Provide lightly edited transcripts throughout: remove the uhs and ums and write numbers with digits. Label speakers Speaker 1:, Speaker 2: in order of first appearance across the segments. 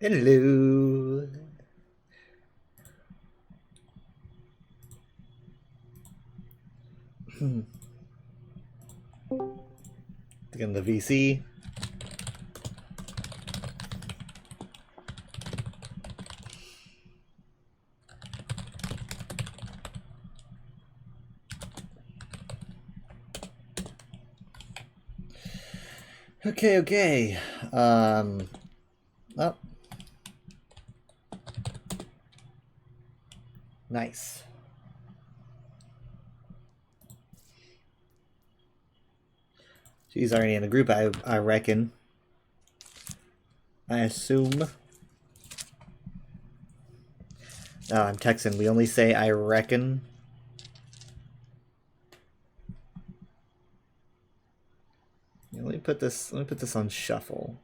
Speaker 1: Hello. Again, the VC. Okay. Oh. Nice. She's already in the group, I reckon. I assume. Oh, I'm Texan. We only say I reckon. Let me put this on shuffle.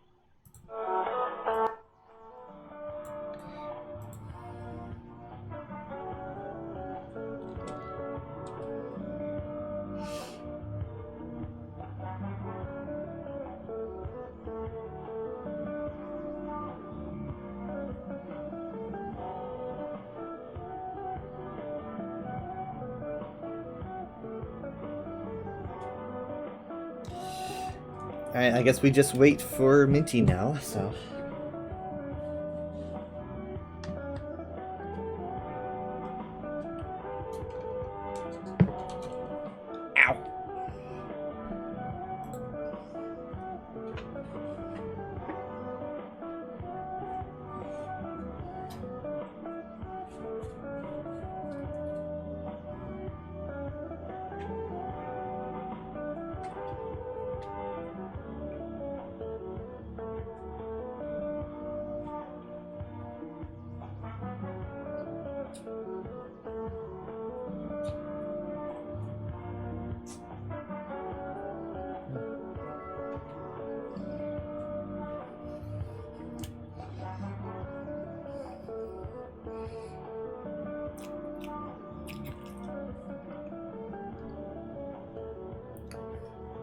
Speaker 1: Alright, I guess we just wait for Minty now, so. Ow!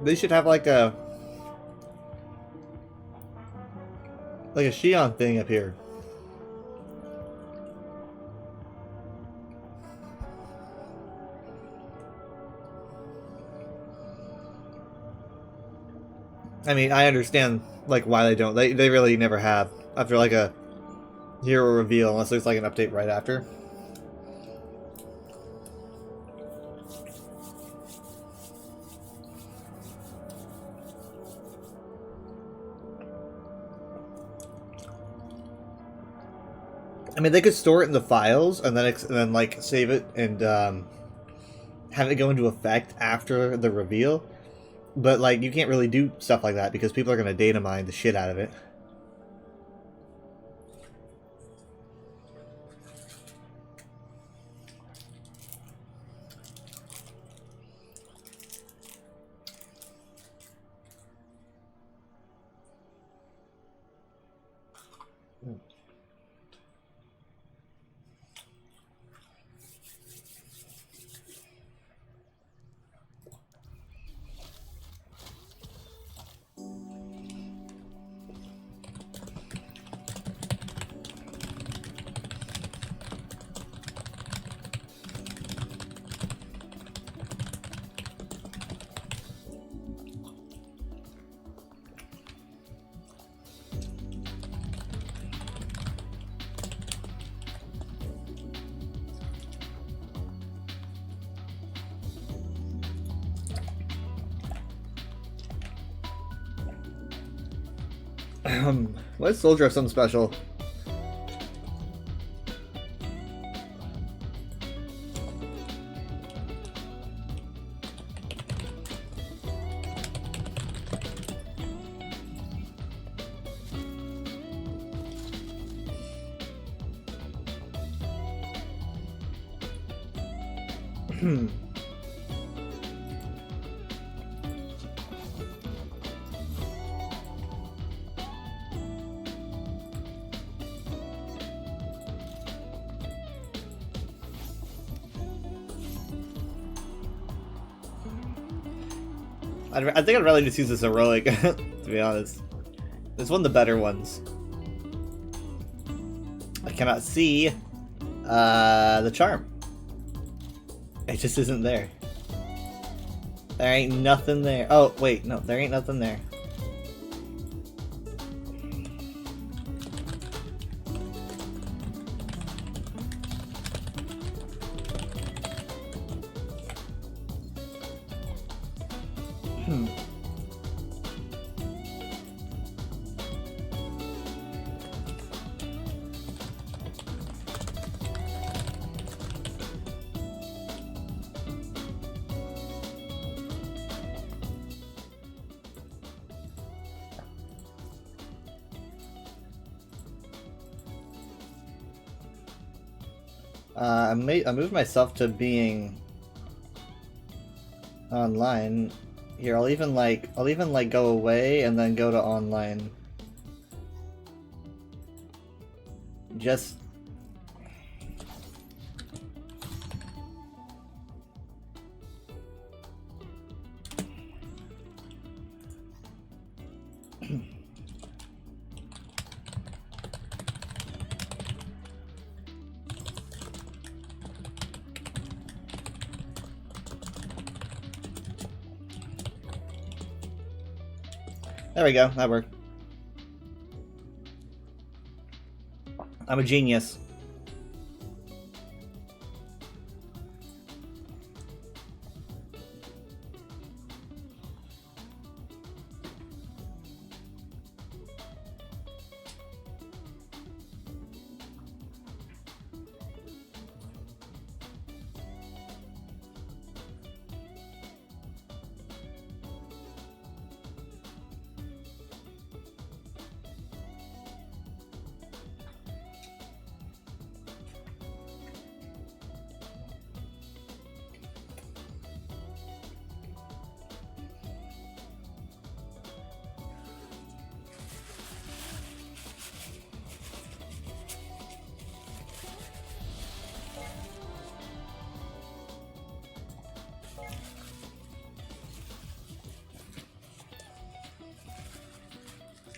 Speaker 1: They should have like a Shion thing up here. I mean, I understand like why they don't. They really never have after like a hero reveal unless there's like an update right after. I mean, they could store it in the files and then like save it and have it go into effect after the reveal. But like, you can't really do stuff like that because people are gonna data mine the shit out of it. Let's soldier have something special. I think I'd rather just use this heroic, to be honest. It's one of the better ones. cannot see the charm. It just isn't there. There ain't nothing there. Oh, wait, no, there ain't nothing there. I moved myself to being online. Here, I'll even go away and then go to online. Just there we go, that worked. I'm a genius.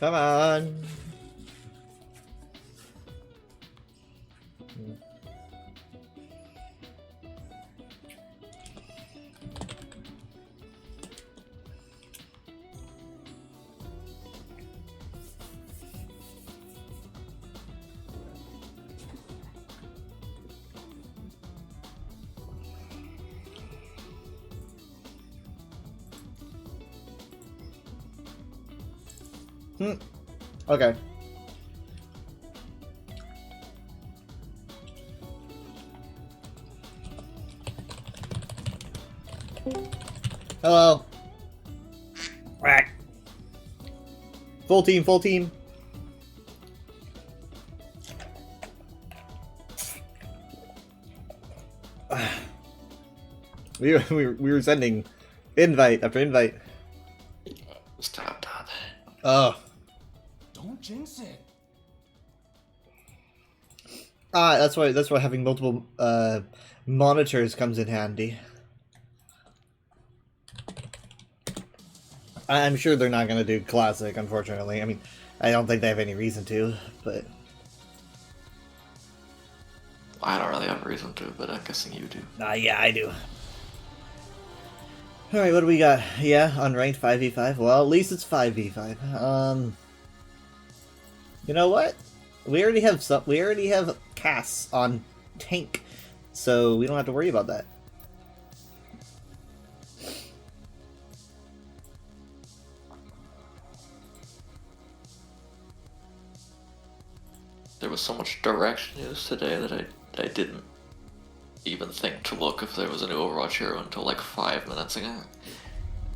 Speaker 1: Come on. Okay. Hello. Whack. Full team, full team. We were sending invite after invite.
Speaker 2: Stop that.
Speaker 1: Oh.
Speaker 3: Don't jinx it.
Speaker 1: That's why having multiple monitors comes in handy. I'm sure they're not gonna do classic, unfortunately. I mean, I don't think they have any reason to, but
Speaker 2: I don't really have a reason to, but I'm guessing you do.
Speaker 1: yeah, I do. Alright, what do we got? Yeah, unranked 5v5. Well, at least it's 5v5. You know what? We already have Cass on tank, so we don't have to worry about that.
Speaker 2: There was so much direction news today that I didn't even think to look if there was a new Overwatch hero until like 5 minutes ago.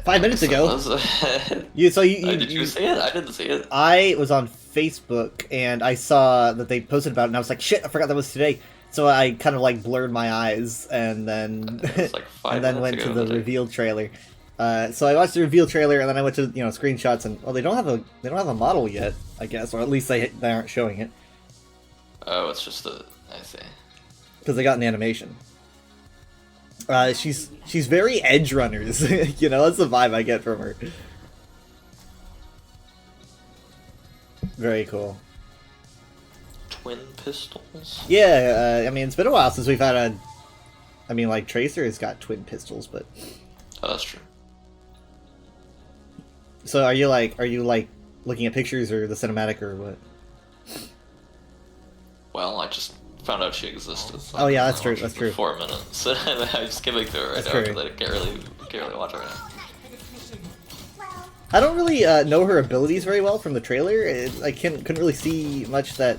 Speaker 1: 5 minutes ago? Did you
Speaker 2: see it? I didn't see it.
Speaker 1: I was on Facebook and I saw that they posted about it and I was like, shit, I forgot that was today. So I kind of like blurred my eyes and then
Speaker 2: like
Speaker 1: and then went to the reveal trailer. So I watched the reveal trailer and then I went to screenshots and well they don't have a model yet, I guess, or at least they aren't showing it.
Speaker 2: Oh, it's just I see.
Speaker 1: Because they got an animation. She's very Edge Runners, you know, that's the vibe I get from her. Very cool.
Speaker 2: twin pistols?
Speaker 1: Yeah, I mean, it's been a while since we've had a... I mean, like, Tracer has got twin pistols, but...
Speaker 2: Oh, that's true.
Speaker 1: So are you like looking at pictures or the cinematic or what?
Speaker 2: Well, I just found out she existed. So
Speaker 1: Oh, yeah,
Speaker 2: I
Speaker 1: that's true,
Speaker 2: watched it
Speaker 1: that's
Speaker 2: for
Speaker 1: true.
Speaker 2: 4 minutes. I'm skimming through it right
Speaker 1: That's
Speaker 2: now
Speaker 1: true.
Speaker 2: because I can't really watch it right now.
Speaker 1: I don't really know her abilities very well from the trailer. I couldn't really see much that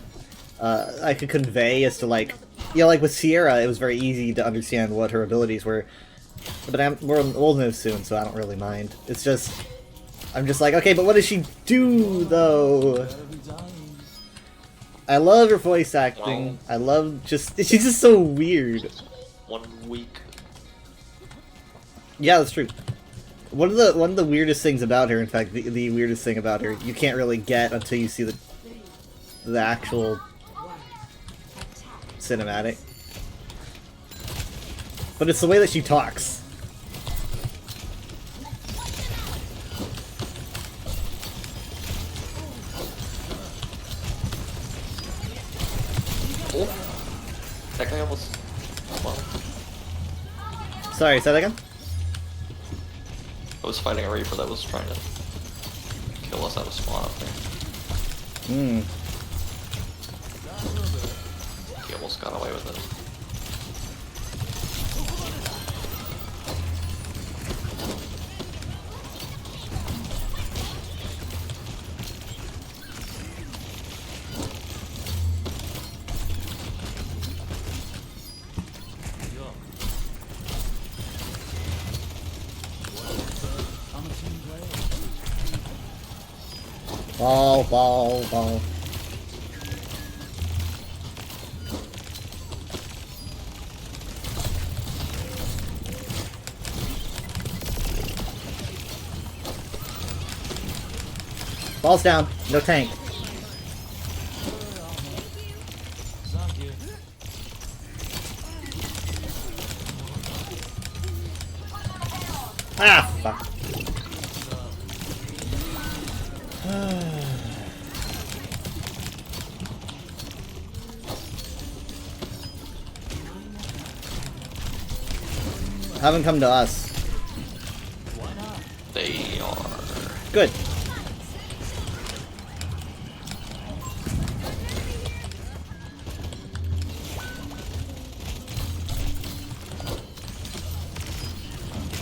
Speaker 1: I could convey as to like, like with Sierra, it was very easy to understand what her abilities were. But we're old enough soon, so I don't really mind. It's just, I'm just like, okay, but what does she do though? I love her voice acting. I love she's just so weird.
Speaker 2: 1 week.
Speaker 1: Yeah, that's true. One of the weirdest things about her, in fact, the weirdest thing about her, you can't really get until you see the actual cinematic. But it's the way that she talks.
Speaker 2: Oh, that guy almost. Well,
Speaker 1: Sorry, say that again?
Speaker 2: I was fighting a Reaper that was trying to kill us out of spawn up there.
Speaker 1: Hmm.
Speaker 2: He almost got away with it.
Speaker 1: Ball. Ball's down. No tank. Ah, fuck. Haven't come to us.
Speaker 2: They are.
Speaker 1: Good.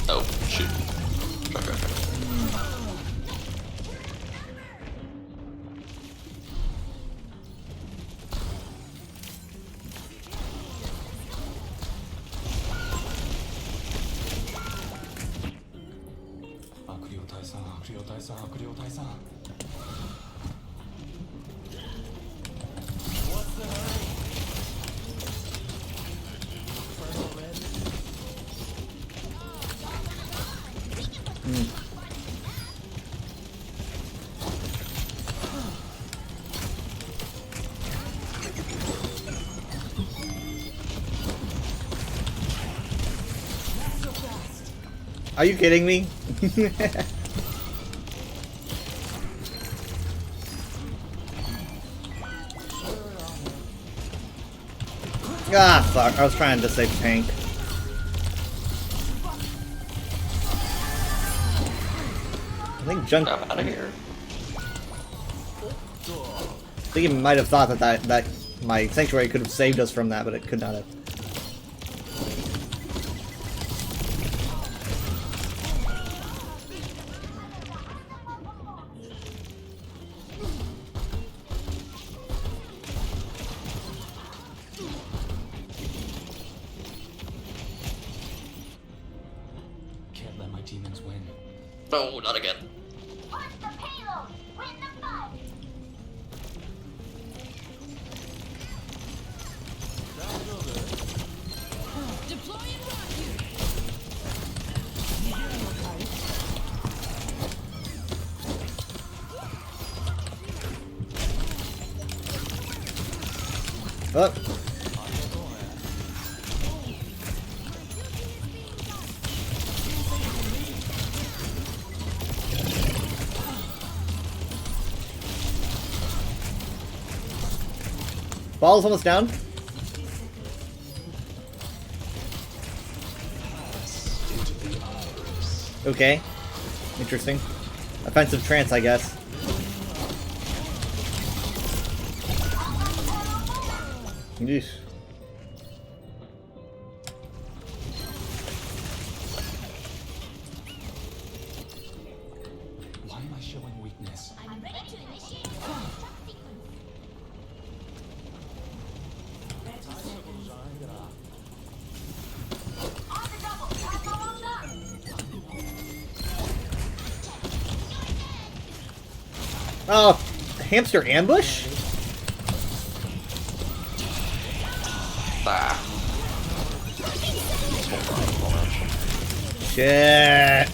Speaker 2: Oh, shoot. Okay.
Speaker 1: Are you kidding me? Ah, fuck. I was trying to save tank. I think Junk...
Speaker 2: I'm out of here.
Speaker 1: I think he might have thought that my Sanctuary could have saved us from that, but it could not have.
Speaker 3: Can't let my demons win.
Speaker 2: No, not again.
Speaker 4: Push the payload! Win the fight!
Speaker 5: Deploying rocket.
Speaker 1: Oh. Ball's almost down. Okay. Interesting. Offensive trance, I guess. Yeesh.
Speaker 3: Why am I showing weakness?
Speaker 4: I'm ready to initiate the sequence. On the double. That's all done.
Speaker 1: Oh, hamster ambush?
Speaker 2: Ah.
Speaker 1: Shit.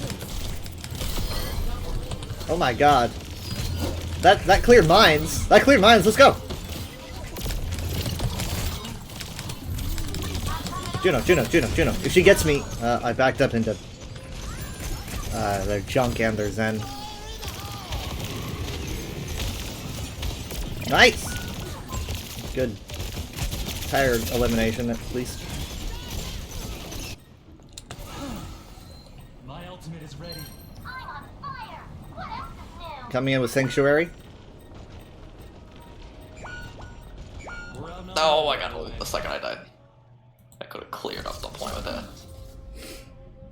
Speaker 1: Oh my god. That cleared mines. That cleared mines. Let's go. Juno. If she gets me, I backed up into their junk and their Zen. Nice. Good. Tire elimination, at least.
Speaker 3: My ultimate is ready.
Speaker 4: I'm on fire. What else is new?
Speaker 1: Coming in with Sanctuary.
Speaker 3: We're outnumbered.
Speaker 2: Oh my god, the second I died. I could have cleared up the point with that.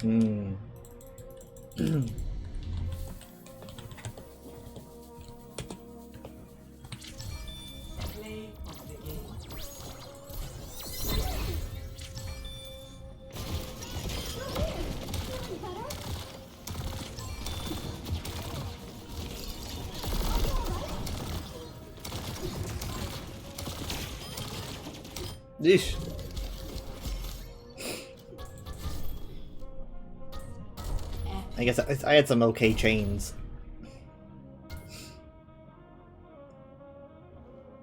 Speaker 1: Hmm. Yeesh. I guess I had some okay chains.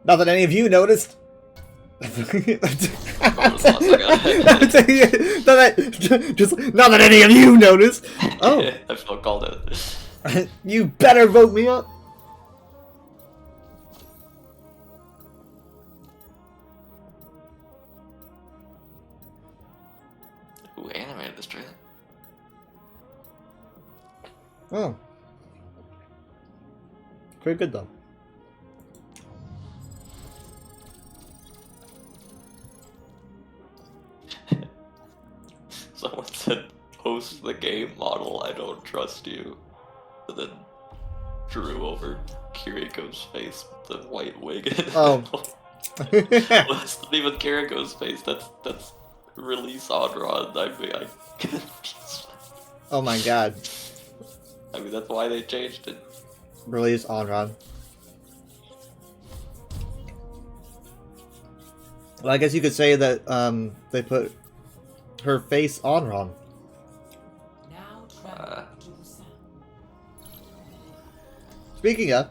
Speaker 1: Not that any of you noticed. Not that any of you noticed. Oh,
Speaker 2: I felt called it.
Speaker 1: you better vote me up.
Speaker 2: Who animated this trailer?
Speaker 1: Oh, pretty good though.
Speaker 2: Someone said, post the game model, I don't trust you. And then drew over Kiriko's face with the white wig.
Speaker 1: Oh.
Speaker 2: Well, that's not even Kiriko's face, that's release on Ron. I
Speaker 1: Oh my god.
Speaker 2: mean, that's why they changed it.
Speaker 1: Release Onron. Well, I guess you could say that they put her face on Ron.
Speaker 5: Now travel to the south.
Speaker 1: Speaking of,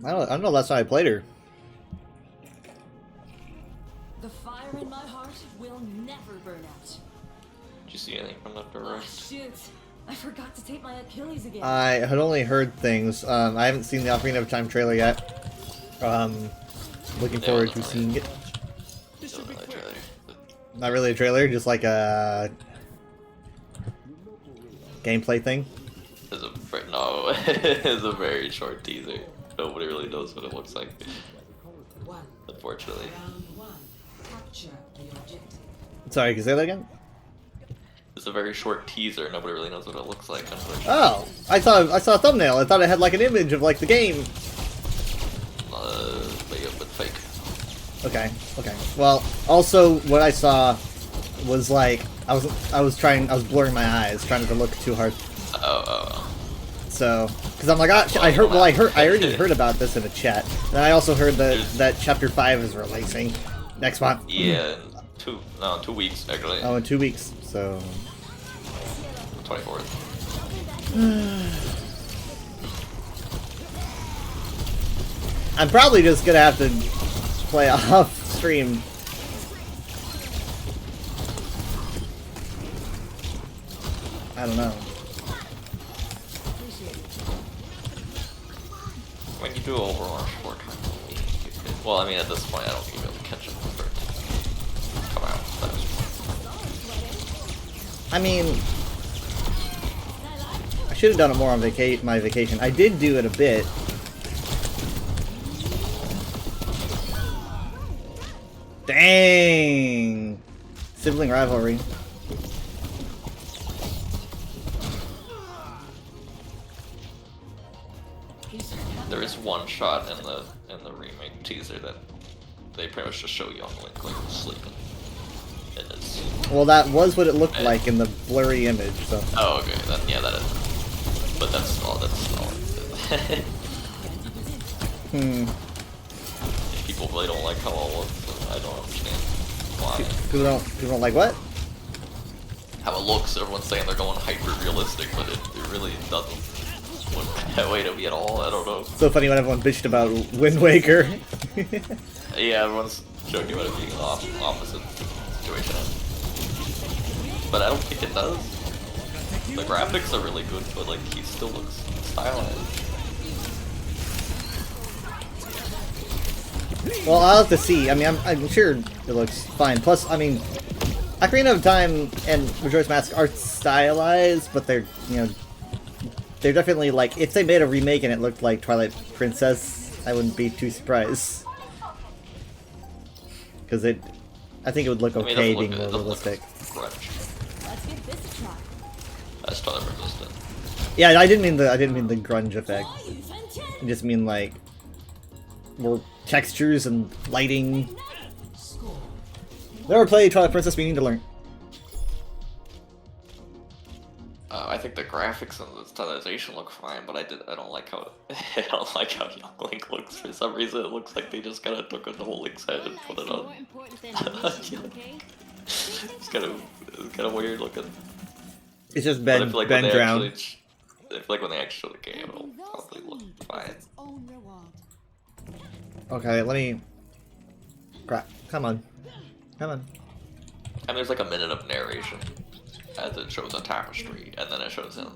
Speaker 1: I don't know. Last time I played her.
Speaker 5: The fire in my heart will never burn out.
Speaker 2: Did you see anything from left or
Speaker 5: Oh,
Speaker 2: right?
Speaker 5: shoot. I forgot to tape my Achilles again.
Speaker 1: I had only heard things. I haven't seen the Ocarina of Time trailer yet. Looking forward to seeing it.
Speaker 2: Still another trailer.
Speaker 1: Not really a trailer, just like a gameplay thing.
Speaker 2: No, it's a very short teaser. Nobody really knows what it looks like. Unfortunately.
Speaker 5: Capture the objective.
Speaker 1: Sorry, can you say that again?
Speaker 2: It's a very short teaser. Nobody really knows what it looks like. Unfortunately.
Speaker 1: Oh, I saw a thumbnail. I thought it had like an image of like the game.
Speaker 2: But yeah, but fake.
Speaker 1: Okay. Well, also what I saw was like I was blurring my eyes, trying not to look too hard.
Speaker 2: Oh.
Speaker 1: So, because I'm like, I already heard about this in a chat. And I also heard that Chapter 5 is releasing next month.
Speaker 2: Yeah, 2 weeks actually.
Speaker 1: Oh, in 2 weeks. So.
Speaker 2: 24th.
Speaker 1: I'm probably just gonna have to play off stream. I don't know.
Speaker 2: When you do Overwatch 4 times a week, you could, well, I mean, at this point, I don't think you'll be able to catch up for it to come out. That was
Speaker 1: I mean, I should have done it more on my vacation. I did do it a bit. Dang! Sibling rivalry.
Speaker 2: there is one shot in the remake teaser that they pretty much just show young Link like sleeping. And it's
Speaker 1: Well, that was what it looked like in the blurry image, so.
Speaker 2: oh okay, then yeah, that is. But that's all. That's all. People really don't like how it looks. And I don't understand why.
Speaker 1: People don't like what?
Speaker 2: How it looks. Everyone's saying they're going hyper realistic, but it really doesn't. That way to be at all. I don't know.
Speaker 1: So funny when everyone bitched about Wind Waker.
Speaker 2: Yeah, everyone's joking about it being an opposite situation. But I don't think it does. The graphics are really good, but like he still looks stylized.
Speaker 1: Well, I'll have to see. I mean, I'm sure it looks fine. Plus, I mean, Ocarina of Time and Majora's Mask are stylized, but they're, you know, they're definitely like, if they made a remake and it looked like Twilight Princess, I wouldn't be too surprised. Because I think it would look okay being more realistic.
Speaker 5: Let's give this a try.
Speaker 2: That's Twilight Princess.
Speaker 1: Yeah, I didn't mean the grunge effect. I just mean like more textures and lighting. Never played Twilight Princess, we need to learn.
Speaker 2: I think the graphics and the stylization look fine, but I don't like how young Link looks. For some reason, it looks like they just kind of took a whole Link's head and put it on. It's kind of weird looking.
Speaker 1: It's just
Speaker 2: But I
Speaker 1: Ben
Speaker 2: feel like when they
Speaker 1: drowned.
Speaker 2: actually, I feel like when they actually show the game, it'll probably look fine.
Speaker 1: Okay, let me. Crap! Come on, come on.
Speaker 2: And there's like a minute of narration as it shows a tapestry, and then it shows him.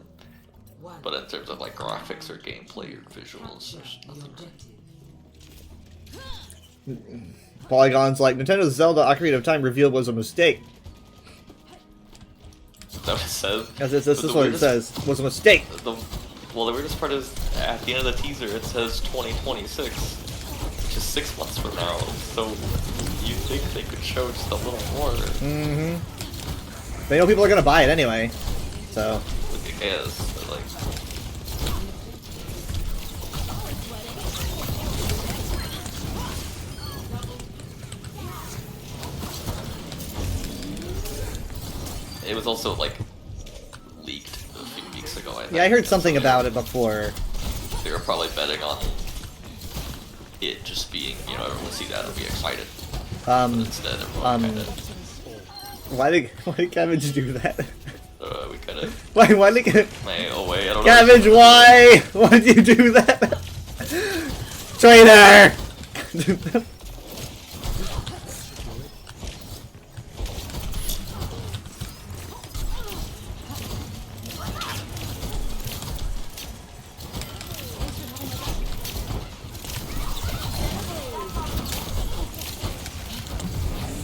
Speaker 2: But in terms of like graphics or gameplay or visuals, there's nothing.
Speaker 1: Polygon's like Nintendo's Zelda Ocarina of Time reveal was a mistake.
Speaker 2: Is that what it says?
Speaker 1: This is what it says. Was a mistake.
Speaker 2: Well, the weirdest part is at the end of the teaser it says 2026, which is 6 months from now. So you think they could show just a little more?
Speaker 1: Mm-hmm. They know people are gonna buy it anyway, so.
Speaker 2: I guess, but like. It was also like leaked a few weeks ago. I think.
Speaker 1: Yeah, I heard something about it before.
Speaker 2: They were probably betting on it just being, you know, everyone would see that and be excited. But instead, everyone kind of.
Speaker 1: Why did Cabbage do that?
Speaker 2: We kind of
Speaker 1: Why did
Speaker 2: went away. I don't know.
Speaker 1: Cabbage? Why did you do that? Traitor!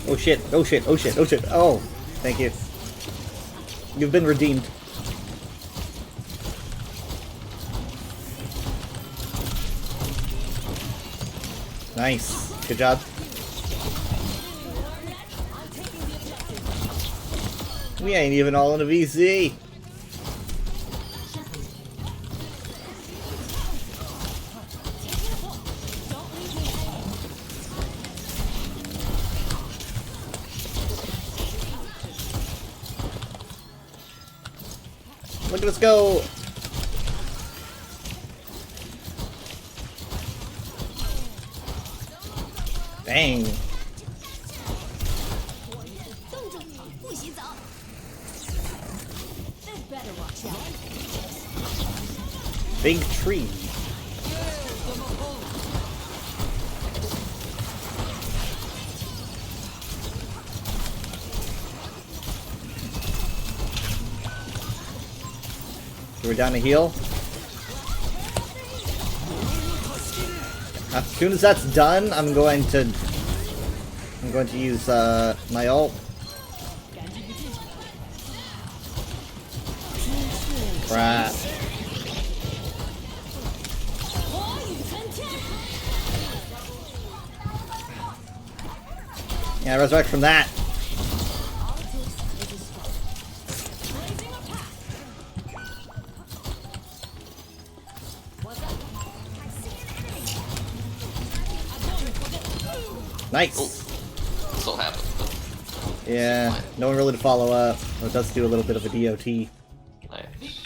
Speaker 1: Oh shit, oh shit, oh shit, oh shit. Oh, thank you. You've been redeemed. Nice. Good job. We ain't even all in a VC. Look at us go! Dang.
Speaker 5: Better watch out.
Speaker 1: Big tree. So we're down to heal. As soon as that's done, I'm going to use my ult. Crap. Yeah, resurrect from that. Nice.
Speaker 2: Oh, still happens. But
Speaker 1: Yeah, no one really to follow up. It does do a little bit of a DOT.
Speaker 2: nice.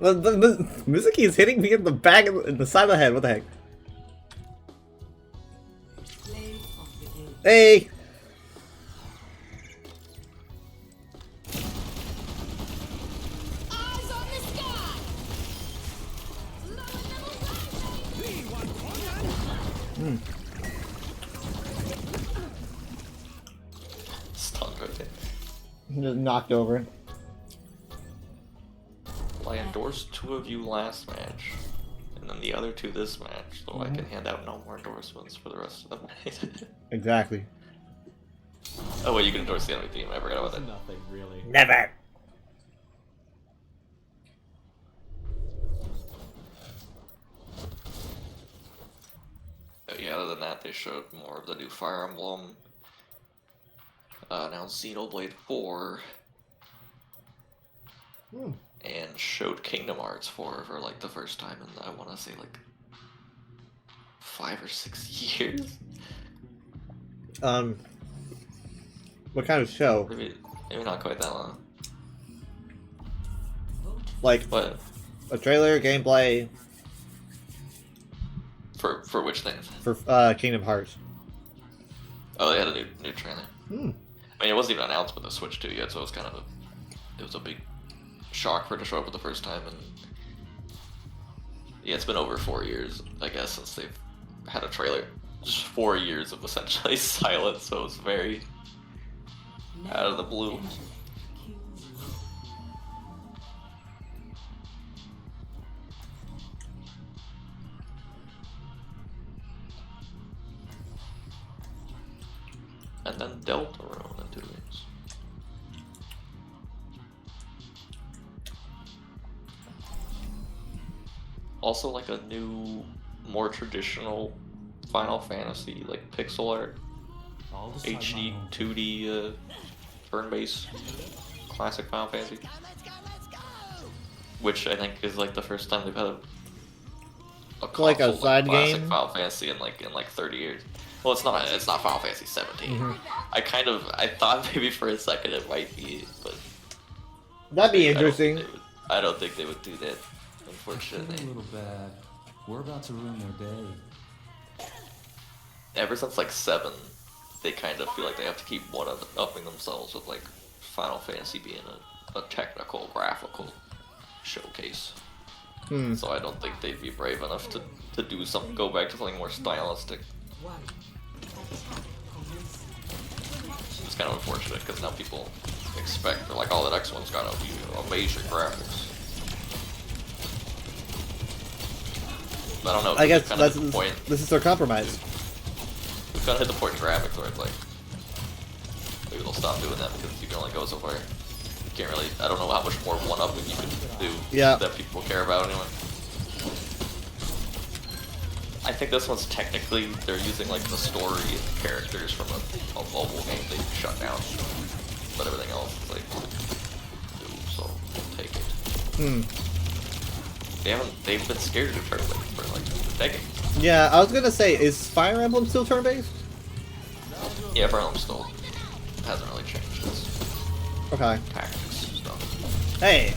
Speaker 1: The Mizuki is hitting me in the back, in the side of the head. What the heck? Hey!
Speaker 4: Eyes on the sky.
Speaker 2: Stunned right there.
Speaker 1: Just knocked over.
Speaker 2: Well, I endorsed 2 of you last match, and then the other 2 this match, so I can hand out no more endorsements for the rest of the night.
Speaker 1: Exactly.
Speaker 2: Oh wait, you can endorse the enemy team. I forgot about that.
Speaker 3: Nothing really.
Speaker 1: Never.
Speaker 2: Yeah, other than that, they showed more of the new Fire Emblem. Announced Xenoblade 4. And showed Kingdom Hearts 4 for like the first time in, I want to say, like 5 or 6 years.
Speaker 1: What kind of show?
Speaker 2: Maybe not quite that long.
Speaker 1: Like
Speaker 2: But
Speaker 1: a trailer, gameplay
Speaker 2: for which things?
Speaker 1: for Kingdom Hearts.
Speaker 2: Oh, they had a new trailer.
Speaker 1: Hmm.
Speaker 2: I mean, it wasn't even announced with the Switch 2 yet, so it was kind of a big shock for it to show up for the first time. And yeah, it's been over 4 years, I guess, since they've had a trailer. Just 4 years of essentially silence, so it was very out of the blue. And then Deltarune and 2 games. Also, like a new, more traditional Final Fantasy, like pixel art,
Speaker 3: I'll decide my
Speaker 2: HD,
Speaker 3: own.
Speaker 2: 2D, turn-based, classic Final Fantasy. Which I think is like the first time they've had a
Speaker 1: Like a
Speaker 2: console,
Speaker 1: side
Speaker 2: classic
Speaker 1: game?
Speaker 2: Final Fantasy in like 30 years. Well, it's not Final Fantasy 17. I thought maybe for a second it might be, but
Speaker 1: That'd be
Speaker 2: I don't
Speaker 1: interesting.
Speaker 2: think they would- I don't think they would do that,
Speaker 3: Feeling a
Speaker 2: unfortunately.
Speaker 3: little bad. We're about to ruin their day.
Speaker 2: Ever since like 7, they kind of feel like they have to keep one-upping themselves with like Final Fantasy being a technical, graphical showcase.
Speaker 1: Hmm.
Speaker 2: So I don't think they'd be brave enough to do something, go back to something more stylistic. It's kind of unfortunate because now people expect, they're like, oh, the next one's got to be amazing graphics. I don't know.
Speaker 1: I guess
Speaker 2: kind of
Speaker 1: that's
Speaker 2: hit the point.
Speaker 1: this is their compromise.
Speaker 2: We kind of hit the point in graphics where it's like, maybe they'll stop doing that because you can only go so far. You can't really, I don't know how much more one-upping you can do
Speaker 1: Yeah.
Speaker 2: that people care about anyway. I think this one's technically, they're using like the story characters from a mobile game they shut down. But everything else is like, do, so take it.
Speaker 1: Hmm.
Speaker 2: They've been scared to turn like for like decades.
Speaker 1: Yeah, I was gonna say, is Fire Emblem still turn-based?
Speaker 2: Yeah, Fire Emblem still hasn't really changed its
Speaker 1: Okay.
Speaker 2: tactics stuff.
Speaker 1: Hey.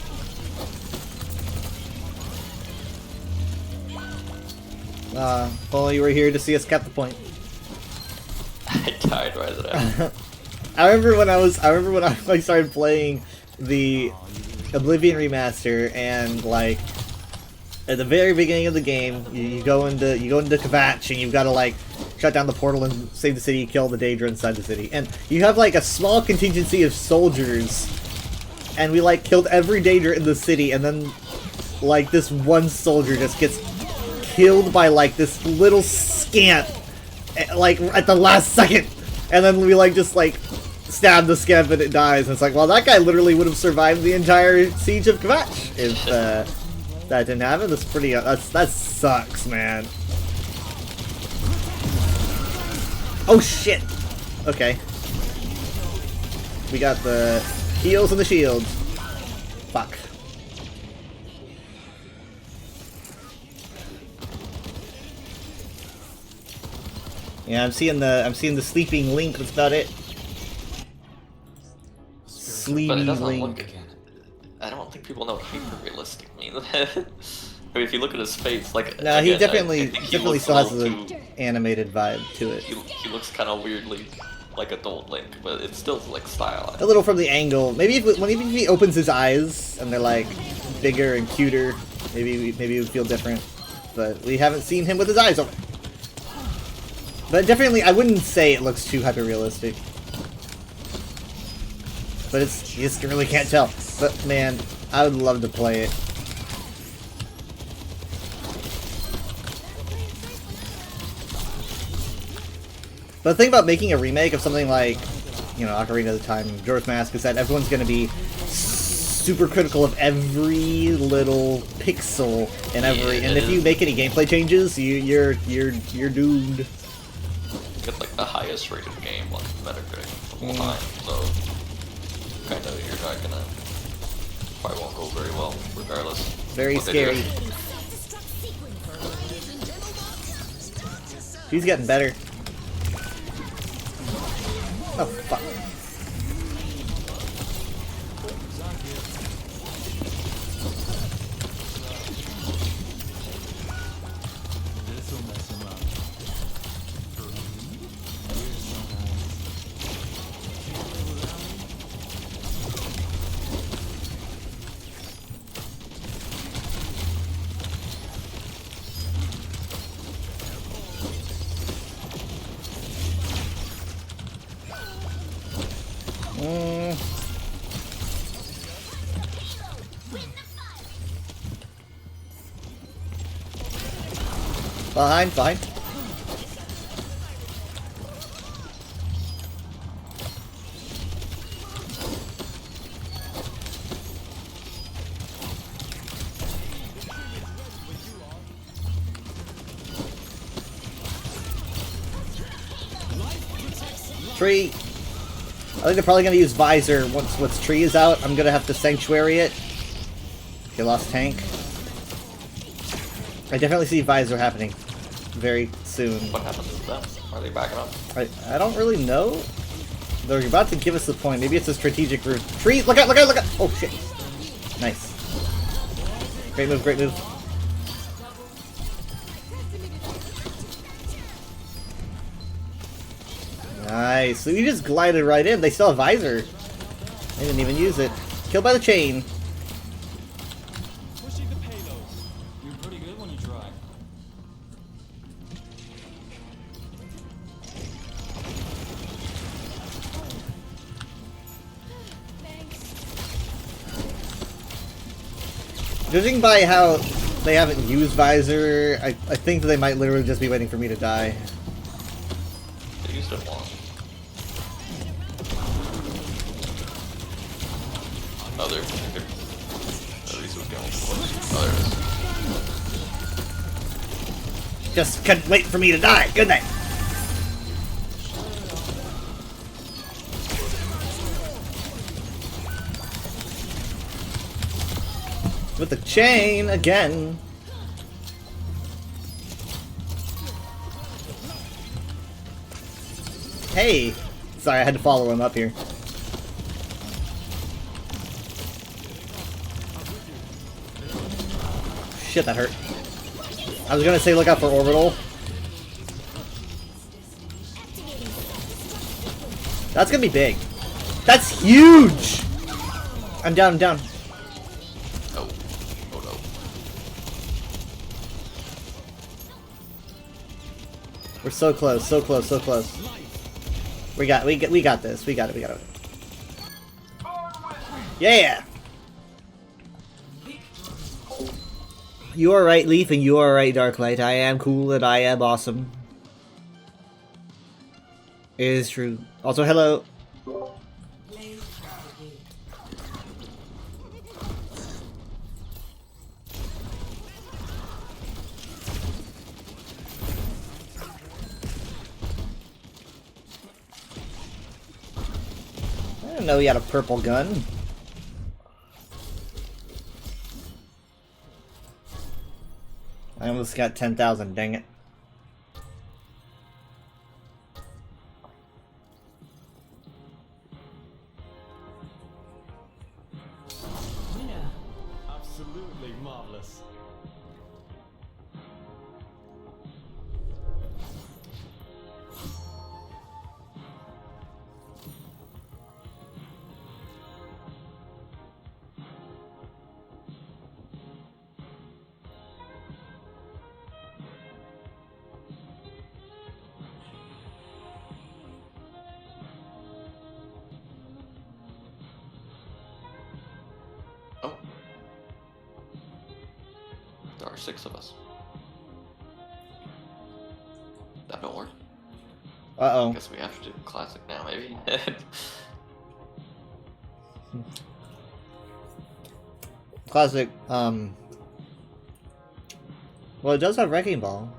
Speaker 1: If only you were here to see us cap the point.
Speaker 2: I died right at that.
Speaker 1: I remember when I like, started playing the Oblivion remaster, and like at the very beginning of the game, you go into Kvatch and you've got to like shut down the portal and save the city, kill the Daedra inside the city. And you have like a small contingency of soldiers, and we like killed every Daedra in the city, and then like this one soldier just gets killed by like this little scamp, like at the last second, and then we like just like stab the scamp and it dies. And it's like, well, that guy literally would have survived the entire siege of Kvatch if that didn't happen. That's pretty. That sucks, man. Oh shit. Okay. We got the heals and the shields. Fuck. Yeah, I'm seeing the sleeping Link. That's about it. Sleeping
Speaker 2: But it doesn't
Speaker 1: Link.
Speaker 2: look. I don't think people know what hyper realistic means. I mean, if you look at his face, like
Speaker 1: No, he
Speaker 2: again,
Speaker 1: definitely
Speaker 2: I think he
Speaker 1: definitely
Speaker 2: looks
Speaker 1: still
Speaker 2: a
Speaker 1: has
Speaker 2: little
Speaker 1: an
Speaker 2: too-
Speaker 1: animated vibe to it.
Speaker 2: He looks kind of weirdly like adult Link, but it's still like stylized.
Speaker 1: A little from the angle. Maybe if he opens his eyes and they're like bigger and cuter, maybe it would feel different. But we haven't seen him with his eyes open. But definitely, I wouldn't say it looks too hyper realistic. But it's you just really can't tell. But man, I would love to play it. But the thing about making a remake of something like, you know, Ocarina of Time, Majora's Mask, is that everyone's going to be super critical of every little pixel and every. And if you make any gameplay changes, you're doomed.
Speaker 2: It's like the highest rated game on Metacritic of all time, so kind of you're not gonna probably won't go very well regardless.
Speaker 1: Very
Speaker 2: what they do.
Speaker 1: scary. He's getting better. Oh fuck.
Speaker 3: This'll mess him up.
Speaker 1: Fine. Tree. I think they're probably gonna use Visor once Tree is out. I'm gonna have to Sanctuary it. Okay, lost tank. I definitely see Visor happening very soon.
Speaker 2: What happens to them? Are they backing up?
Speaker 1: I don't really know. They're about to give us the point. Maybe it's a strategic route. Tree, look out! Oh shit! Nice. Great move. Nice. So you just glided right in. They still have Visor. They didn't even use it. Killed by the chain.
Speaker 3: You're pretty good when you try.
Speaker 1: Judging by how they haven't used Visor, I think that they might literally just be waiting for me to die.
Speaker 2: They used it once. Oh, there. At least it was going close. Oh, there it is.
Speaker 1: Just couldn't wait for me to die. Good night. With the chain again. Hey! Sorry, I had to follow him up here. Shit, that hurt. I was gonna say look out for orbital. That's gonna be big. That's huge! I'm down.
Speaker 2: Oh. Oh no.
Speaker 1: We're so close, so close, so close. We got this. We got it. Yeah. You are right, Leaf, and you are right, Darklight. I am cool and I am awesome. It is true. Also, hello. I didn't know he had a purple gun. I almost got 10,000, dang it.
Speaker 6: Absolutely marvelous.
Speaker 2: Oh. There are 6 of us. That don't work.
Speaker 1: Uh-oh.
Speaker 2: Guess we have to do classic now, maybe.
Speaker 1: Classic, well, it does have Wrecking Ball.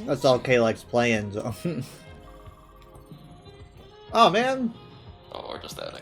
Speaker 1: That's all Kay likes playing, so. Oh, man!
Speaker 2: Oh, or just that, I guess.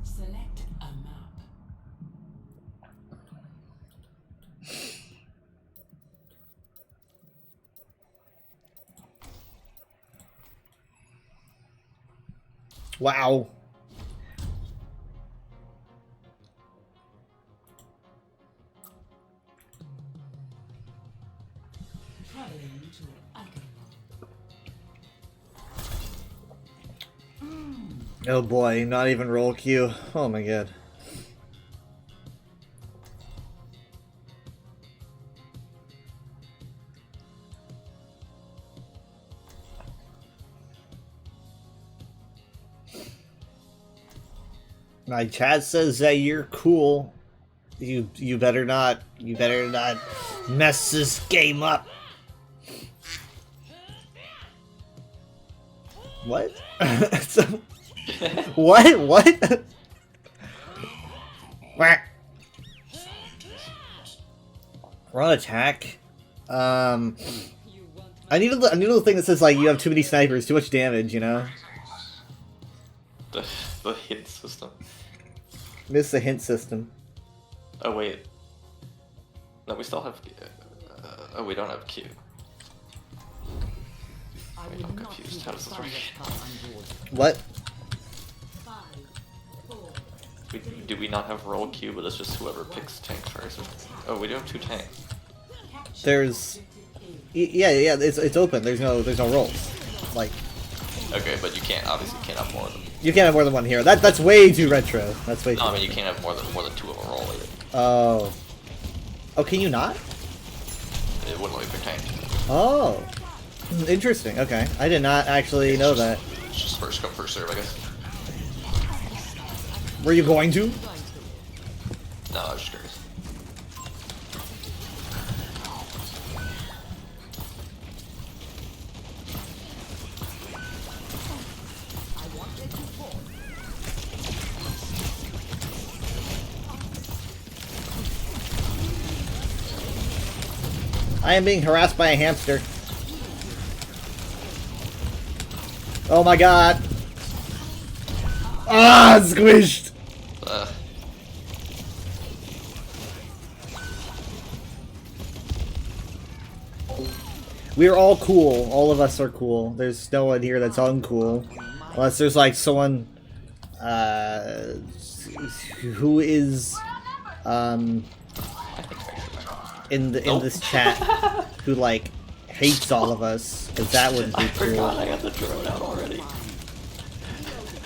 Speaker 5: Select a map.
Speaker 1: Wow.
Speaker 5: Traveling to Icon.
Speaker 1: Oh boy, not even roll Q. Oh my god. My chat says that you're cool. You better not mess this game up. What? So, what? What? Whack. We're on attack. I need a little thing that says like you have too many snipers, too much damage, you know?
Speaker 2: The hit system.
Speaker 1: Miss the hint system.
Speaker 2: Oh wait. No, we still have. Oh, we don't have Q.
Speaker 5: I
Speaker 2: Wait,
Speaker 5: will
Speaker 2: I'm
Speaker 5: not
Speaker 2: confused.
Speaker 5: leave
Speaker 2: How
Speaker 5: a
Speaker 2: does this
Speaker 5: thunder
Speaker 2: work?
Speaker 5: cloud on board.
Speaker 1: What?
Speaker 5: 5, 4,
Speaker 2: Do we not have roll Q, but it's just whoever picks tank first? Oh, we do have 2 tanks.
Speaker 1: There's, yeah, it's open. There's no rolls. Like,
Speaker 2: Okay, but you obviously can't have more than.
Speaker 1: you can't have more than one hero. That's way too retro. That's way too.
Speaker 2: No, I mean you
Speaker 1: retro.
Speaker 2: can't have more than 2 of a roll.
Speaker 1: Oh. Oh, can you not?
Speaker 2: It wouldn't let me pick tank.
Speaker 1: Oh. Interesting. Okay, I did not actually know that.
Speaker 2: It's just first come first serve, I guess.
Speaker 1: Were you going to?
Speaker 2: No, I was just curious.
Speaker 1: I am being harassed by a hamster. Oh my god. Ah, squished. We're all cool. All of us are cool. There's no one here that's uncool. Unless there's like someone who is in this chat who like hates all of us, because that wouldn't be
Speaker 2: I
Speaker 1: cool.
Speaker 2: forgot I had the drone out already.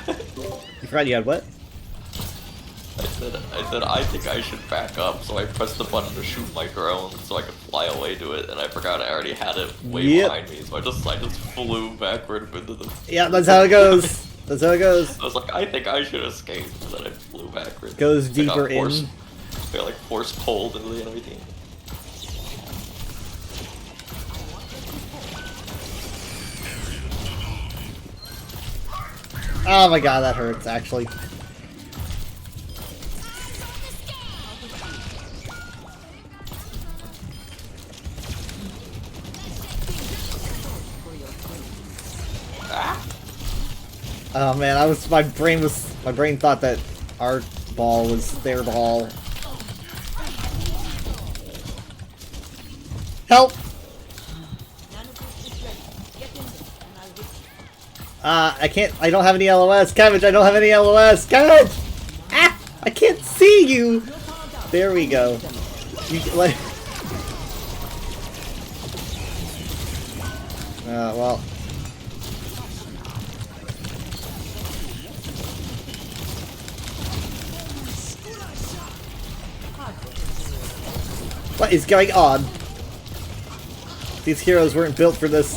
Speaker 1: You forgot you had what?
Speaker 2: I said I think I should back up, so I pressed the button to shoot my drone so I could fly away to it, and I forgot I already had it way
Speaker 1: Yep.
Speaker 2: behind me, so I just flew backward into the.
Speaker 1: Yeah, that's how it goes. That's how it goes.
Speaker 2: I was like, I think I should escape, and then I flew backward.
Speaker 1: Goes
Speaker 2: I got
Speaker 1: deeper in.
Speaker 2: I got like force pulled into the enemy team.
Speaker 1: Oh my god, that hurts actually. Oh man, my brain thought that our ball was their ball. Help! I don't have any LOS. Cabbage, I don't have any LOS. Cabbage! Ah! I can't see you! There we go. You, like... well... What is going on? These heroes weren't built for this.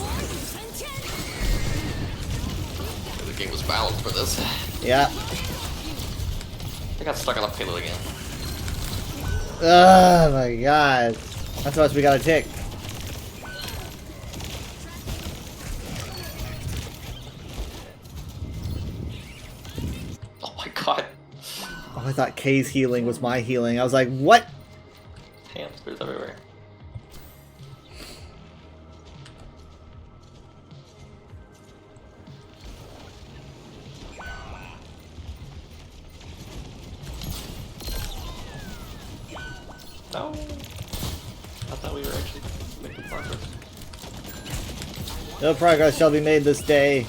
Speaker 2: The game was balanced for this.
Speaker 1: Yeah.
Speaker 2: I got stuck on the payload again.
Speaker 1: Oh my god. That's how much we gotta tick.
Speaker 2: Oh my god.
Speaker 1: Oh, I thought Kay's healing was my healing. I was like, what?
Speaker 2: Hamsters everywhere. No. I thought we were actually making progress.
Speaker 1: No progress shall be made this day.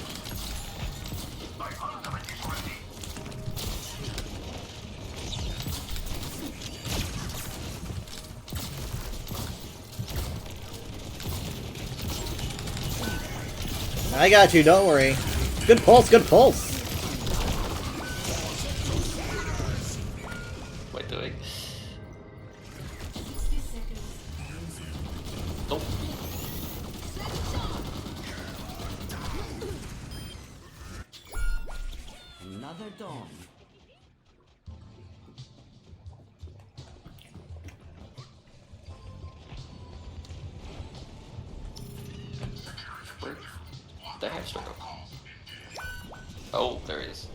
Speaker 1: I got you, don't worry. Good pulse, good pulse.
Speaker 2: What am I doing? Nope.
Speaker 3: Another dawn.
Speaker 2: Where the hamster go? Oh, there he is.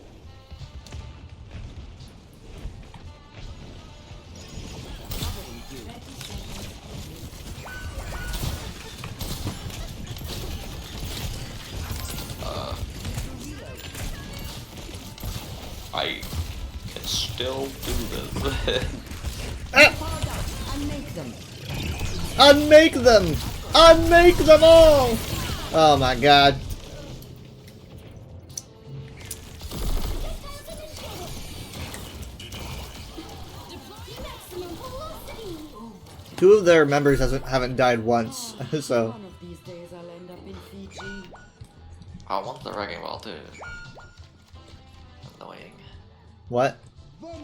Speaker 2: I can still do this.
Speaker 5: Unmake them.
Speaker 1: Unmake them! Unmake them all! Oh my god. Two of their members haven't died once, so...
Speaker 5: One of these days I'll end up in Fiji.
Speaker 2: I want the wrecking ball too. Annoying.
Speaker 1: What?
Speaker 2: One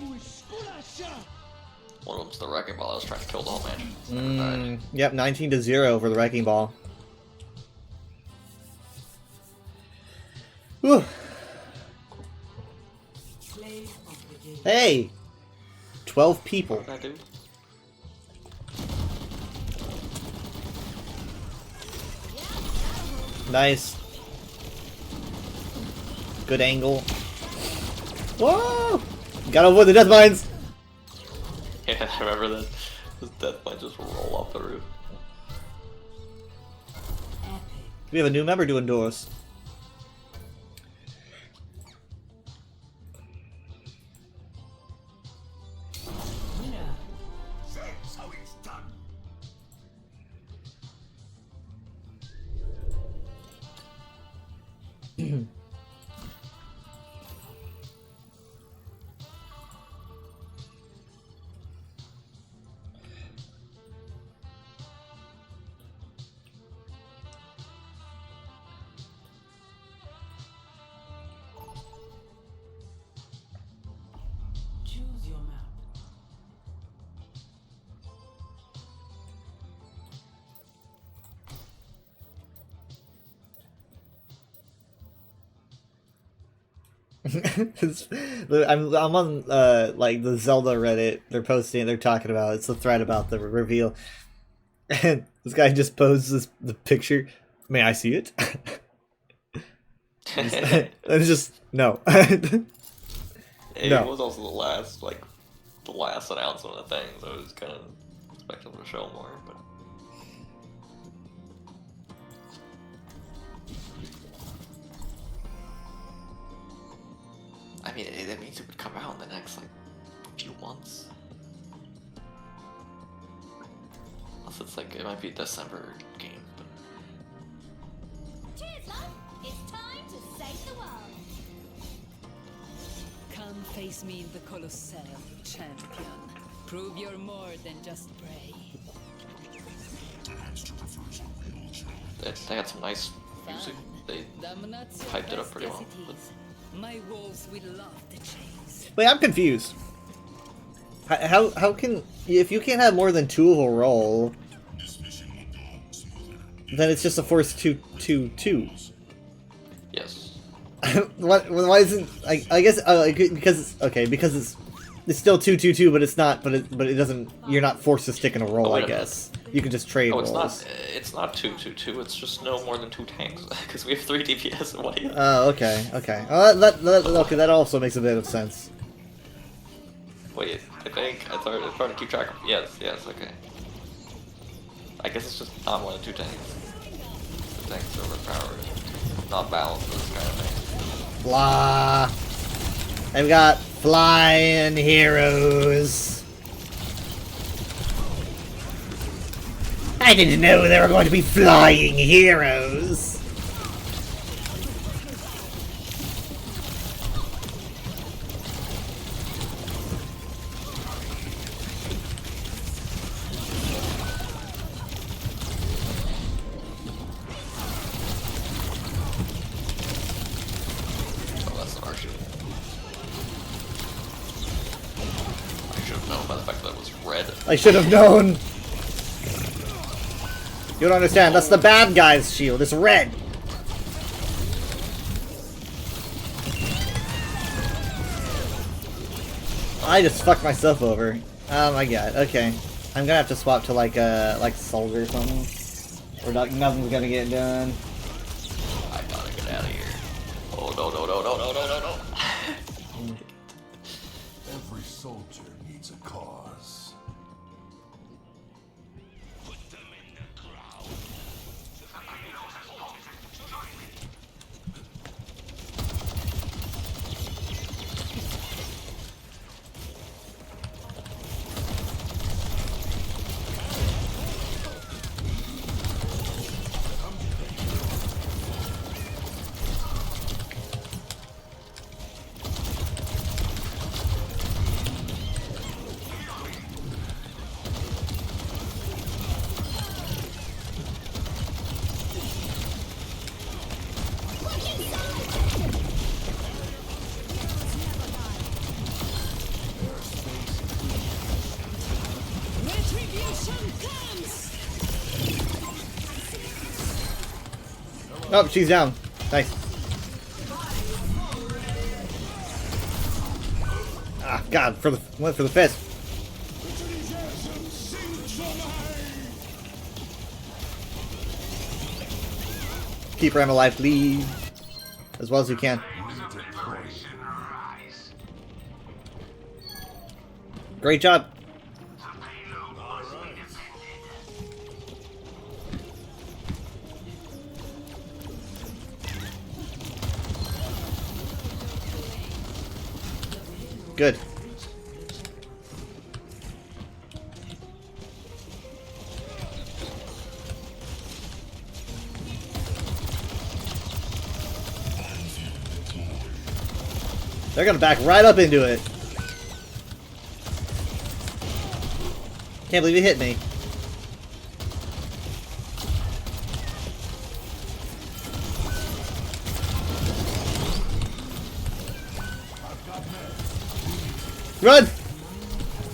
Speaker 2: of them's the wrecking ball. I was trying to kill the whole match. Never died.
Speaker 1: Yep, 19-0 for the Wrecking Ball. Whew.
Speaker 5: Slave of the game.
Speaker 1: Hey! 12 people.
Speaker 2: What did I do?
Speaker 1: Nice. Good angle. Whoa! Gotta avoid the death mines!
Speaker 2: Yeah, I remember that. This death might just roll off the roof.
Speaker 1: We have a new member doing doors.
Speaker 5: Choose your map.
Speaker 1: I'm on like the Zelda Reddit. They're posting. They're talking about it's a thread about the reveal, and this guy just poses the picture. May I see it? It's just no.
Speaker 2: It
Speaker 1: No.
Speaker 2: was also the last announcement of the thing, so I was kind of expecting them to show more, but. I mean, that means it would come out in the next, like, few months. Unless it's like, it might be a December game, but.
Speaker 4: Cheers, love. It's time to save the world.
Speaker 5: Come face me in the Colosseum, champion. Prove you're more than just prey.
Speaker 2: They had some nice music. They hyped it up pretty well. But
Speaker 5: My wolves will love the chase.
Speaker 1: Wait, I'm confused. How can if you can't have more than 2 of a roll, then it's just a force 2-2-2.
Speaker 2: yes.
Speaker 1: What? Why isn't I guess because it's okay because it's still 2-2-2, but it's not. But it doesn't. You're not forced to stick in a roll.
Speaker 2: Oh, wait
Speaker 1: I
Speaker 2: a minute.
Speaker 1: guess you can just trade
Speaker 2: Oh, it's
Speaker 1: rolls.
Speaker 2: not. It's not 2-2-2. It's just no more than 2 tanks because we have 3 DPS and 1 healer.
Speaker 1: Oh, okay, okay. Okay, that also makes a bit of sense.
Speaker 2: Wait, I think it's hard to keep track of. Yes, okay. I guess it's just not more than 2 tanks. The tanks are overpowered, not balanced for this kind of thing.
Speaker 1: Blah. I've got flying heroes. I didn't know there were going to be flying heroes.
Speaker 2: Oh, that's an Archie. I should have known by the fact that it was red.
Speaker 1: I should have known. You don't understand. That's the bad guy's shield. It's red. I just fucked myself over. Oh my god. Okay, I'm gonna have to swap to like soldier or something, or nothing's gonna get done.
Speaker 2: I gotta get out of here. Oh no.
Speaker 7: Every soldier needs a cause.
Speaker 5: Retribution comes!
Speaker 1: Oh, she's down. Nice. Ah, God, went for the fist. Keep Ram alive, please. As well as you can. Great job. Good. They're gonna back right up into it. Can't believe he hit me. Run!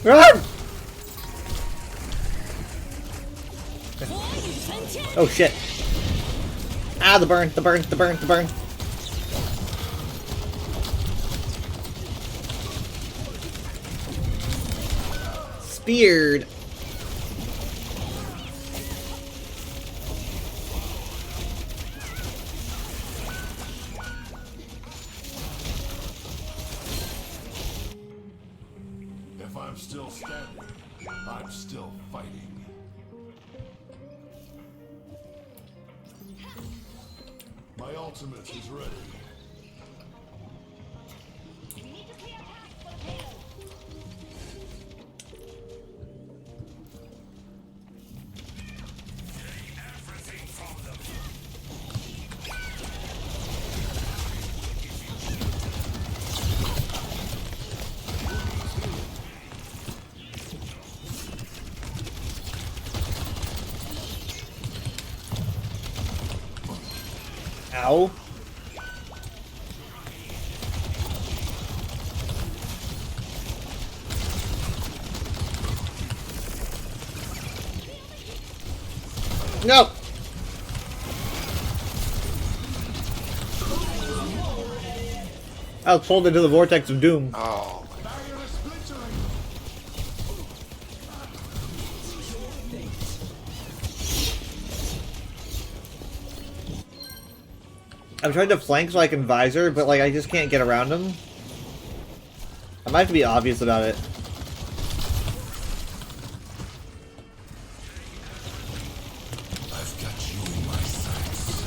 Speaker 1: Run! Oh shit. Ah, the burn, the burn, the burn, the burn. Speared.
Speaker 7: If I'm still standing, I'm still fighting. My ultimate is ready.
Speaker 1: Ow. No. I was pulled into the vortex of doom.
Speaker 2: Oh.
Speaker 1: I'm trying to flank so I can visor, but like I just can't get around him. I might have to be obvious about it.
Speaker 7: I've got you in my sights.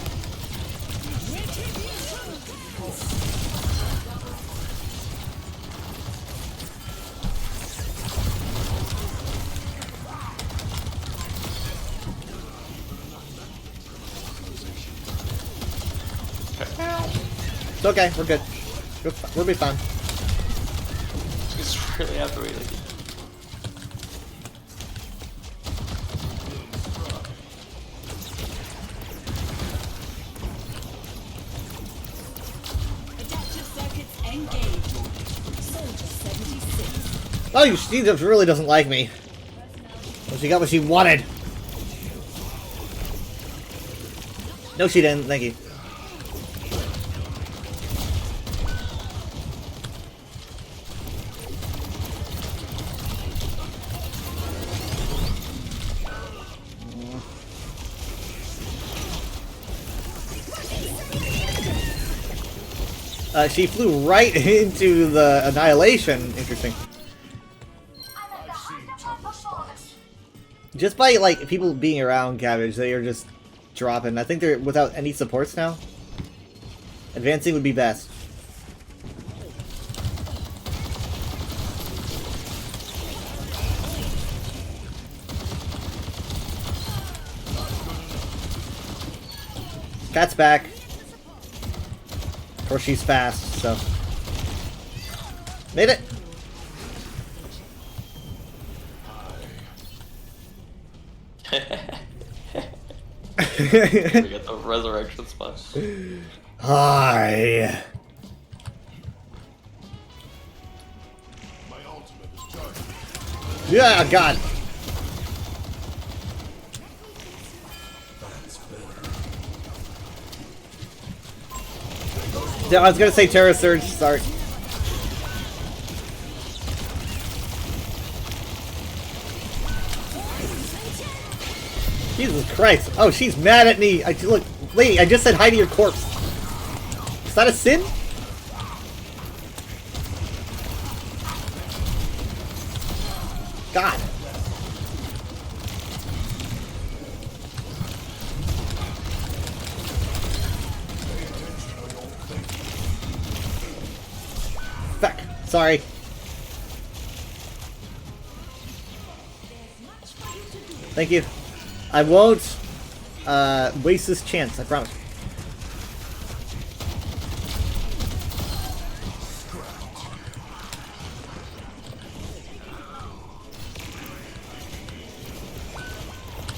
Speaker 1: It's okay, we're good. We'll be fine.
Speaker 2: He's really after me. Like,
Speaker 5: Adaptive circuits engaged. Soldier 76.
Speaker 1: Oh, she just really doesn't like me. Well, she got what she wanted. No, she didn't. Thank you. She flew right into the annihilation. Interesting.
Speaker 7: I've seen tougher spots.
Speaker 1: Just by like people being around Cabbage, they are just dropping. I think they're without any supports now. Advancing would be best. Cat's back. Of course, she's fast, so. Made it!
Speaker 2: we got the resurrection spot.
Speaker 1: Hi.
Speaker 7: My ultimate is charged.
Speaker 1: Yeah, God. Yeah, I was gonna say Terror Surge, sorry. Jesus Christ. Oh, she's mad at me. Look, lady, I just said hi to your corpse. Is that a sin? God. Fuck. Sorry. Thank you. I won't waste this chance, I promise.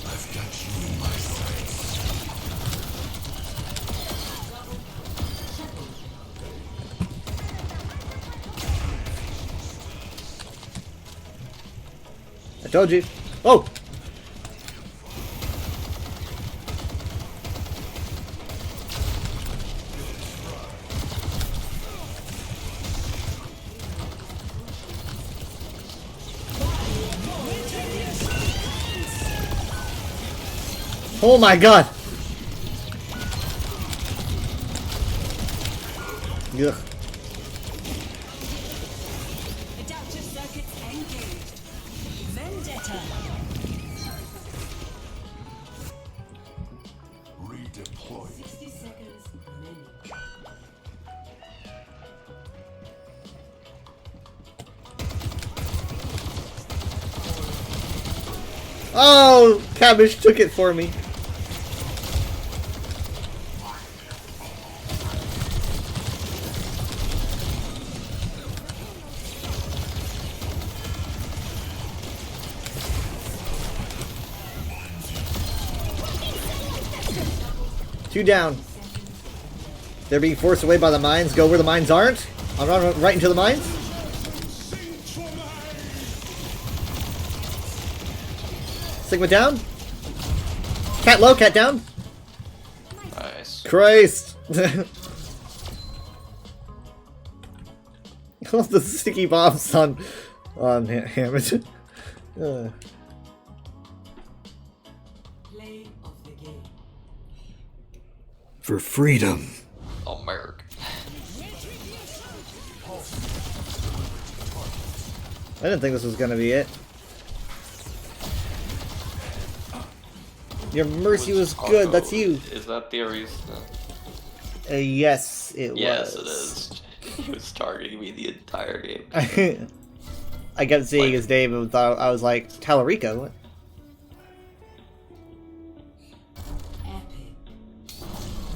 Speaker 7: I've got you in my sights.
Speaker 1: I told you. Oh! Oh my god! Ugh.
Speaker 5: Adapter circuits engaged. Vendetta.
Speaker 7: Redeploy.
Speaker 5: 60 seconds remaining.
Speaker 1: Oh! Cabbage took it for me. Two down. They're being forced away by the mines. Go where the mines aren't. I'm running right into the mines. Sigma down. Cat low, cat down.
Speaker 2: Nice.
Speaker 1: Christ. All the sticky bombs on Hammond.
Speaker 5: Play of the game.
Speaker 1: For freedom.
Speaker 2: America.
Speaker 1: I didn't think this was gonna be it. Your mercy was good. That's you.
Speaker 2: Is that the Arista?
Speaker 1: Yes, it
Speaker 2: Yes,
Speaker 1: was.
Speaker 2: it is. He was targeting me the entire game.
Speaker 1: I kept seeing his name and thought I was like Talarico. What?
Speaker 5: Epic.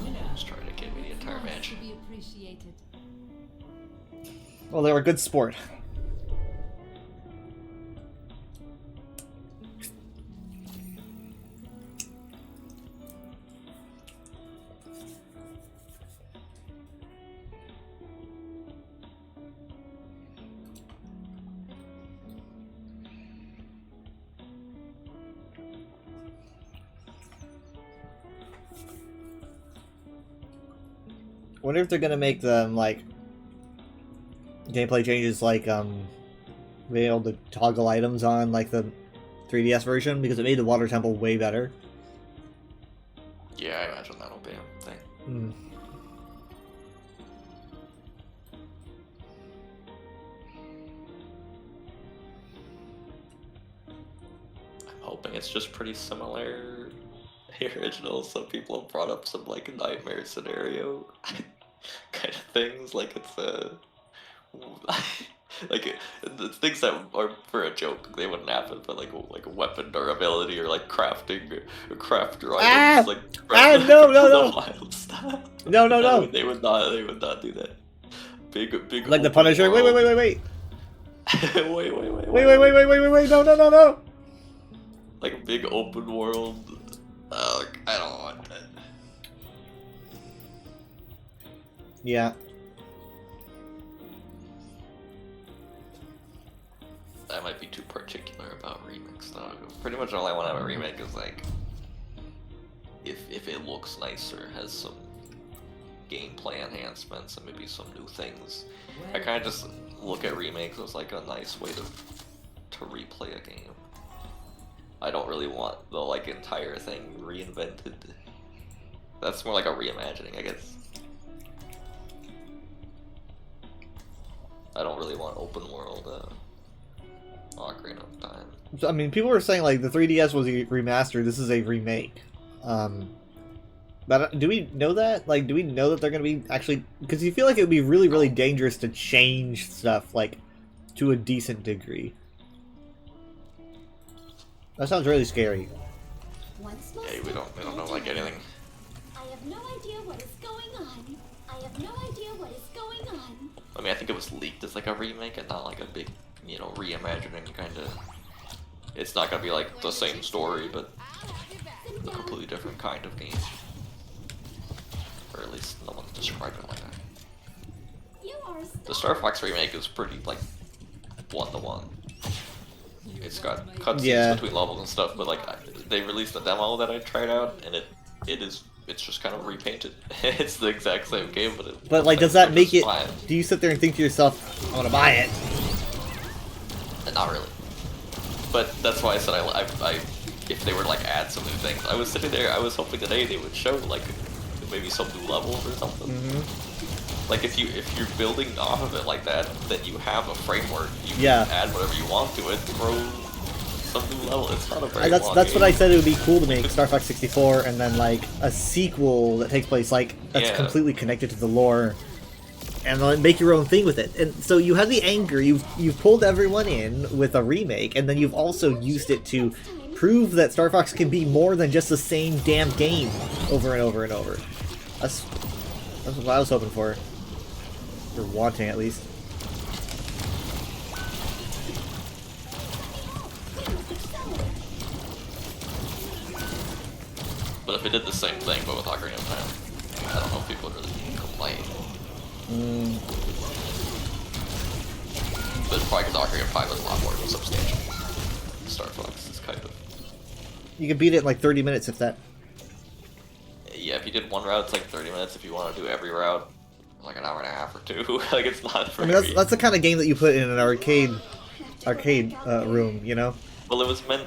Speaker 2: He was trying to get me the entire match.
Speaker 4: To be appreciated.
Speaker 1: Well, they were good sport. I wonder if they're gonna make them like gameplay changes, like being able to toggle items on like the 3DS version, because it made the water temple way better.
Speaker 2: Yeah, I imagine that'll be a thing.
Speaker 1: Hmm.
Speaker 2: I'm hoping it's just pretty similar. The original. Some people have brought up some like nightmare scenario kind of things, like it's like it's things that are for a joke. They wouldn't happen, but like weapon durability or like crafting items, like
Speaker 1: no, no.
Speaker 2: the wild stuff.
Speaker 1: No.
Speaker 2: They would not do that. Big
Speaker 1: Like the
Speaker 2: open
Speaker 1: Punisher. Wait.
Speaker 2: world-
Speaker 1: wait.
Speaker 2: wait.
Speaker 1: Wait. No.
Speaker 2: Like a big open world. I don't want that.
Speaker 1: Yeah.
Speaker 2: I might be too particular about remakes though. Pretty much all I want out of a remake is like if it looks nicer, has some gameplay enhancements and maybe some new things. I kind of just look at remakes as like a nice way to replay a game. I don't really want the like entire thing reinvented. That's more like a reimagining, I guess. I don't really want open world Ocarina of Time.
Speaker 1: So, I mean, people were saying like the 3DS was a remaster. This is a remake. But do we know that? Like, do we know that they're going to be actually? Because you feel like it would be really, really dangerous to change stuff like to a decent degree. That sounds really scary.
Speaker 4: Once more
Speaker 2: Yeah, we don't know like anything.
Speaker 4: I have no idea what is going on. I have no idea what is going on.
Speaker 2: I mean, I think it was leaked as like a remake and not like a big, you know, reimagining kind of. It's not gonna be like the same story, but a completely different kind of game. Or at least no one described it like that.
Speaker 4: You are a
Speaker 2: The Star Fox remake is pretty like one-to-one. It's got cutscenes
Speaker 1: Yeah.
Speaker 2: between levels and stuff, but like they released a demo that I tried out, and it's just kind of repainted. It's the exact same game, but
Speaker 1: But like, does that make it?
Speaker 2: fine.
Speaker 1: Do you sit there and think to yourself, "I want to buy it"?
Speaker 2: Not really. But that's why I said I if they were to like add some new things, I was sitting there, I was hoping today they would show like maybe some new levels or something. Like if you're building off of it like that, then you have a framework. You
Speaker 1: Yeah.
Speaker 2: can add whatever you want to it. Throw some new level. It's not a very
Speaker 1: That's
Speaker 2: long
Speaker 1: what
Speaker 2: game.
Speaker 1: I said. It would be cool to make Star Fox 64 and then like a sequel that takes place like that's
Speaker 2: Yeah.
Speaker 1: completely connected to the lore, and then make your own thing with it. And so you have the anger. You've pulled everyone in with a remake, and then you've also used it to prove that Star Fox can be more than just the same damn game over and over and over. That's what I was hoping for. Or wanting, at least.
Speaker 2: But if it did the same thing, but with Ocarina of Time, I don't know if people would really complain. But it's probably because Ocarina of Time is a lot more substantial. Star Fox is kind of.
Speaker 1: You can beat it in like 30 minutes if that.
Speaker 2: Yeah, if you did one route, it's like 30 minutes. If you want to do every route, like an hour and a half or two. Like it's not
Speaker 1: I
Speaker 2: very.
Speaker 1: mean, that's the kind of game that you put in an arcade room, you know?
Speaker 2: Well, it was meant.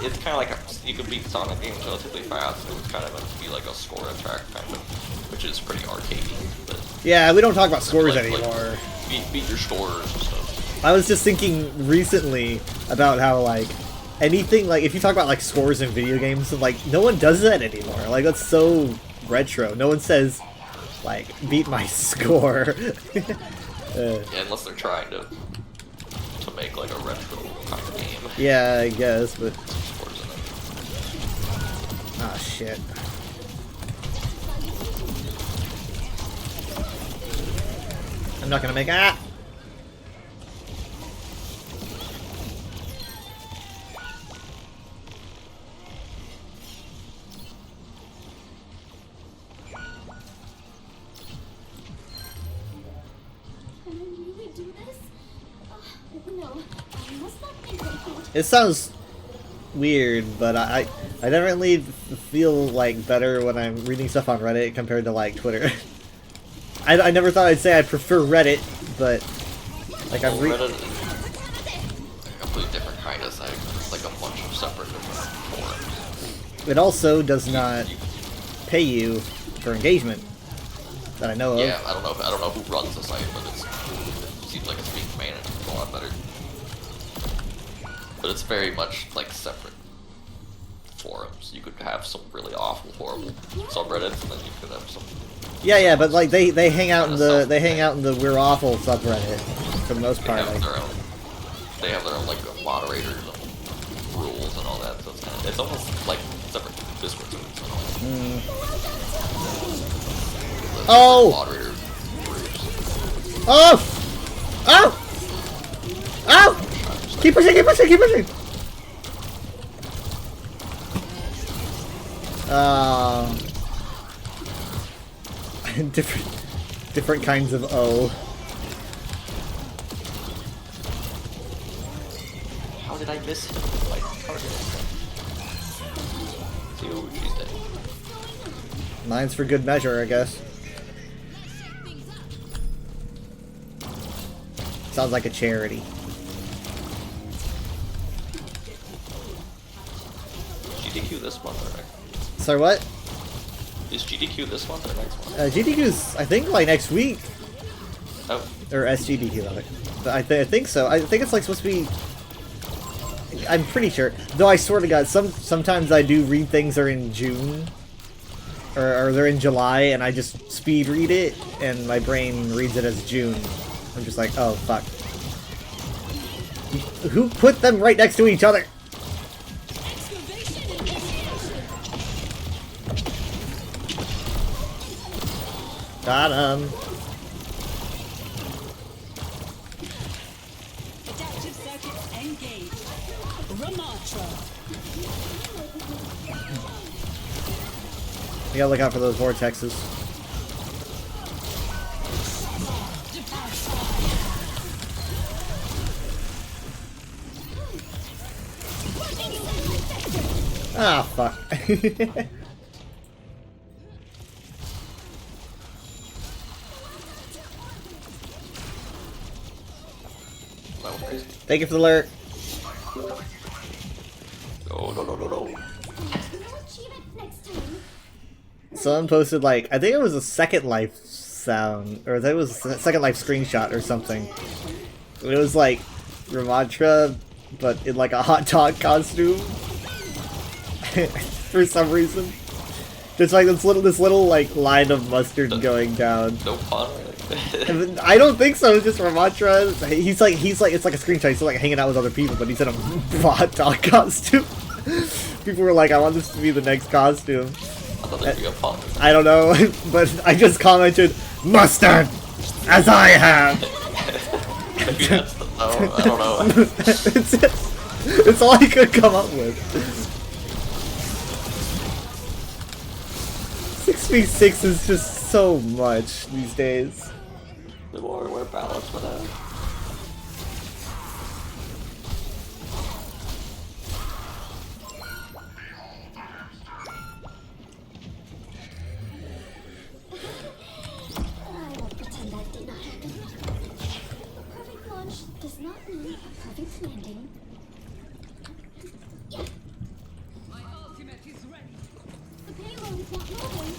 Speaker 2: It's kind of like you could beat Sonic games relatively fast. It was kind of meant to be like a score and track kind of, which is pretty arcadey. But
Speaker 1: Yeah, we don't talk about scores
Speaker 2: like,
Speaker 1: anymore.
Speaker 2: beat your scores and stuff.
Speaker 1: I was just thinking recently about how, like, anything, like, if you talk about, like, scores in video games, like, no one does that anymore. Like, that's so retro. No one says, like, beat my score.
Speaker 2: Yeah, unless they're trying to make like a retro kind of game.
Speaker 1: Yeah, I guess, but...
Speaker 2: Scores in it.
Speaker 1: Ah, shit. I'm not gonna make... Ah!
Speaker 4: Can I really do this? No, I must not think like that.
Speaker 1: It sounds weird, but I definitely feel like better when I'm reading stuff on Reddit compared to like Twitter. I never thought I'd say I prefer Reddit, but like I'm
Speaker 2: Reddit is a completely different kind of site. It's like a bunch of separate different forums.
Speaker 1: it also does not pay you for engagement that I know of.
Speaker 2: Yeah, I don't know who runs the site, but it seems like it's being managed a lot better. But it's very much like separate forums. You could have some really awful, horrible subreddits, and then you could have some.
Speaker 1: Yeah, but like they hang out in
Speaker 2: Kinda
Speaker 1: the We're Awful subreddit for the most
Speaker 2: They
Speaker 1: part.
Speaker 2: have
Speaker 1: Like,
Speaker 2: their own. They have their own like moderators and rules and all that. So it's almost like separate Discord groups and all that. The
Speaker 1: Oh!
Speaker 2: Moderator groups.
Speaker 1: oh, oh, oh! Keep pushing, keep pushing, keep pushing. Different kinds of O.
Speaker 2: How did I miss him? Like, target. Dude, she's dead.
Speaker 1: Mine's for good measure, I guess. Sounds like a charity.
Speaker 2: GDQ this month or next?
Speaker 1: Sorry, what?
Speaker 2: Is GDQ this month or next month?
Speaker 1: GDQ's, I think, like next week.
Speaker 2: Oh,
Speaker 1: Or SGDQ, rather. But I think so. I think it's like supposed to be... I'm pretty sure. Though I swear to God, sometimes I do read things are in June. Or they're in July, and I just speed read it, and my brain reads it as June. I'm just like, oh, fuck. Who put them right next to each other? Got him.
Speaker 5: Adaptive circuits engaged. Ramatra.
Speaker 1: You gotta look out for those vortexes. Ah, fuck.
Speaker 2: That was crazy.
Speaker 1: Thank you for the alert.
Speaker 2: No, no, no, no, no.
Speaker 4: No achievement next time.
Speaker 1: Someone posted, like, I think it was a Second Life sound, or I think it was a Second Life screenshot or something. It was like Ramatra, but in like a hot dog costume. For some reason. Just like this little like line of mustard going down.
Speaker 2: No pun.
Speaker 1: I don't think so. It's just Ramatra. He's like it's like a screenshot. He's like hanging out with other people, but he's in a hot dog costume. People were like, "I want this to be the next costume."
Speaker 2: I thought that'd be a pun.
Speaker 1: I don't know, but I just commented mustard, as I have.
Speaker 2: Maybe that's the. Oh, I don't know.
Speaker 1: It's all I could come up with. 6v6 is just so much these days.
Speaker 2: The more we're balanced with that.
Speaker 4: I won't pretend that did not happen. A perfect launch does not mean a perfect landing. Yeah.
Speaker 5: My ultimate is ready.
Speaker 4: The payload is not moving.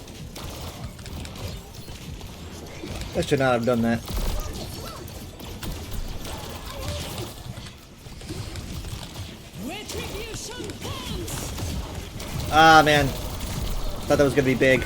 Speaker 1: I should not have done that.
Speaker 5: Retribution comes.
Speaker 1: Ah, man. Thought that was gonna be big.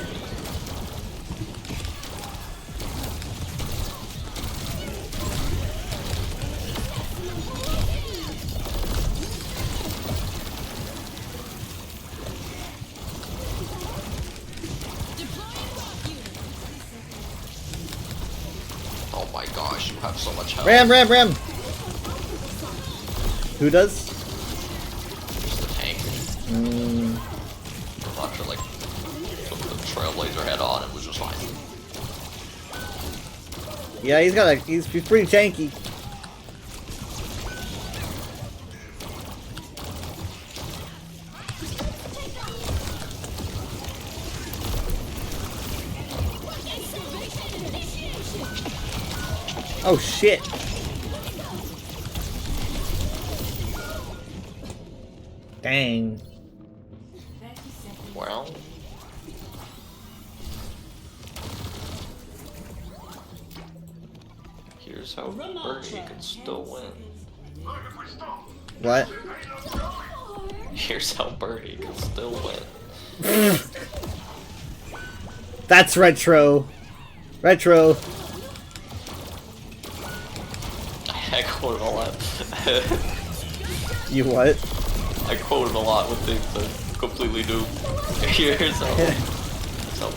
Speaker 2: Oh my gosh, you have so much health.
Speaker 1: Ram! Who does?
Speaker 2: Just the tank. Ramatra like took the Trailblazer head on and was just fine.
Speaker 1: Yeah, he's pretty tanky. Oh shit. Dang.
Speaker 2: Well, here's how Bernie can still win.
Speaker 1: What?
Speaker 2: Here's how Bernie can still win.
Speaker 1: That's retro. Retro.
Speaker 2: I quote him a lot.
Speaker 1: You what?
Speaker 2: I quote him a lot with things that completely new. Here's how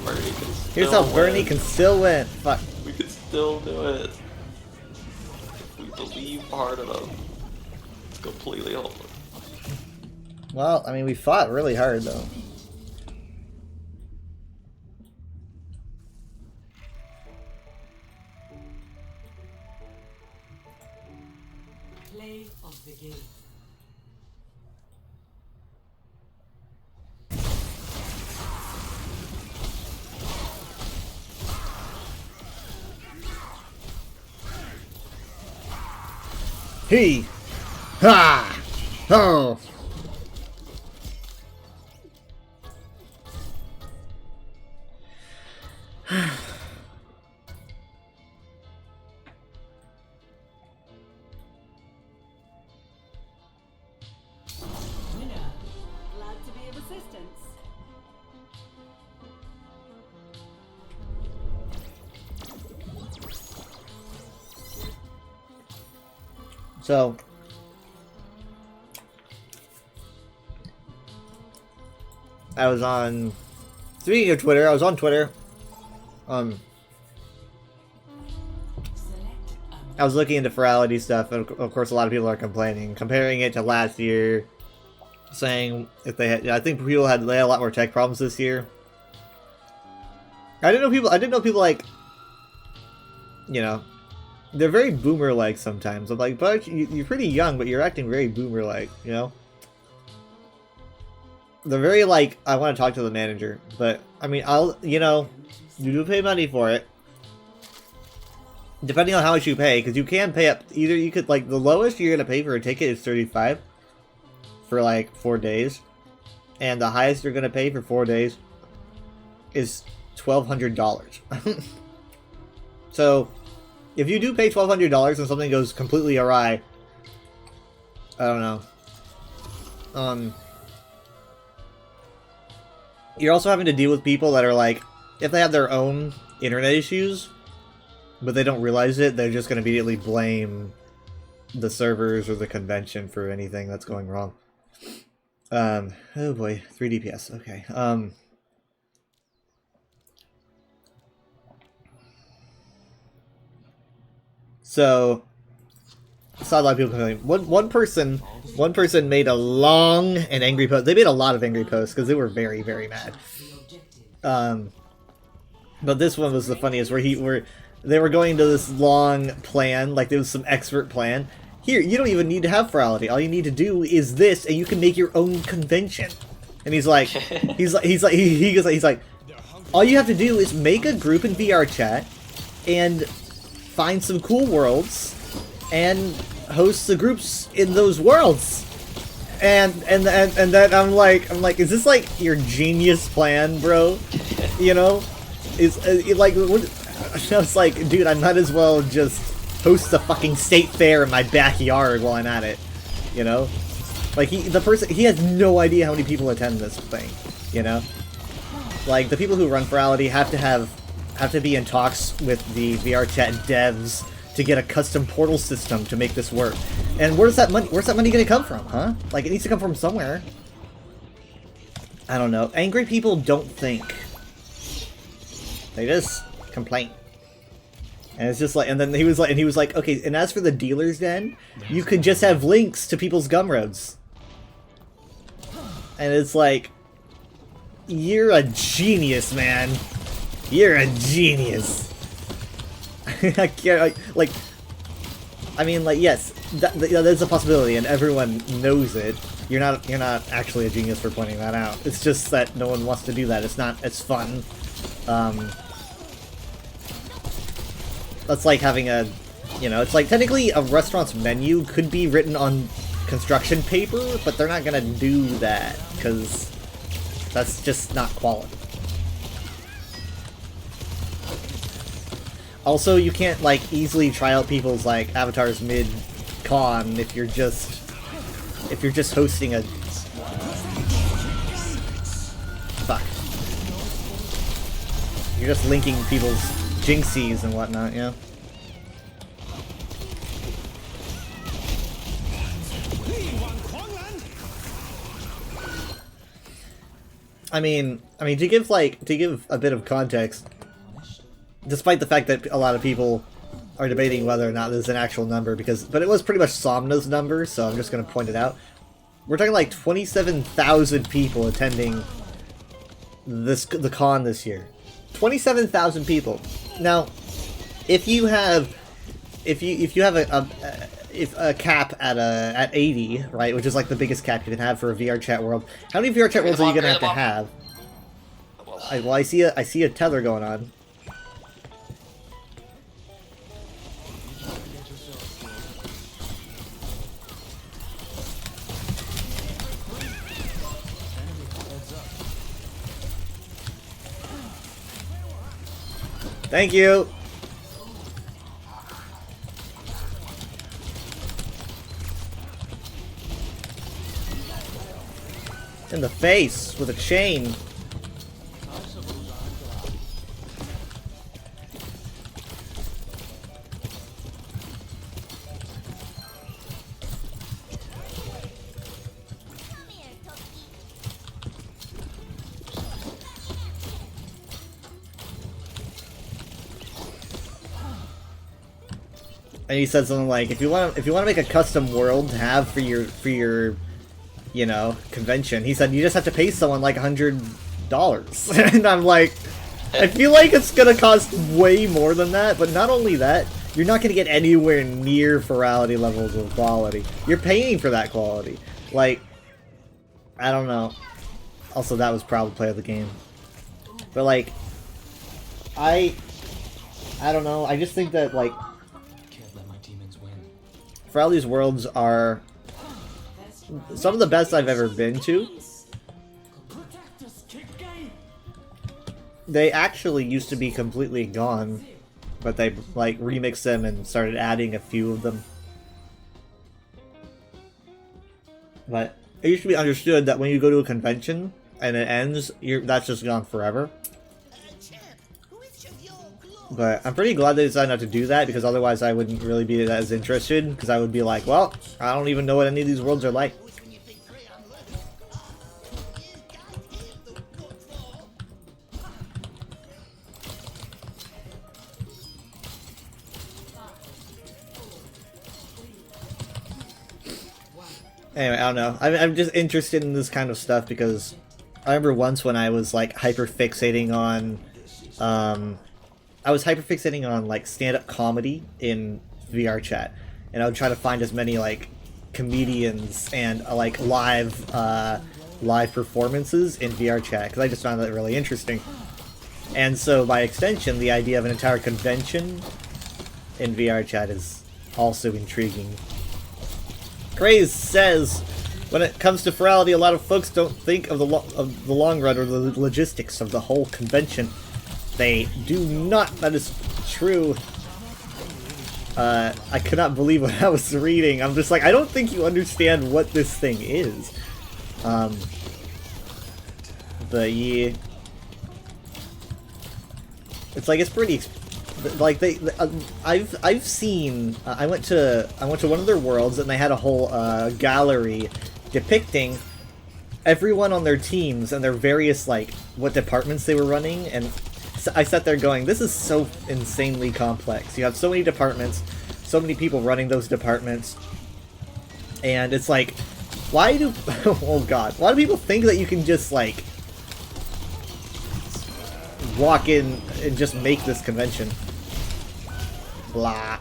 Speaker 2: Bernie can still
Speaker 1: Here's how Bernie
Speaker 2: win.
Speaker 1: can still win. Fuck.
Speaker 2: We can still do it. If we believe hard enough. It's completely hopeless.
Speaker 1: Well, I mean, we fought really hard though.
Speaker 5: Play of the game.
Speaker 1: He. Ha. Oh.
Speaker 5: Winner. Glad to be of assistance.
Speaker 1: So. I was on Speaking of Twitter, I was on Twitter. I was looking into Ferality stuff, and of course a lot of people are complaining, comparing it to last year, saying if they had, I think they had a lot more tech problems this year. I didn't know people like, you know, they're very boomer-like sometimes. I'm like, but you're pretty young, but you're acting very boomer-like, you know? They're very like, I want to talk to the manager, but I mean, you know, you do pay money for it. Depending on how much you pay, because you can pay up, either you could, like, the lowest you're going to pay for a ticket is $35 for, like, 4 days. And the highest you're going to pay for 4 days is $1,200. So, if you do pay $1,200 and something goes completely awry, I don't know. You're also having to deal with people that are, like, if they have their own internet issues, but they don't realize it, they're just going to immediately blame the servers or the convention for anything that's going wrong. Oh boy, 3 DPS, okay. So, I saw a lot of people complaining. One person made a long and angry post. They made a lot of angry posts because they were very, very mad. But this one was the funniest, where they were going to this long plan, like there was some expert plan. Here, you don't even need to have Ferality. All you need to do is this, and you can make your own convention. And he's like, he's like, all you have to do is make a group in VR chat, and find some cool worlds, and host the groups in those worlds. And then I'm like, is this like your genius plan, bro? You know, like what? I was like, dude, I might as well just host the fucking state fair in my backyard while I'm at it, you know? Like, he has no idea how many people attend this thing, you know? Like, the people who run Ferality have to be in talks with the VR chat devs to get a custom portal system to make this work. And where's that money gonna come from, huh? Like, it needs to come from somewhere. I don't know. Angry people don't think. They just complain. And it's just like, and then he was like, okay, and as for the dealer's den, you could just have links to people's Gumroads. And it's like, you're a genius, man. You're a genius. I can't, like, I mean, like, yes, there's a possibility, and everyone knows it. You're not actually a genius for pointing that out. It's just that no one wants to do that. It's not as fun. That's like having a, you know, it's like technically a restaurant's menu could be written on construction paper, but they're not gonna do that because that's just not quality. Also, you can't like easily try out people's like avatars mid-con if you're just hosting a fuck. You're just linking people's jinxies and whatnot, yeah. I mean, to give a bit of context, despite the fact that a lot of people are debating whether or not there's an actual number, but it was pretty much Somna's number, so I'm just going to point it out. We're talking like 27,000 people attending the con this year. 27,000 people. Now, if you have a cap at 80, right, which is like the biggest cap you can have for a VR chat world, how many VR chat worlds are you gonna have to have? Well, I see a tether going on. Thank you. In the face with a chain. and he said something like, if you want to make a custom world to have for your you know, convention, he said you just have to pay someone like $100. And I'm like, I feel like it's gonna cost way more than that. But not only that, you're not gonna get anywhere near Ferality levels of quality. You're paying for that quality. Like, I don't know. Also, that was probably play of the game. But like, I don't know. I just think that like,
Speaker 3: Can't let my demons win.
Speaker 1: Ferality's worlds are some of the best I've ever been to. They actually used to be completely gone, but they like remixed them and started adding a few of them. But it used to be understood that when you go to a convention and it ends, that's just gone forever. But I'm pretty glad they decided not to do that, because otherwise I wouldn't really be as interested, because I would be like, well, I don't even know what any of these worlds are like. Anyway, I don't know. I'm just interested in this kind of stuff because I remember once when I was like hyper fixating on, like stand-up comedy in VR chat, and I would try to find as many like comedians and like live performances in VR chat because I just found that really interesting. And so by extension, the idea of an entire convention in VR chat is also intriguing. Craze says, when it comes to Ferality, a lot of folks don't think of the long run or the logistics of the whole convention. They do not. That is true. I could not believe what I was reading. I'm just like, I don't think you understand what this thing is. But yeah, it's like, it's pretty. Like I've seen. I went to one of their worlds and they had a whole gallery depicting everyone on their teams and their various like what departments they were running, and I sat there going, this is so insanely complex. You have so many departments, so many people running those departments, and it's like, why do oh god, why do people think that you can just like walk in and just make this convention? Blah.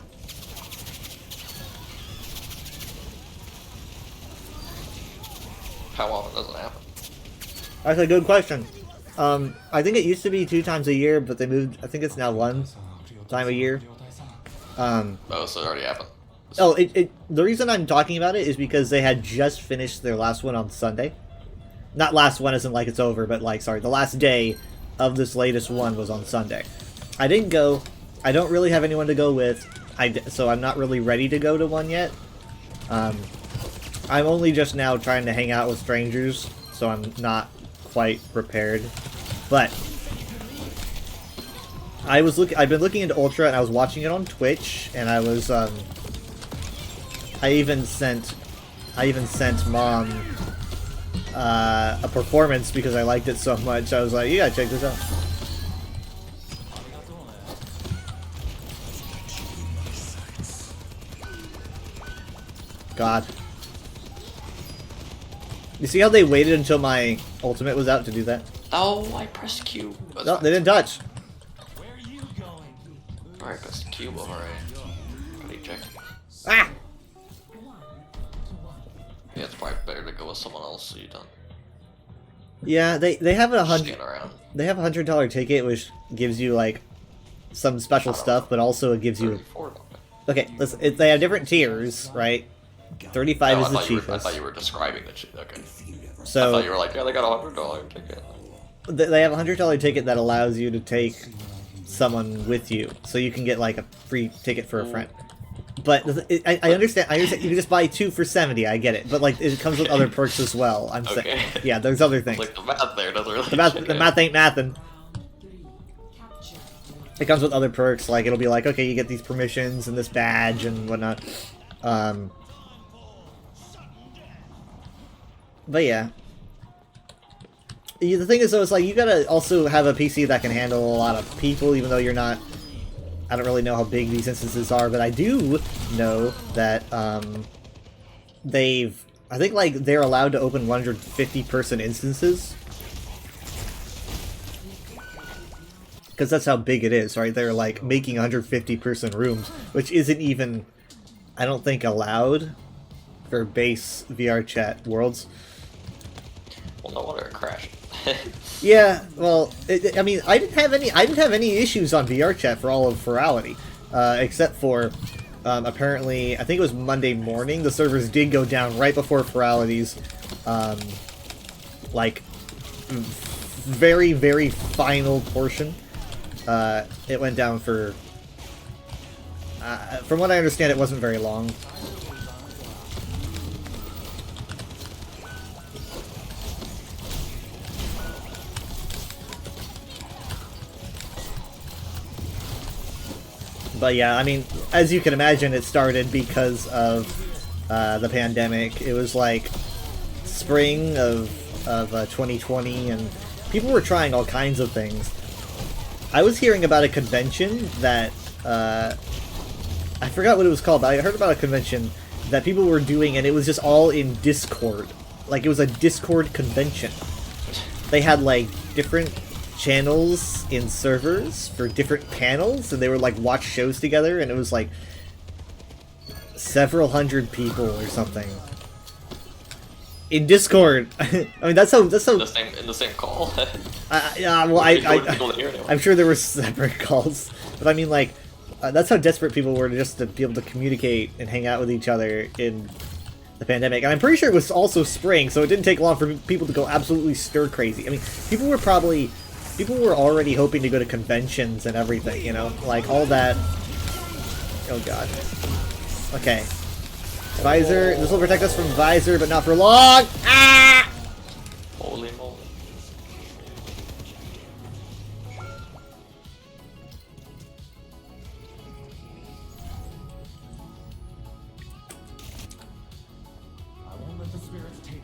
Speaker 2: How often does it happen?
Speaker 1: That's a good question. I think it used to be 2 times a year, but they moved. I think it's now 1 time a year.
Speaker 2: Oh, so it already happened.
Speaker 1: Oh, the reason I'm talking about it is because they had just finished their last one on Sunday. Not last one isn't like it's over, but like, sorry, the last day of this latest one was on Sunday. I didn't go. I don't really have anyone to go with, so I'm not really ready to go to one yet. I'm only just now trying to hang out with strangers, so I'm not quite prepared. But I've been looking into Ultra, and I was watching it on Twitch, and I was I even sent Mom a performance because I liked it so much. I was like, you gotta check this out. God. You see how they waited until my ultimate was out to do that?
Speaker 2: Oh, I pressed Q.
Speaker 1: No, they didn't touch.
Speaker 2: Alright, pressed Q, alright. Ready, check.
Speaker 1: Ah!
Speaker 2: Yeah, it's probably better to go with someone else so you don't
Speaker 1: Yeah, they have a
Speaker 2: stand around.
Speaker 1: They have $100 ticket, which gives you like some special stuff, but also it gives you.
Speaker 2: 34,
Speaker 1: Okay, listen. They have different tiers, right? 35 is the
Speaker 2: I
Speaker 1: cheapest.
Speaker 2: thought you were describing the shit. Okay. I
Speaker 1: So
Speaker 2: thought you were like, yeah, they got $100 ticket.
Speaker 1: they have a $100 ticket that allows you to take someone with you, so you can get like a free ticket for a friend. But I understand. You can just buy 2 for $70. I get it, but like it comes with other perks as well. I'm saying, yeah, there's other things.
Speaker 2: Like the math there doesn't really.
Speaker 1: The math ain't mathin'. It comes with other perks, like it'll be like, okay, you get these permissions and this badge and whatnot. But yeah. The thing is though, it's like you gotta also have a PC that can handle a lot of people, even though you're not. I don't really know how big these instances are, but I do know that I think like they're allowed to open 150-person instances. Because that's how big it is, right? They're like making 150-person rooms, which isn't even, I don't think, allowed for base VR chat worlds.
Speaker 2: Well, no wonder it crashed.
Speaker 1: Yeah, well, I mean, I didn't have any issues on VR chat for all of Ferality, except for apparently, I think it was Monday morning. The servers did go down right before Ferality's, like, very, very final portion. It went down for, from what I understand, it wasn't very long. But yeah, I mean, as you can imagine, it started because of the pandemic. It was like spring of 2020, and people were trying all kinds of things. I was hearing about a convention that, I forgot what it was called, but I heard about a convention that people were doing, and it was just all in Discord. Like, it was a Discord convention. They had, like, different channels in servers for different panels, and they would, like, watch shows together, and it was, like, several hundred people or something. In Discord! I mean, that's how...
Speaker 2: in the same call.
Speaker 1: Yeah, well, I'm sure there were separate calls, but I mean, like, that's how desperate people were just to be able to communicate and hang out with each other in the pandemic. And I'm pretty sure it was also spring, so it didn't take long for people to go absolutely stir crazy. I mean, people were already hoping to go to conventions and everything, you know? Like, all that... Oh god. Okay. Visor. This will protect us from Visor, but not for long! Ah!
Speaker 2: Holy moly.
Speaker 6: I won't let the spirits take me.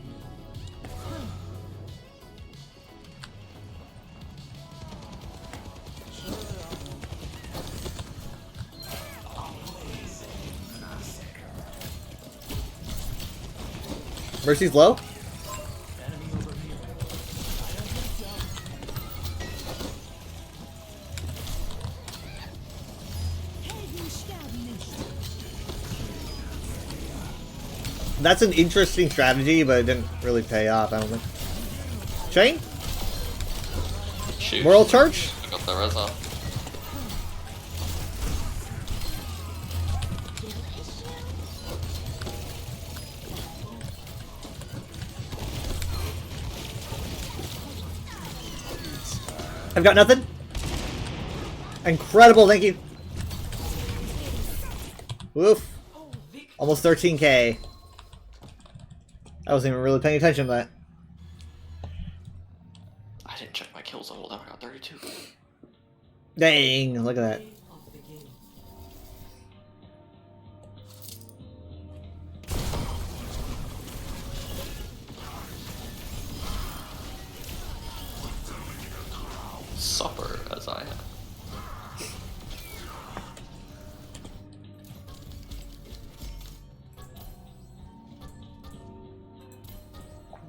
Speaker 1: Mercy's low? That's an interesting strategy, but it didn't really pay off, I don't think. Chain?
Speaker 2: Shoot.
Speaker 1: Moral charge?
Speaker 2: I got the res off.
Speaker 1: I've got nothing. Incredible, thank you. Woof. Almost 13k. I wasn't even really paying attention to that.
Speaker 2: I didn't check my kills the whole time. I got 32.
Speaker 1: Dang, look at that.
Speaker 2: Supper as I have.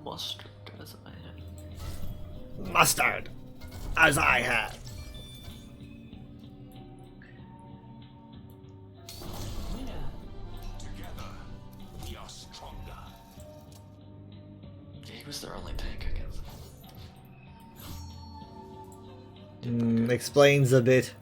Speaker 2: Mustard as I have.
Speaker 1: Mustard, as I have.
Speaker 7: Together, we are stronger.
Speaker 2: He was their only tank against
Speaker 1: Explains a bit.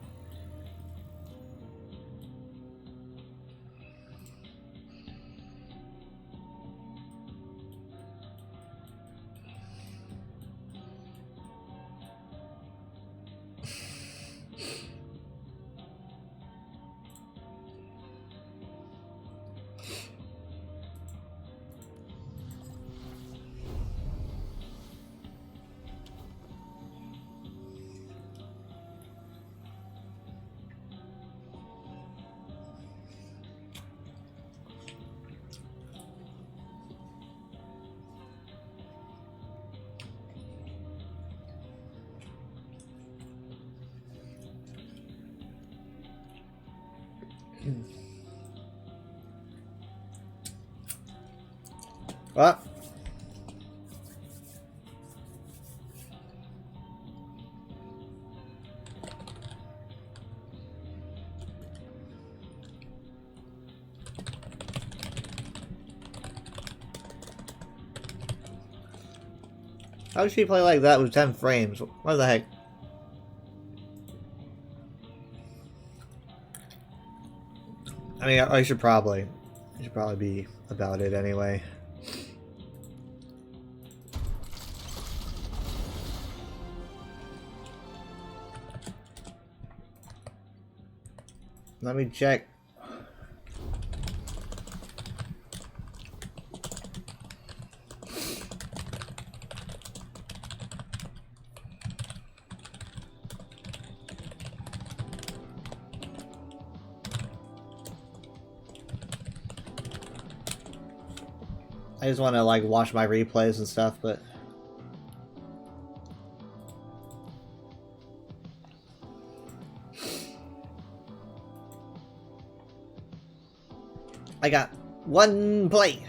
Speaker 1: What? How does she play like that with 10 frames? What the heck? I mean, I should probably be about it anyway. Let me check. I just want to like watch my replays and stuff, but I got one play.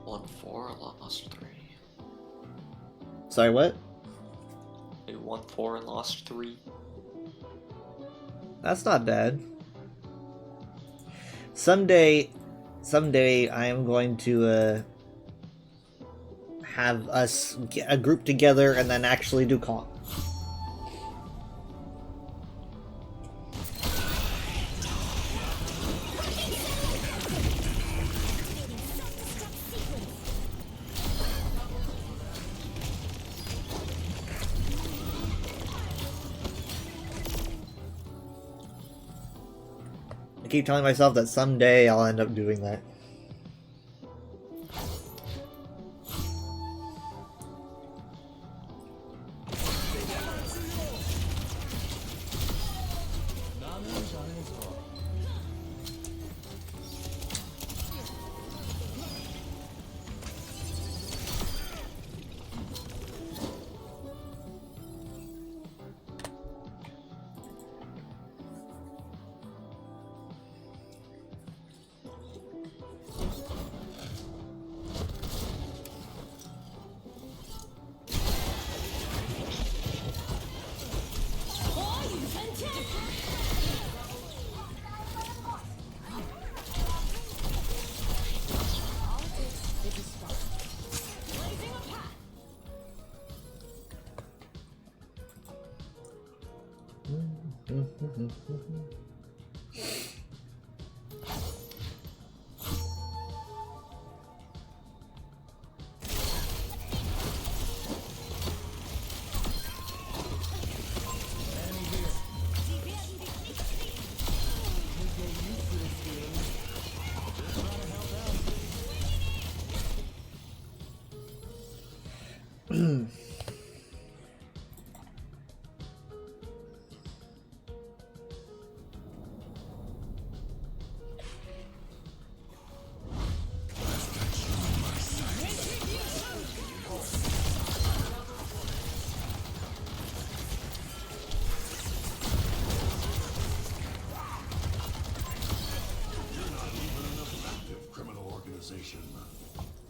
Speaker 2: 1-4, lost 3.
Speaker 1: Sorry, what?
Speaker 2: They 1-4 and lost 3.
Speaker 1: That's not bad. Someday I am going to have us get a group together and then actually do comp. I keep telling myself that someday I'll end up doing that.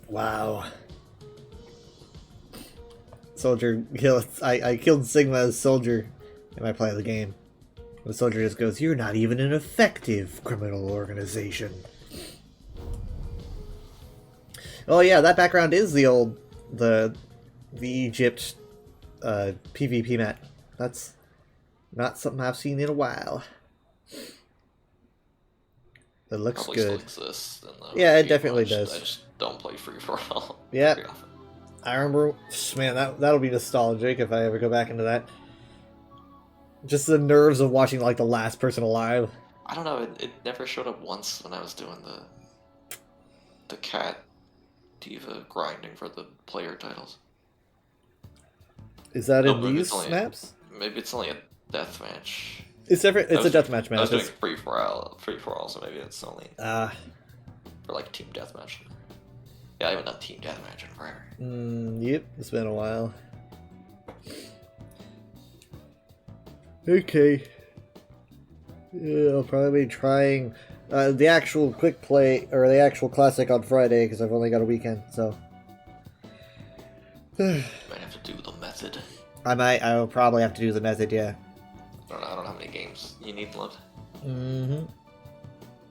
Speaker 1: Wow. Soldier kill. I killed Sigma as Soldier in my play of the game. The Soldier just goes, "You're not even an effective criminal organization." Oh yeah, that background is the old the Egypt PvP map. That's not something I've seen in a while. It looks
Speaker 2: Probably
Speaker 1: good.
Speaker 2: still exists in the
Speaker 1: Yeah, it
Speaker 2: game
Speaker 1: definitely
Speaker 2: much.
Speaker 1: does.
Speaker 2: I just don't play free for all.
Speaker 1: Yeah.
Speaker 2: very often.
Speaker 1: I remember, man, that'll be nostalgic if I ever go back into that. Just the nerves of watching like the last person alive.
Speaker 2: I don't know. It never showed up once when I was doing the cat diva grinding for the player titles.
Speaker 1: Is that
Speaker 2: No,
Speaker 1: in
Speaker 2: maybe
Speaker 1: these
Speaker 2: it's only-
Speaker 1: maps?
Speaker 2: Maybe it's only a deathmatch.
Speaker 1: It's different. It's
Speaker 2: I
Speaker 1: a
Speaker 2: was-
Speaker 1: deathmatch
Speaker 2: I was
Speaker 1: match.
Speaker 2: doing
Speaker 1: It's,
Speaker 2: free for all, so maybe it's only
Speaker 1: uh,
Speaker 2: for like team deathmatch. Yeah, I haven't done Team Deathmatch in forever.
Speaker 1: Yep, it's been a while. Okay. Yeah, I'll probably be trying the actual quick play or the actual classic on Friday because I've only got a weekend. So
Speaker 2: Might have to do the method.
Speaker 1: I will probably have to do the method. Yeah.
Speaker 2: I don't know how many games you need left.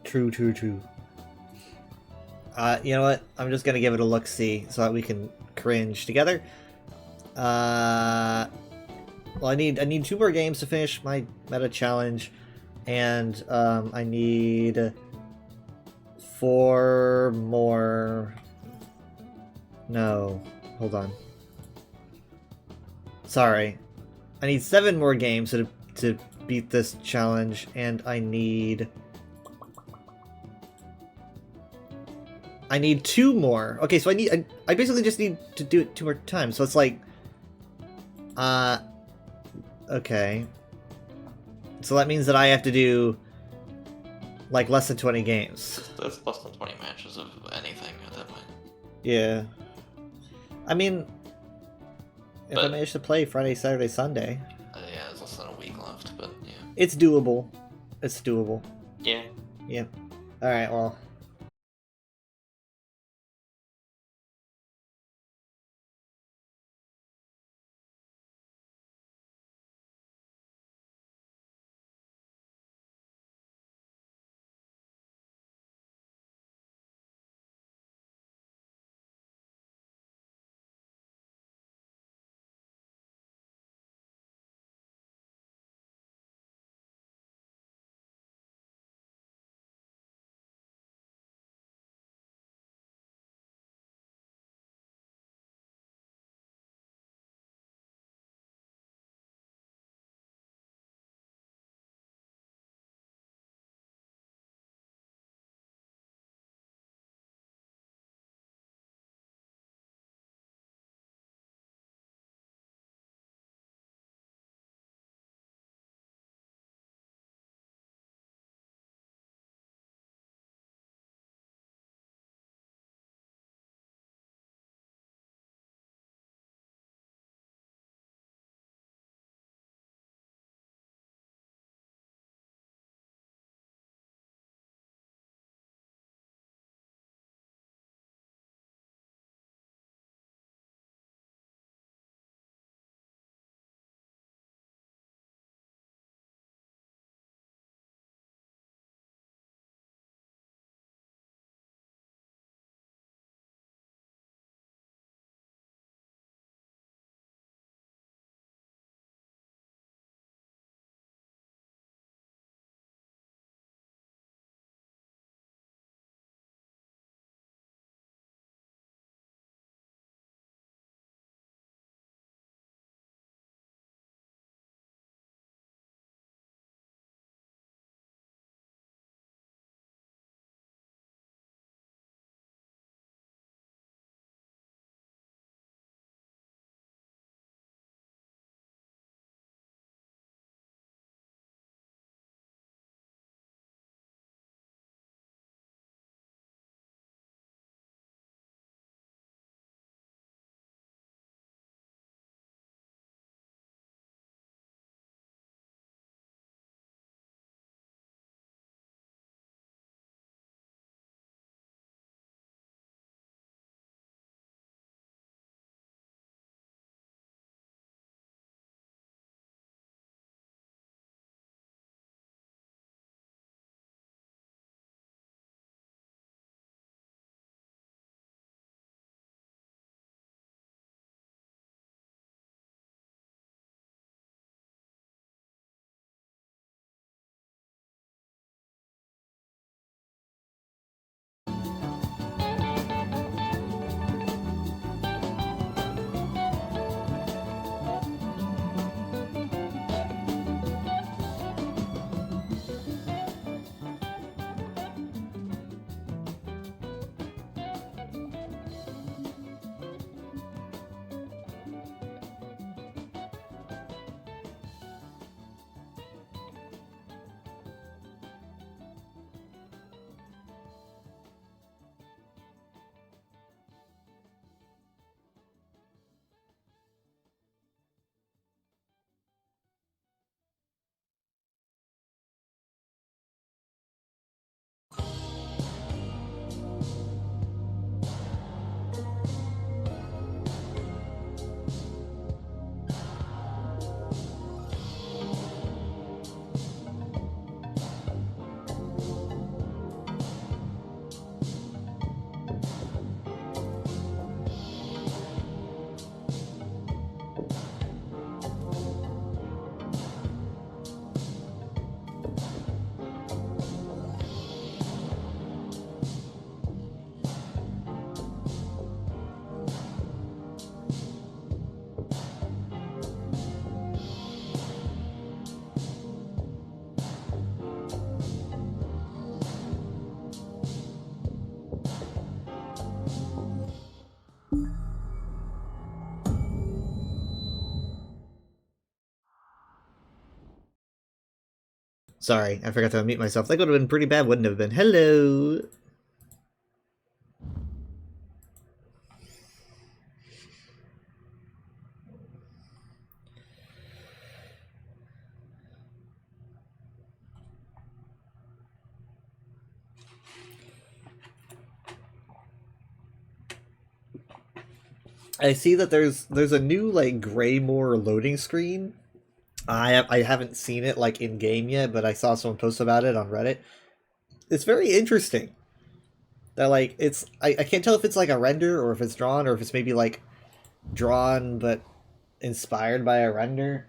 Speaker 1: True. You know what? I'm just gonna give it a look-see so that we can cringe together. Well, I need 2 more games to finish my meta challenge, and I need 4 more. No, hold on. Sorry, I need 7 more games to beat this challenge, and I need 2 more. Okay, so I basically just need to do it 2 more times. So it's like, okay. So that means that I have to do like less than 20 games.
Speaker 2: That's less than 20 matches of anything at that point.
Speaker 1: Yeah. I mean, if I
Speaker 2: But-
Speaker 1: manage to play Friday, Saturday, Sunday,
Speaker 2: Yeah, there's less than a week left, but yeah.
Speaker 1: it's doable. It's doable.
Speaker 2: Yeah.
Speaker 1: Yeah. All right. Well. Sorry, I forgot to unmute myself. That would have been pretty bad, wouldn't it have been? Hello! I see that there's a new like Greymore loading screen. I haven't seen it like in game yet, but I saw someone post about it on Reddit. It's very interesting. That like it's I can't tell if it's like a render or if it's drawn or if it's maybe like drawn but inspired by a render.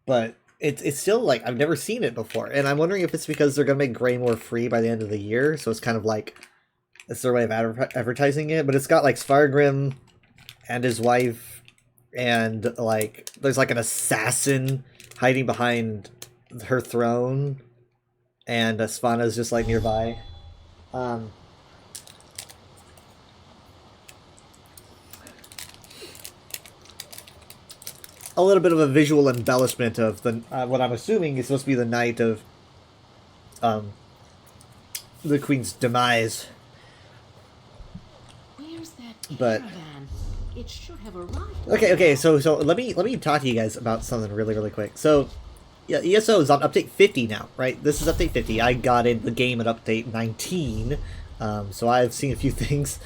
Speaker 1: But it's still like I've never seen it before, and I'm wondering if it's because they're gonna make Greymore free by the end of the year, so it's kind of like it's their way of advertising it. But it's got like Svargrim and his wife, and like there's like an assassin hiding behind her throne, and Svanna's just like nearby. A little bit of a visual embellishment of the what I'm assuming is supposed to be the night of the Queen's demise.
Speaker 8: Where's that
Speaker 1: But-
Speaker 8: caravan? It should have arrived.
Speaker 1: Okay, so let me talk to you guys about something really quick. So yeah, ESO is on update 50 now, right? This is update 50. I got in the game at update 19, so I've seen a few things.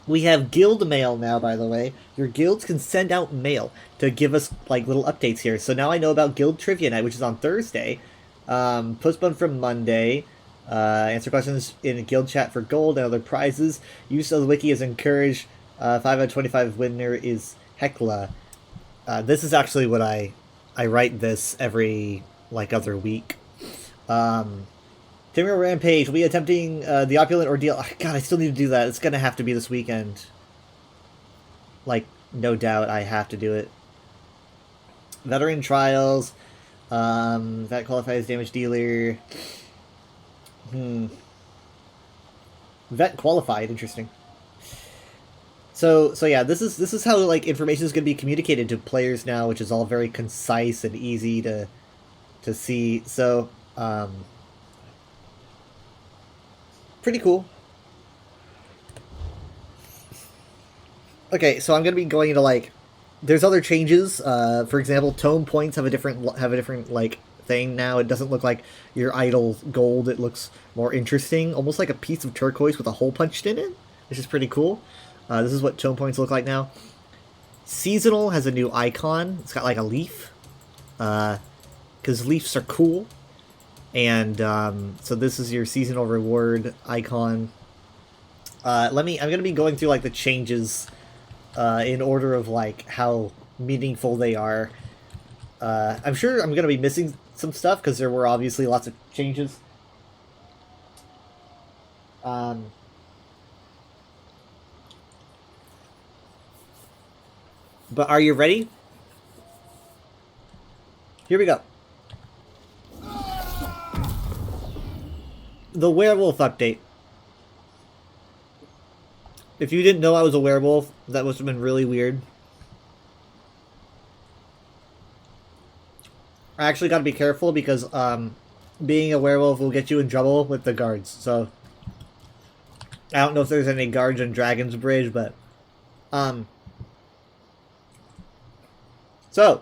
Speaker 1: We have guild mail now, by the way. Your guilds can send out mail to give us like little updates here. So now I know about Guild Trivia Night, which is on Thursday. Postponed from Monday. Answer questions in a guild chat for gold and other prizes. Use of the wiki is encouraged. 5 out of 25 winner is Hecla. This is actually what I write this every like other week. Timber Rampage will be attempting the Opulent Ordeal. God, I still need to do that. It's gonna have to be this weekend. Like, no doubt I have to do it. Veteran Trials. That qualifies damage dealer. Vet qualified, interesting. So yeah, this is how like information is gonna be communicated to players now, which is all very concise and easy to see. So pretty cool. Okay, so I'm gonna be going into like, there's other changes. For example, tome points have a different like thing now. It doesn't look like your idle gold. It looks more interesting, almost like a piece of turquoise with a hole punched in it, which is pretty cool. This is what tome points look like now. Seasonal has a new icon. It's got like a leaf, because leaves are cool. And so this is your seasonal reward icon. I'm gonna be going through like the changes in order of like how meaningful they are. I'm sure I'm gonna be missing some stuff because there were obviously lots of changes. But are you ready? Here we go. The werewolf update. If you didn't know I was a werewolf, that must have been really weird. I actually gotta be careful because being a werewolf will get you in trouble with the guards, so I don't know if there's any guards on Dragon's Bridge, but so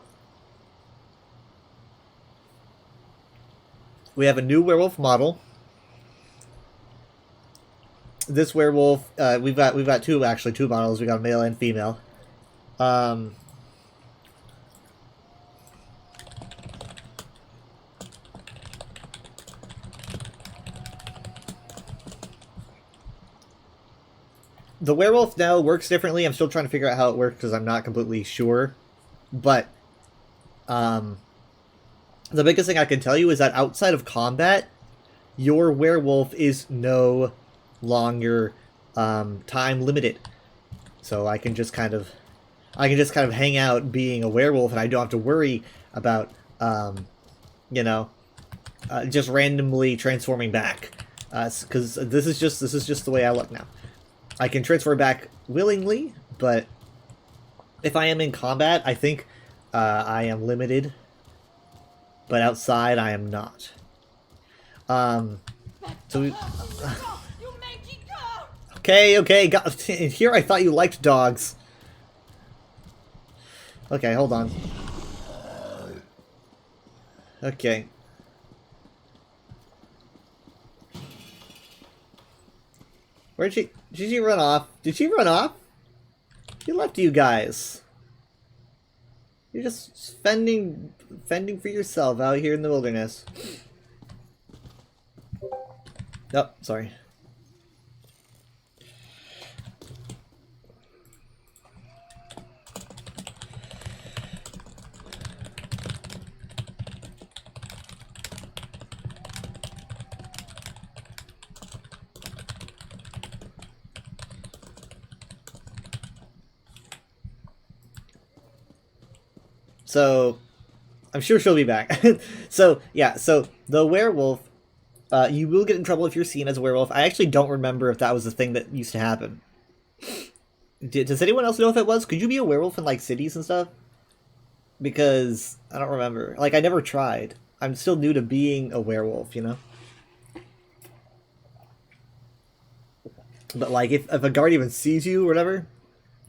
Speaker 1: we have a new werewolf model. This werewolf, we've got two models. We got male and female. The werewolf now works differently. I'm still trying to figure out how it works because I'm not completely sure. But the biggest thing I can tell you is that outside of combat, your werewolf is no longer time limited. So I can just kind of hang out being a werewolf, and I don't have to worry about just randomly transforming back. Because this is just the way I look now. I can transfer back willingly, but if I am in combat, I think I am limited but outside I am not. So we... Okay, here I thought you liked dogs. Okay, hold on. Okay. Where'd she... Did she run off? Did she run off? She left you guys. You're just fending for yourself out here in the wilderness. Oh, sorry. So, I'm sure she'll be back. So, yeah, so the werewolf, you will get in trouble if you're seen as a werewolf. I actually don't remember if that was a thing that used to happen. Does anyone else know if it was? Could you be a werewolf in, like, cities and stuff? Because I don't remember. Like, I never tried. I'm still new to being a werewolf, you know? But, like, if a guard even sees you or whatever,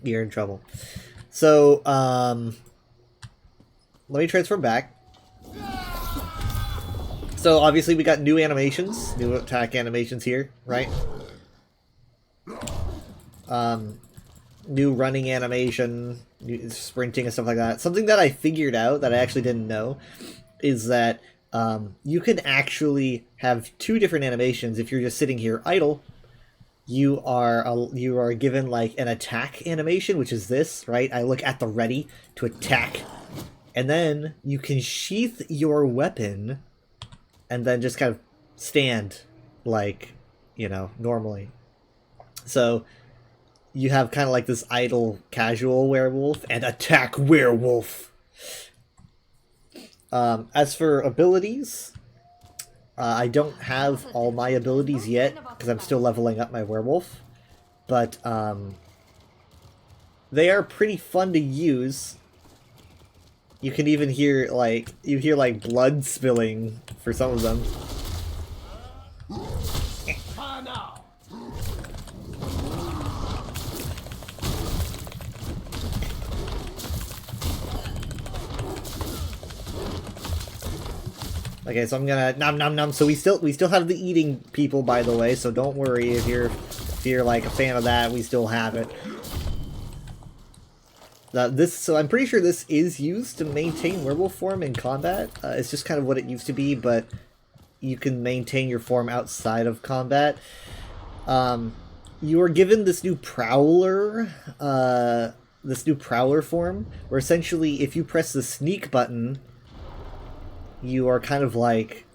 Speaker 1: you're in trouble. So, let me transfer back. So obviously we got new animations, new attack animations here, right? New running animation, new sprinting and stuff like that. Something that I figured out that I actually didn't know is that you can actually have two different animations if you're just sitting here idle. You are given like an attack animation, which is this, right? I look at the ready to attack. And then you can sheath your weapon and then just kind of stand like, you know, normally. So you have kind of like this idle casual werewolf and attack werewolf. As for abilities, I don't have all my abilities yet because I'm still leveling up my werewolf. But they are pretty fun to use. You can even hear, like, blood spilling for some of them. Okay, so I'm gonna nom nom nom. So we still have the eating people, by the way. So don't worry if you're like a fan of that. We still have it. So I'm pretty sure this is used to maintain werewolf form in combat. It's just kind of what it used to be, but you can maintain your form outside of combat. You are given this new prowler form, where essentially if you press the sneak button, you are kind of like,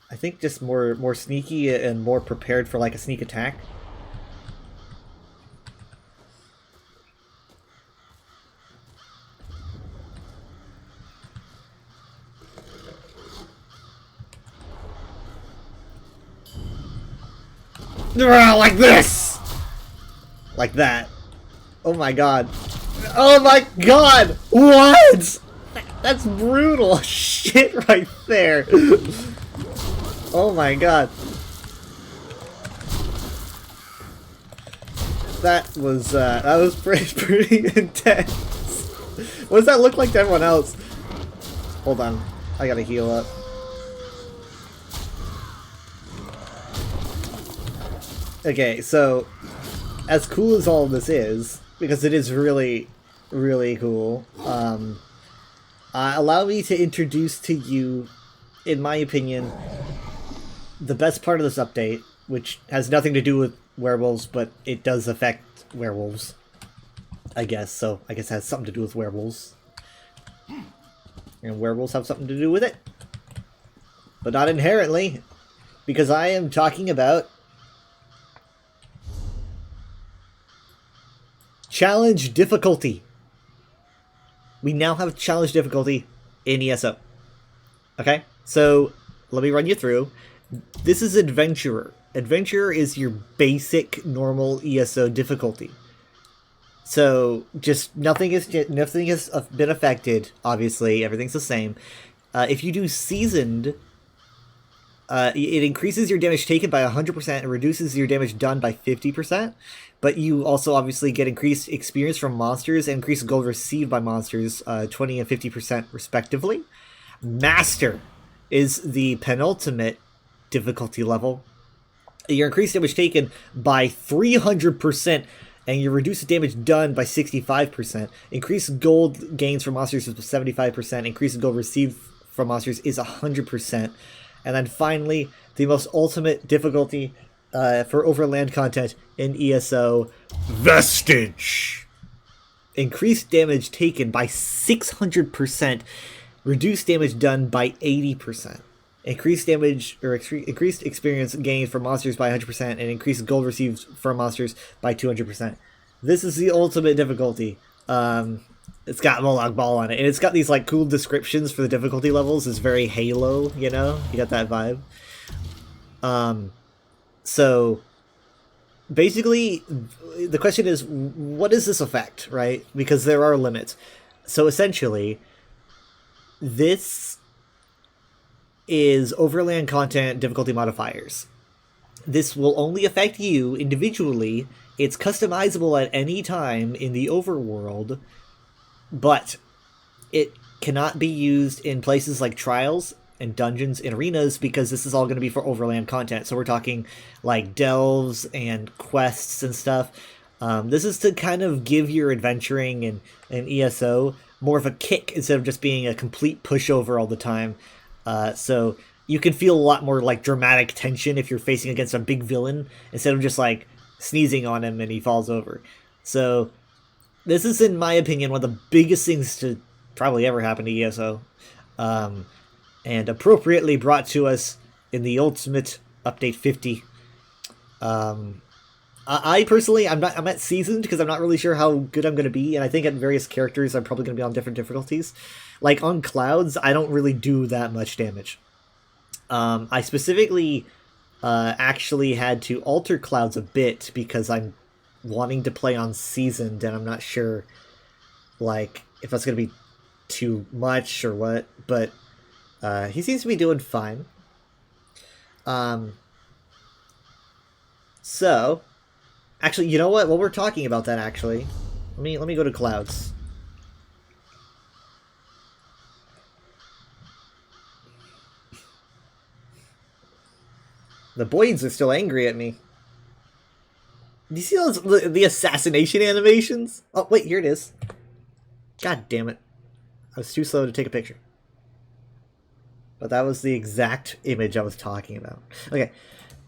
Speaker 1: I think just more sneaky and more prepared for like a sneak attack. Like this! Like that. Oh my god. Oh my god! What?! That's brutal shit right there. Oh my god. That was pretty intense. What does that look like to everyone else? Hold on. I gotta heal up. Okay, so as cool as all of this is, because it is really, really cool, allow me to introduce to you, in my opinion, the best part of this update, which has nothing to do with werewolves, but it does affect werewolves, I guess, so I guess it has something to do with werewolves. And werewolves have something to do with it. But not inherently, because I am talking about challenge difficulty. We now have challenge difficulty in ESO. Okay, so let me run you through. This is Adventurer. Adventurer is your basic normal ESO difficulty. So just nothing has been affected. Obviously, everything's the same. If you do seasoned, it increases your damage taken by 100% and reduces your damage done by 50%. But you also obviously get increased experience from monsters and increased gold received by monsters, 20 and 50% respectively. Master is the penultimate difficulty level. Your increased damage taken by 300% and your reduced damage done by 65%. Increased gold gains from monsters is 75%. Increased gold received from monsters is 100%. And then finally, the most ultimate difficulty for overland content in ESO, Vestige. Increased damage taken by 600%, reduced damage done by 80%. Increased damage or increased experience gained from monsters by 100%, and increased gold received from monsters by 200%. This is the ultimate difficulty. It's got Molag Bal on it, and it's got these like cool descriptions for the difficulty levels. It's very Halo, you know? You got that vibe. So basically, the question is, what is this effect, right? Because there are limits. So essentially, this is overland content difficulty modifiers. This will only affect you individually. It's customizable at any time in the overworld, but it cannot be used in places like trials and dungeons and arenas because this is all going to be for overland content. So we're talking like delves and quests and stuff. This is to kind of give your adventuring and ESO more of a kick instead of just being a complete pushover all the time. So you can feel a lot more like dramatic tension if you're facing against a big villain instead of just like sneezing on him and he falls over. So this is, in my opinion, one of the biggest things to probably ever happen to ESO, and appropriately brought to us in the Ultimate Update 50. I personally, I'm at seasoned because I'm not really sure how good I'm going to be, and I think at various characters I'm probably going to be on different difficulties. Like on Clouds, I don't really do that much damage. I specifically actually had to alter Clouds a bit because I'm wanting to play on seasoned, and I'm not sure like if that's going to be too much or what, but he seems to be doing fine. So actually, you know what? While we're talking about that, actually, let me go to Clouds. The Boyds are still angry at me. Do you see those the assassination animations? Oh wait, here it is. God damn it! I was too slow to take a picture. But that was the exact image I was talking about. Okay,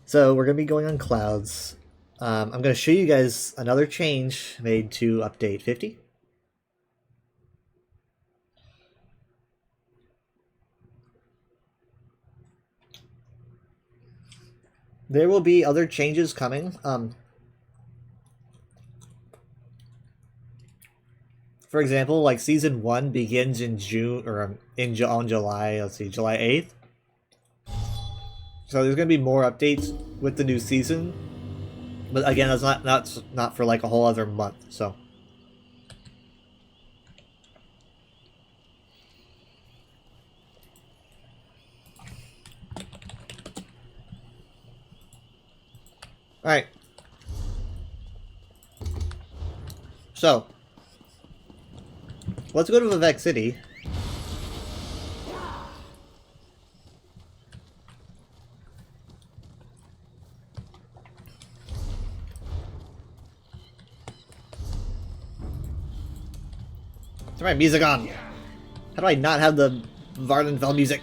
Speaker 1: so we're gonna be going on Clouds. I'm gonna show you guys another change made to update 50. There will be other changes coming. For example, like Season 1 begins in June, or on July, let's see, July 8th. So there's going to be more updates with the new season. But again, that's not for like a whole other month, so. Alright. So, let's go to Vivec City. Turn my music on. How do I not have the Vardenfell music?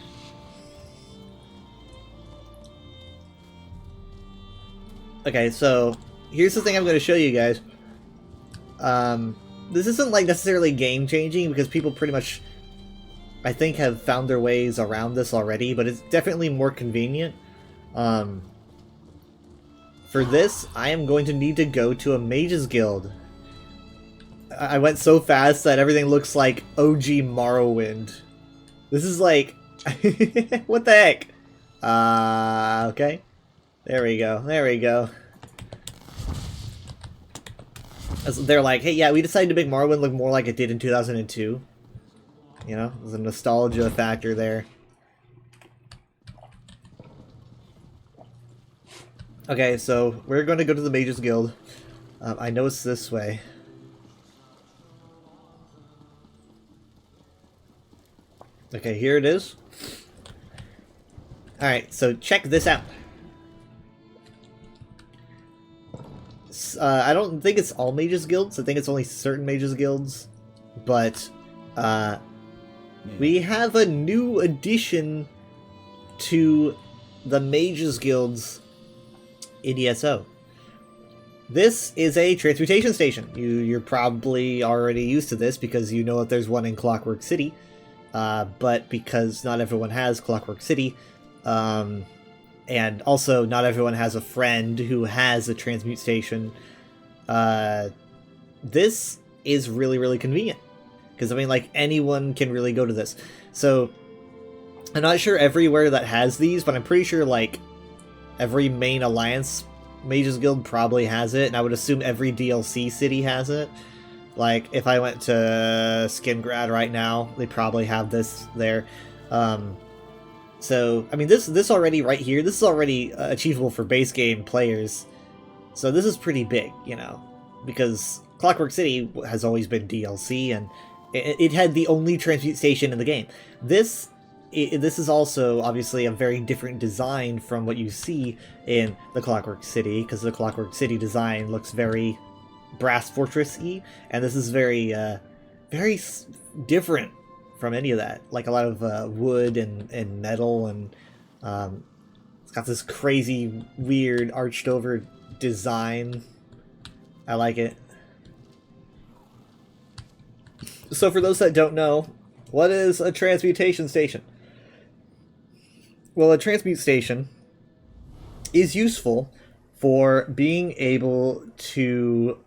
Speaker 1: Okay, so here's the thing I'm going to show you guys. This isn't like necessarily game changing because people pretty much, I think, have found their ways around this already, but it's definitely more convenient. For this, I am going to need to go to a Mage's Guild. I went so fast that everything looks like OG Morrowind. This is like... what the heck? Okay. There we go. There we go. They're like, hey, yeah, we decided to make Morrowind look more like it did in 2002. You know, there's a nostalgia factor there. Okay, so we're going to go to the Mages Guild. I know it's this way. Okay, here it is. Alright, so check this out. I don't think it's all Mages Guilds. I think it's only certain Mages Guilds. But, we have a new addition to the Mages Guilds in ESO. This is a transmutation station. You're probably already used to this because you know that there's one in Clockwork City. But because not everyone has Clockwork City, and also not everyone has a friend who has a transmute station, this is really, really convenient. Because, I mean, like, anyone can really go to this. So, I'm not sure everywhere that has these, but I'm pretty sure, like, every main Alliance Mages Guild probably has it, and I would assume every DLC city has it. Like, if I went to Skingrad right now, they probably have this there. So, I mean, this already right here, this is already achievable for base game players. So this is pretty big, you know, because Clockwork City has always been DLC, and it had the only transmute station in the game. This is also obviously a very different design from what you see in the Clockwork City, because the Clockwork City design looks very Brass Fortress-y, and this is very, very different from any of that. Like a lot of wood and metal, and it's got this crazy, weird, arched-over design. I like it. So for those that don't know, what is a transmutation station? Well, a transmute station is useful for being able to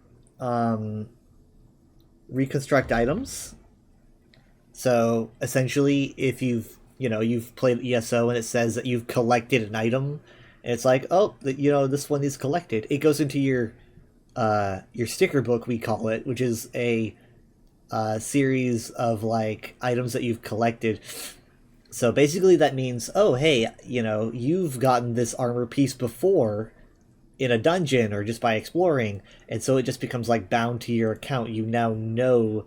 Speaker 1: reconstruct items. So essentially, if you've played ESO and it says that you've collected an item, and it's like, oh, this one is collected, it goes into your sticker book, we call it, which is a series of like items that you've collected. So basically that means, oh hey, you've gotten this armor piece before in a dungeon or just by exploring, and so it just becomes like bound to your account. You now know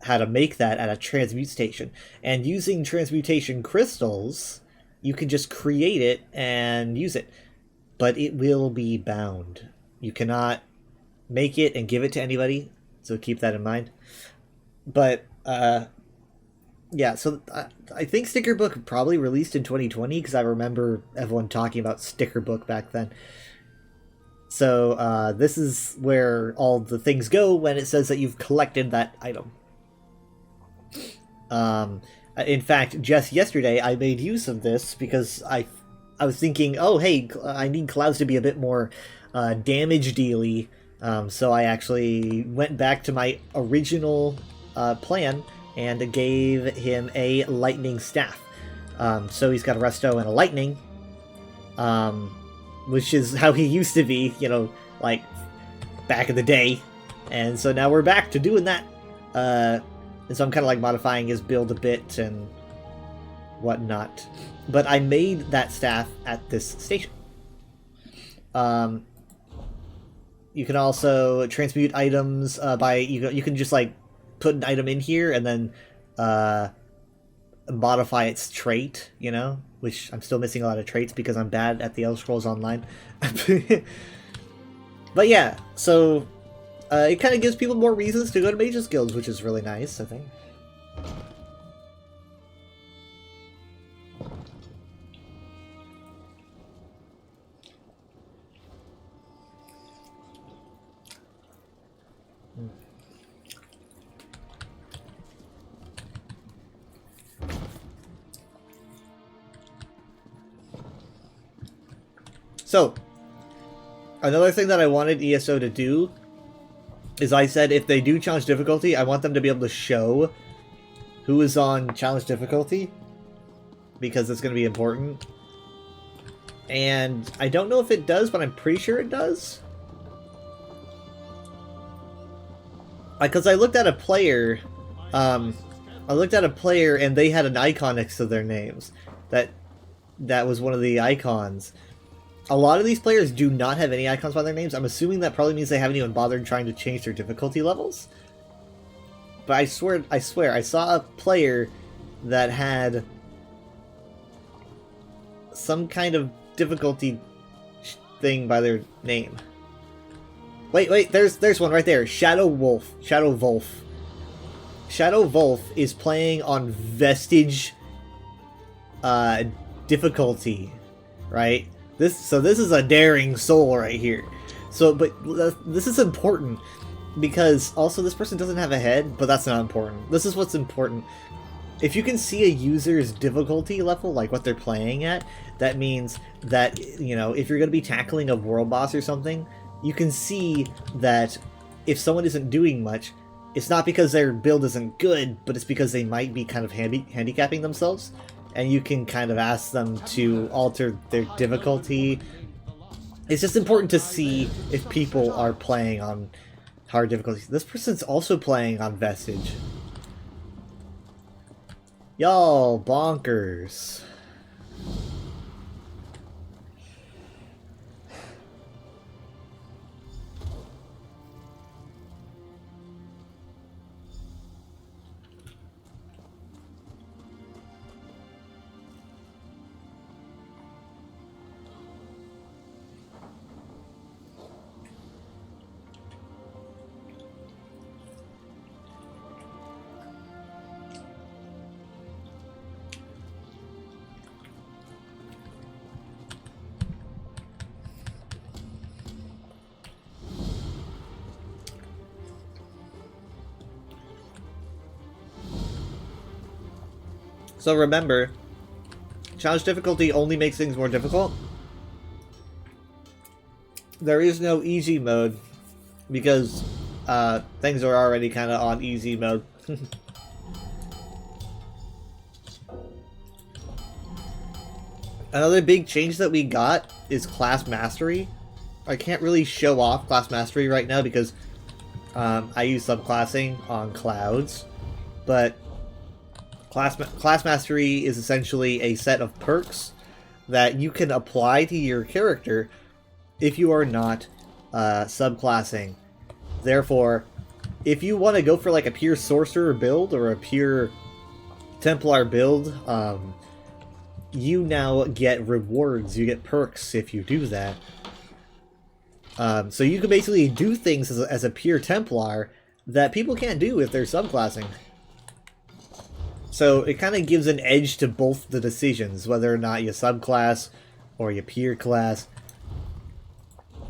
Speaker 1: how to make that at a transmute station, and using transmutation crystals you can just create it and use it, but it will be bound. You cannot make it and give it to anybody, so keep that in mind. But yeah, so I think Sticker Book probably released in 2020, because I remember everyone talking about Sticker Book back then. So this is where all the things go when it says that you've collected that item. In fact, just yesterday I made use of this because I was thinking, oh hey, I need Clouds to be a bit more damage dealy. So I actually went back to my original plan and gave him a lightning staff. So he's got a resto and a lightning, which is how he used to be, like back in the day. And so now we're back to doing that. And so I'm kind of like modifying his build a bit and whatnot. But I made that staff at this station. You can also transmute items by you can just like put an item in here and then modify its trait, which I'm still missing a lot of traits because I'm bad at the Elder Scrolls Online. But yeah, so it kind of gives people more reasons to go to Mages Guilds, which is really nice, I think. So, another thing that I wanted ESO to do is I said if they do challenge difficulty, I want them to be able to show who is on challenge difficulty, because it's going to be important. And I don't know if it does, but I'm pretty sure it does. Because I looked at a player I looked at a player and they had an icon next to their names. That was one of the icons. A lot of these players do not have any icons by their names. I'm assuming that probably means they haven't even bothered trying to change their difficulty levels. But I swear, I saw a player that had some kind of difficulty thing by their name. Wait, there's one right there. Shadow Wolf. Shadow Wolf is playing on Vestige difficulty, right? This is a daring soul right here. So, but this is important because also this person doesn't have a head, but that's not important. This is what's important. If you can see a user's difficulty level, like what they're playing at, that means that, you know, if you're going to be tackling a world boss or something, you can see that if someone isn't doing much, it's not because their build isn't good, but it's because they might be kind of handicapping themselves. And you can kind of ask them to alter their difficulty. It's just important to see if people are playing on hard difficulties. This person's also playing on Vestige. Y'all bonkers. So remember, challenge difficulty only makes things more difficult. There is no easy mode because things are already kind of on easy mode. Another big change that we got is class mastery. I can't really show off class mastery right now because I use subclassing on clouds, but Class Mastery is essentially a set of perks that you can apply to your character if you are not subclassing. Therefore, if you want to go for like a pure Sorcerer build or a pure Templar build, you now get rewards, you get perks if you do that. So you can basically do things as a pure Templar that people can't do if they're subclassing. So it kind of gives an edge to both the decisions, whether or not you subclass or you pure class.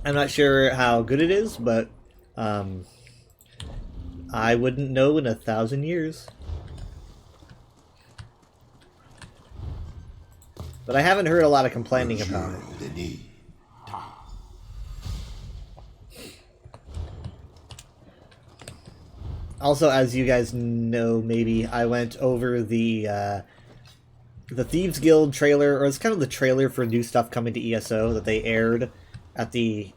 Speaker 1: I'm not sure how good it is, but I wouldn't know in 1,000 years. But I haven't heard a lot of complaining about it. Also, as you guys know, maybe, I went over the Thieves Guild trailer, or it's kind of the trailer for new stuff coming to ESO that they aired at the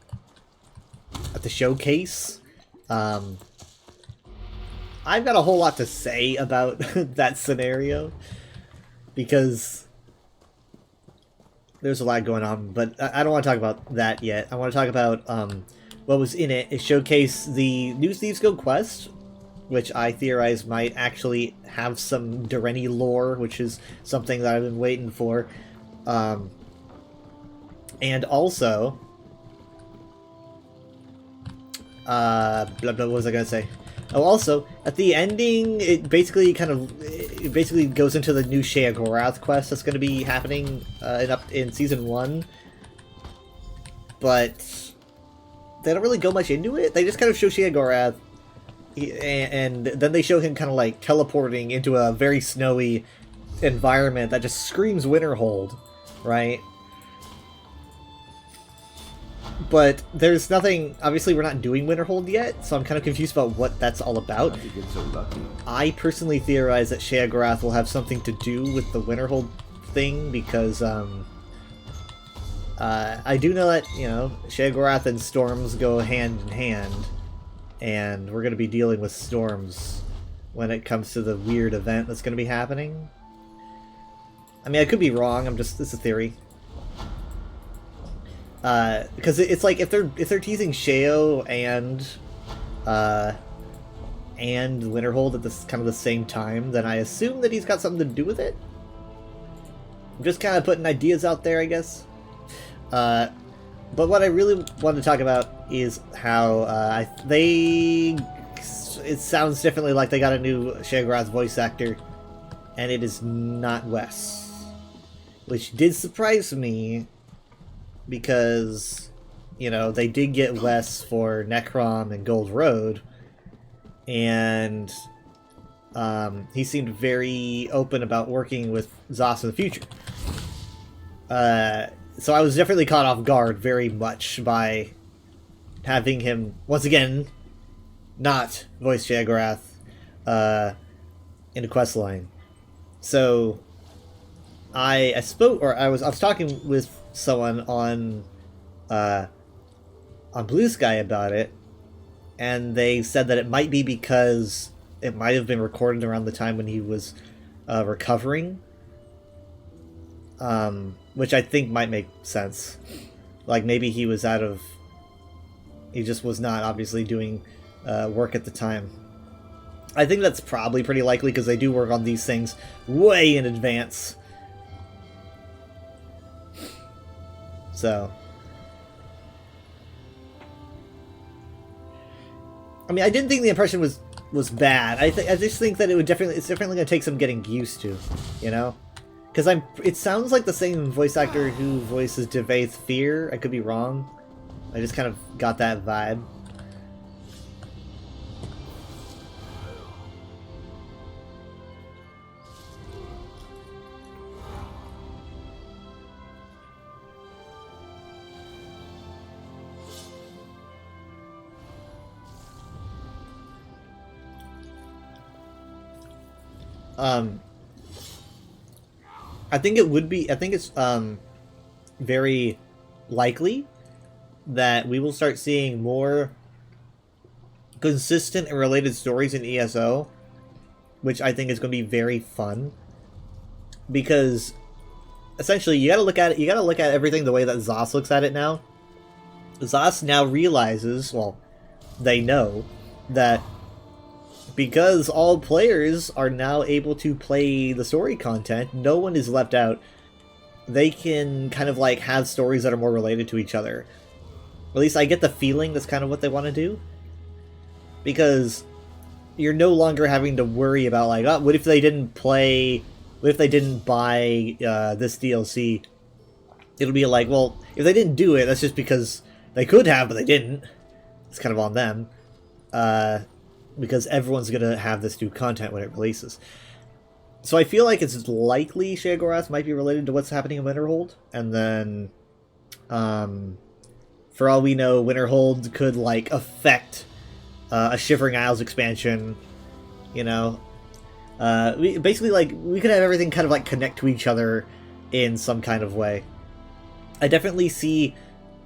Speaker 1: showcase. I've got a whole lot to say about that scenario, because there's a lot going on, but I don't want to talk about that yet. I want to talk about what was in it. It showcased the new Thieves Guild quest, which I theorize might actually have some Dureni lore, which is something that I've been waiting for. And also, what was I gonna say? Oh, also, at the ending, it basically goes into the new Sheogorath quest that's going to be happening in Season 1. But they don't really go much into it. They just kind of show Sheogorath, and then they show him kind of like teleporting into a very snowy environment that just screams Winterhold, right? But there's nothing, obviously we're not doing Winterhold yet, so I'm kind of confused about what that's all about. I personally theorize that Sheogorath will have something to do with the Winterhold thing, because I do know that, you know, Sheogorath and storms go hand in hand, and we're going to be dealing with storms when it comes to the weird event that's going to be happening. I mean, I could be wrong. It's a theory. Because it's like if they're teasing Sheo and Winterhold at this kind of the same time, then I assume that he's got something to do with it. I'm just kind of putting ideas out there, I guess. But what I really want to talk about is how it sounds differently like they got a new Sheogorath voice actor, and it is not Wes, which did surprise me because, you know, they did get Wes for Necrom and Gold Road, and he seemed very open about working with Zos in the future. So I was definitely caught off guard very much by having him, once again, not voice Sheogorath in a quest line. So I was talking with someone on Blue Sky about it, and they said that it might be because it might have been recorded around the time when he was recovering, which I think might make sense. Like, maybe he just was not obviously doing work at the time. I think that's probably pretty likely because they do work on these things way in advance. So, I mean, I didn't think the impression was bad. I just think that it's definitely going to take some getting used to, you know? Because it sounds like the same voice actor who voices Devaith Fear. I could be wrong. I just kind of got that vibe. I think it's very likely that we will start seeing more consistent and related stories in ESO, which I think is going to be very fun, because essentially you got to look at everything the way that Zos looks at it now. Zos now realizes, well, they know that because all players are now able to play the story content, no one is left out. They can kind of like have stories that are more related to each other. At least I get the feeling that's kind of what they want to do. Because you're no longer having to worry about like, oh, what if they didn't buy this DLC? It'll be like, well, if they didn't do it, that's just because they could have, but they didn't. It's kind of on them. Because everyone's going to have this new content when it releases. So I feel like it's likely Sheogorath might be related to what's happening in Winterhold. And then, for all we know, Winterhold could, like, affect a Shivering Isles expansion, you know? We could have everything kind of, like, connect to each other in some kind of way. I definitely see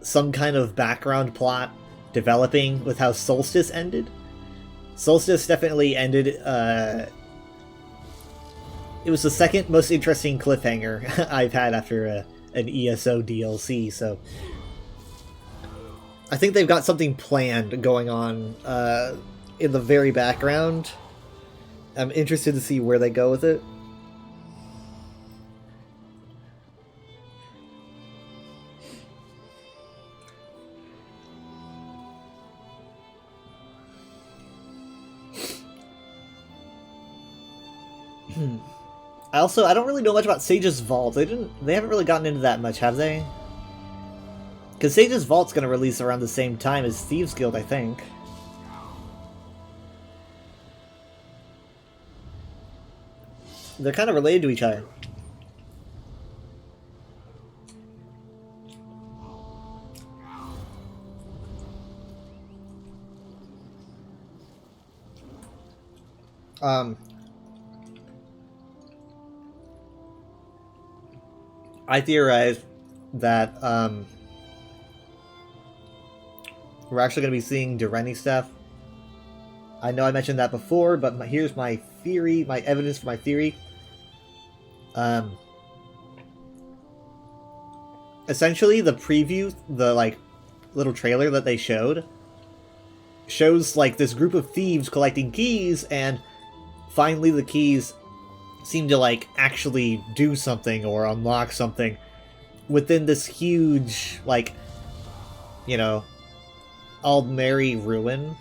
Speaker 1: some kind of background plot developing with how Solstice ended. Solstice definitely ended, it was the second most interesting cliffhanger I've had after an ESO DLC, so I think they've got something planned going on in the very background. I'm interested to see where they go with it. I don't really know much about Sage's Vault. They haven't really gotten into that much, have they? Because Sage's Vault's going to release around the same time as Thieves Guild, I think. They're kind of related to each other. I theorize that we're actually going to be seeing Dureni stuff I know I mentioned that before, but here's my theory, my evidence for my theory. Essentially, the preview, the like little trailer that they showed, shows like this group of thieves collecting keys, and finally the keys seem to like actually do something or unlock something within this huge, like, you know, Aldmeri ruin.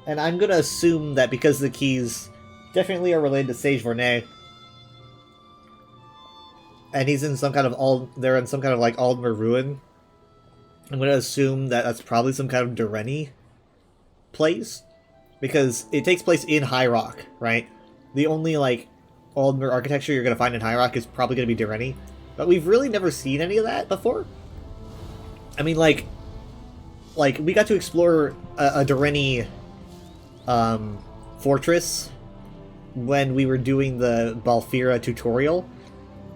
Speaker 1: And I'm gonna assume that because the keys definitely are related to Sage Vornay, and he's in some kind of they're in some kind of like Aldmer ruin, I'm gonna assume that that's probably some kind of Dureni place, because it takes place in High Rock, right? The only like Aldmer architecture you're gonna find in High Rock is probably gonna be Dureni, but we've really never seen any of that before. I mean, like we got to explore a Dureni fortress when we were doing the Balfira tutorial,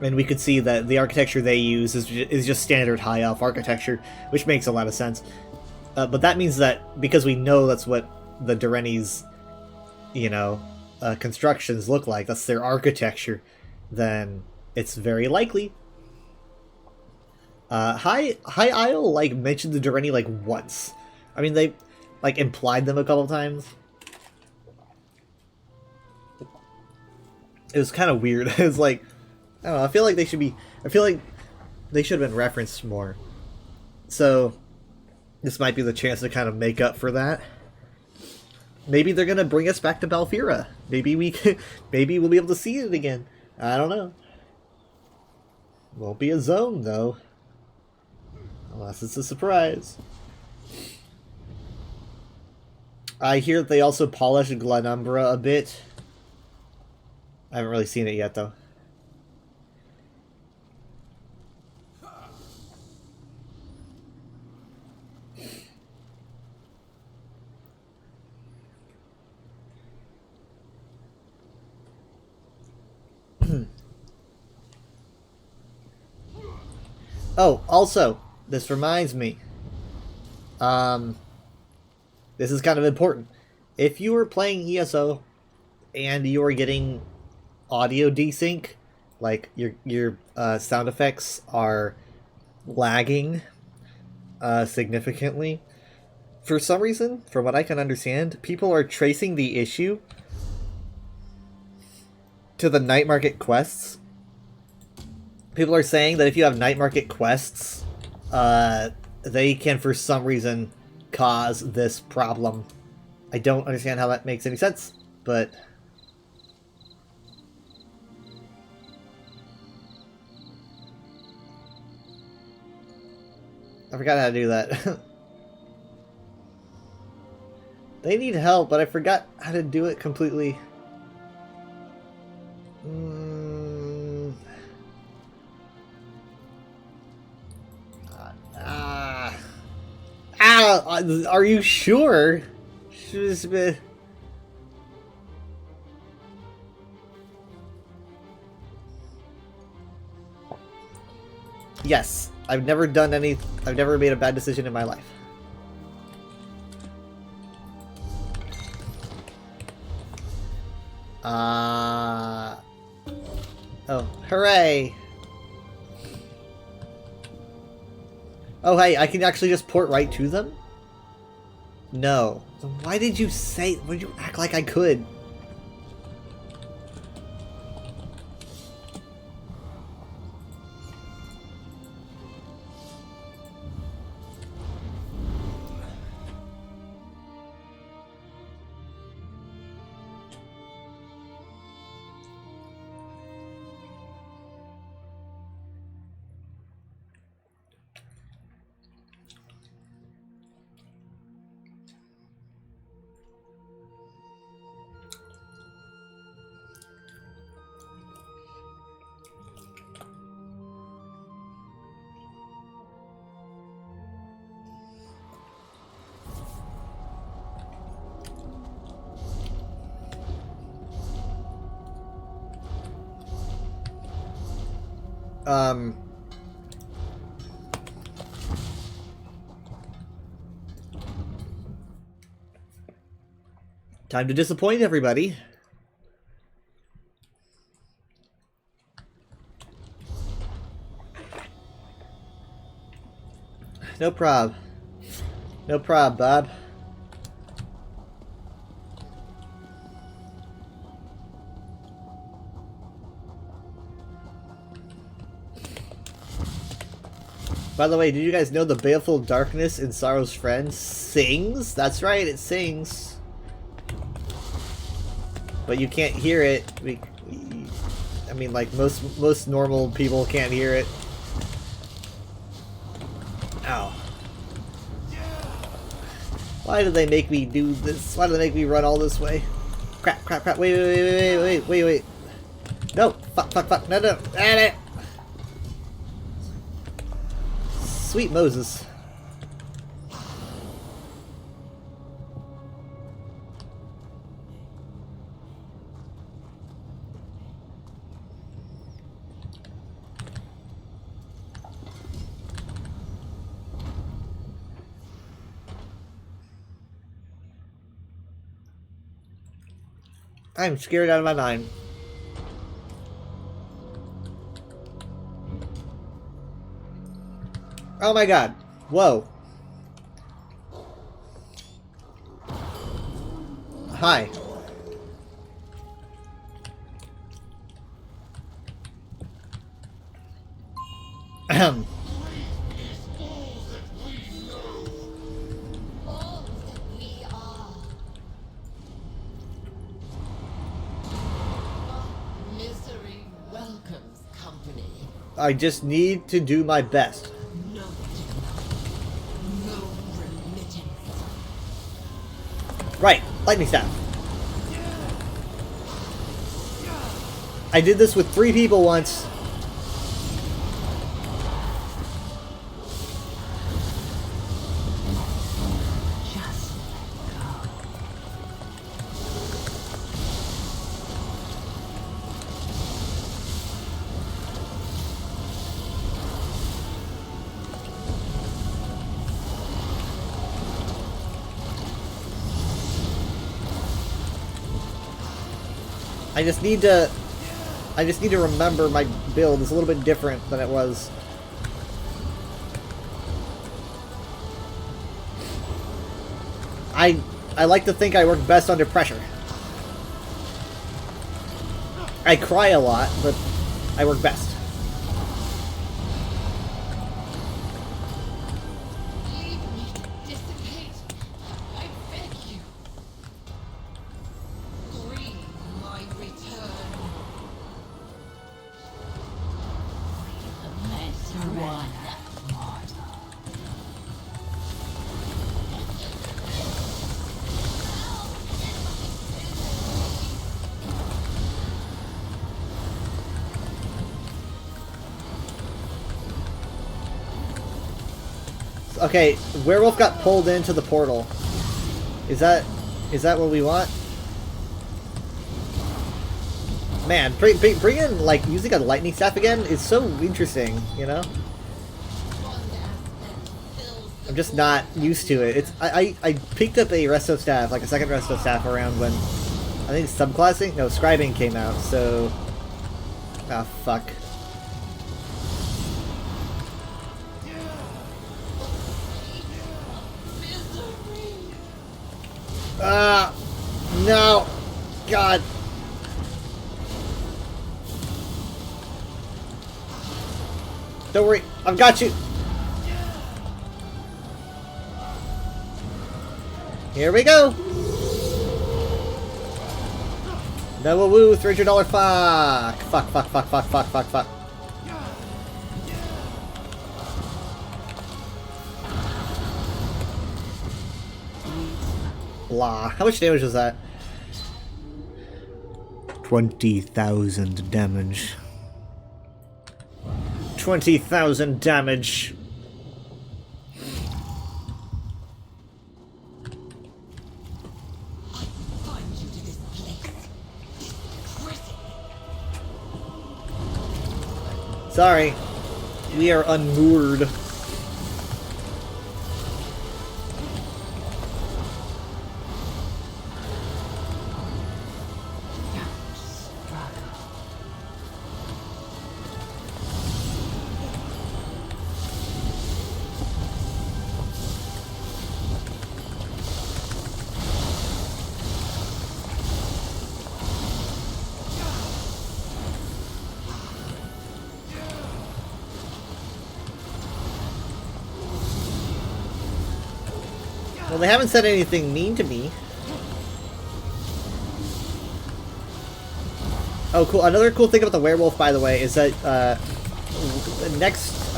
Speaker 1: and we could see that the architecture they use is just standard High Elf architecture, which makes a lot of sense. But that means that because we know that's what the Dureni's, you know, constructions look like, that's their architecture, then it's very likely. High Isle like mentioned the Dureni like once. I mean, they like implied them a couple times. It was kind of weird. It was like, I don't know, I feel like they should have been referenced more. So this might be the chance to kind of make up for that. Maybe they're gonna bring us back to Balfira. Maybe maybe we'll be able to see it again. I don't know. Won't be a zone though, unless it's a surprise. I hear that they also polished Glenumbra a bit. I haven't really seen it yet though. Oh, also, this reminds me. This is kind of important. If you were playing ESO and you are getting audio desync, like your sound effects are lagging significantly, for some reason, from what I can understand, people are tracing the issue to the night market quests. People are saying that if you have night market quests, they can, for some reason, cause this problem. I don't understand how that makes any sense, but I forgot how to do that. They need help, but I forgot how to do it completely. Are you sure? Yes, I've never made a bad decision in my life. Oh, hooray! Oh, hey, I can actually just port right to them? No. So why did you act like I could? Time to disappoint everybody. No prob. No prob, Bob. By the way, did you guys know the Baleful Darkness in Sorrow's Friend sings? That's right, it sings. But you can't hear it. I mean, like, most normal people can't hear it. Ow. Why do they make me do this? Why do they make me run all this way? Crap, crap, crap. Wait. No! Fuck. No. Damn it! Sweet Moses. I'm scared out of my mind. Oh my god. Whoa. Hi. Ahem.
Speaker 8: Misery welcomes company.
Speaker 1: I just need to do my best.
Speaker 8: No remittance.
Speaker 1: Right, lightning staff. I did this with 3 people once.
Speaker 8: Just let go.
Speaker 1: I just need to remember my build is a little bit different than it was. I like to think I work best under pressure. I cry a lot, but I work best.
Speaker 8: Leave me to dissipate. I beg you. Grieve my return. The one mortal.
Speaker 1: Okay, Werewolf got pulled into the portal. Is that what we want? Man, bring in, like, using a lightning staff again is so interesting, you know? I'm just not used to it. I picked up a resto staff, like a second resto staff around when I think subclassing? No, scribing came out, so ah, fuck. Ah, no. God. Don't worry, I've got you. Here we go. No woo, $300 fuck. Blah. How much damage was that? 20,000 damage. 20,000 damage.
Speaker 8: Find you to this place. Prison.
Speaker 1: Sorry. We are unmoored. Well, they haven't said anything mean to me. Oh, cool. Another cool thing about the werewolf, by the way, is that next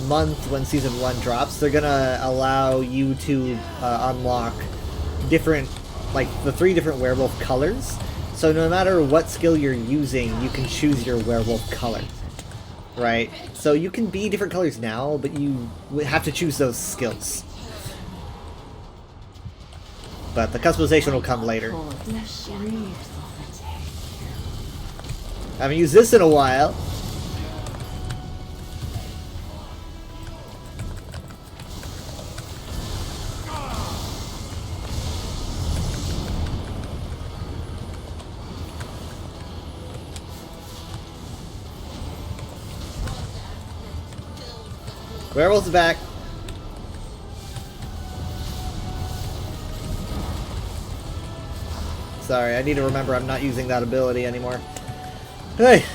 Speaker 1: month when Season 1 drops, they're gonna allow you to unlock different, like, the 3 different werewolf colors. So no matter what skill you're using, you can choose your werewolf color. Right? So you can be different colors now, but you have to choose those skills. But the customization will come later. I haven't used this in a while. Werewolf's back. Sorry, I need to remember I'm not using that ability anymore. Hey!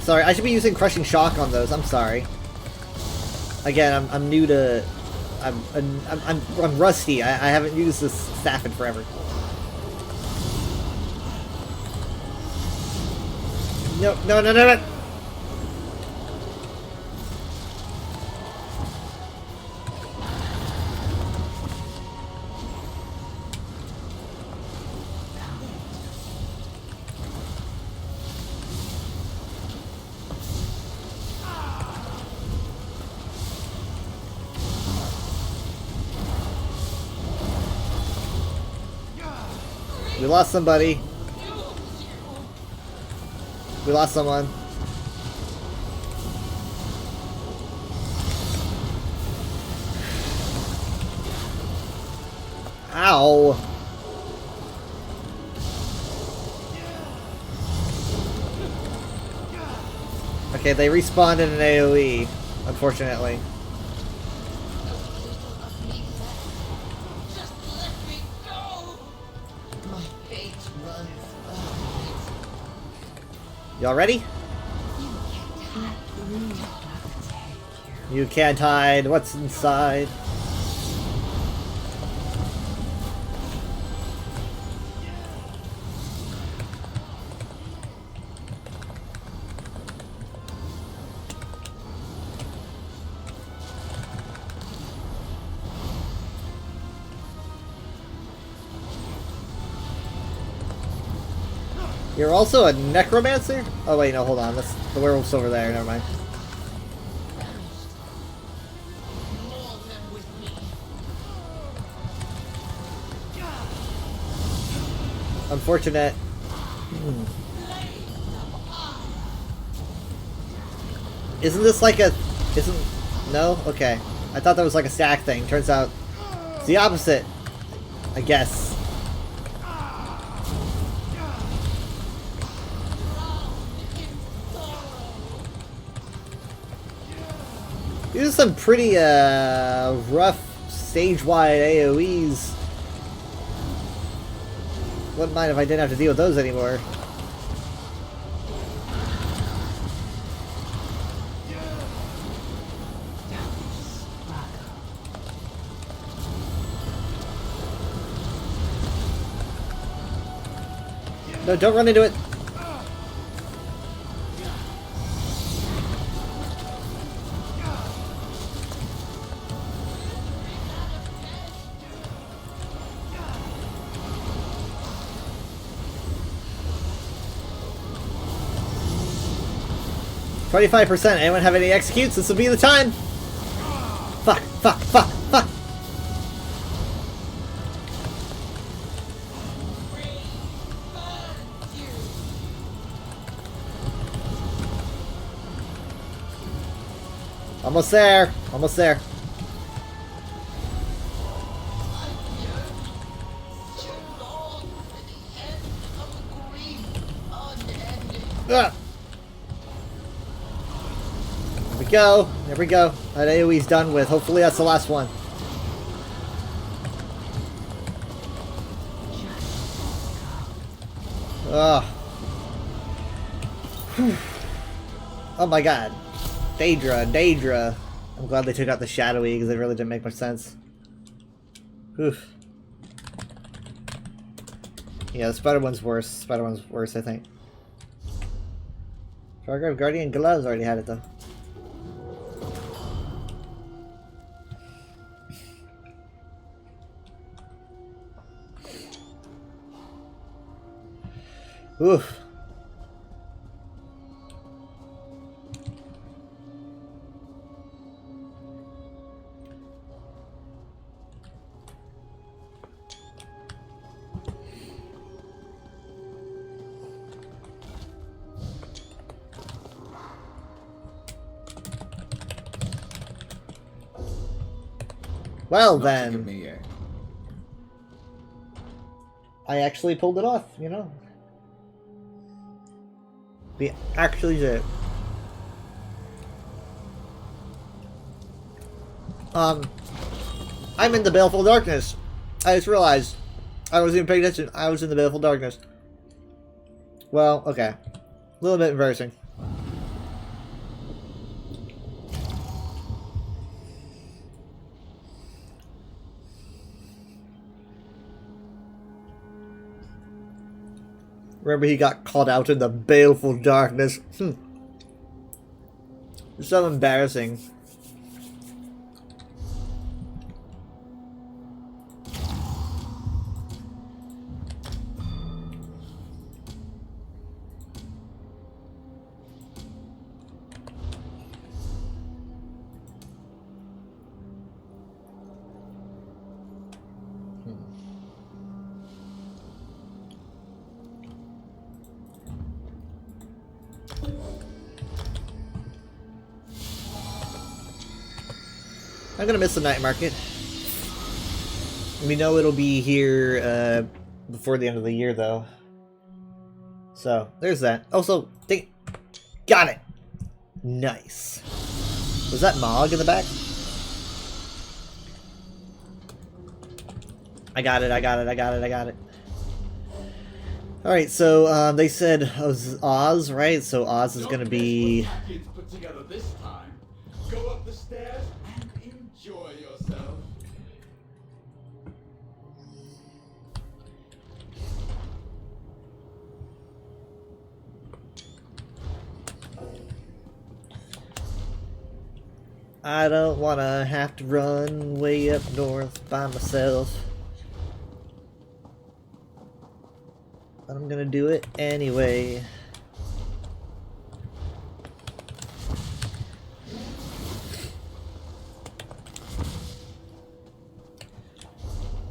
Speaker 1: Sorry, I should be using Crushing Shock on those. I'm sorry. Again, I'm new to... I'm rusty. I haven't used this staff in forever. No, no, no, no, no! We lost somebody. We lost someone. Ow. Okay, they respawned in an AoE, unfortunately.
Speaker 8: Just let me go. My fate runs
Speaker 1: Y'all ready? You can't hide what's inside. You're also a necromancer? Oh wait, no, hold on. That's the werewolf's over there. Never mind. Unfortunate. Isn't this like a... Isn't... No? Okay. I thought that was like a stack thing. Turns out it's the opposite. I guess. These are some pretty rough stage-wide AoEs. Wouldn't mind if I didn't have to deal with those anymore. No, don't run into it. %. Anyone have any executes? This will be the time. Fuck, fuck, fuck, fuck. Almost there. Almost there. Ah. There we go. There we go. That AoE's done with. Hopefully that's the last one. Ugh. Whew. Oh my god. Daedra. I'm glad they took out the shadowy because it really didn't make much sense. Oof. Yeah, the spider one's worse. Spider one's worse, I think. Fargrave Guardian Gloves already had it though. Oof. Well then, I actually pulled it off, you know. We actually did. I'm in the Baleful Darkness. I just realized I wasn't even paying attention. I was in the Baleful Darkness. Well, okay. A little bit embarrassing. Remember, he got called out in the Baleful Darkness. So embarrassing. I'm gonna miss the night market. We know it'll be here before the end of the year, though. So there's that. Also, got it. Nice. Was that Mog in the back? I got it. All right, so they said Oz, right? So Oz is gonna be.
Speaker 6: Put together this time. Go up the stairs and enjoy yourself.
Speaker 1: I don't wanna have to run way up north by myself. But I'm gonna do it anyway.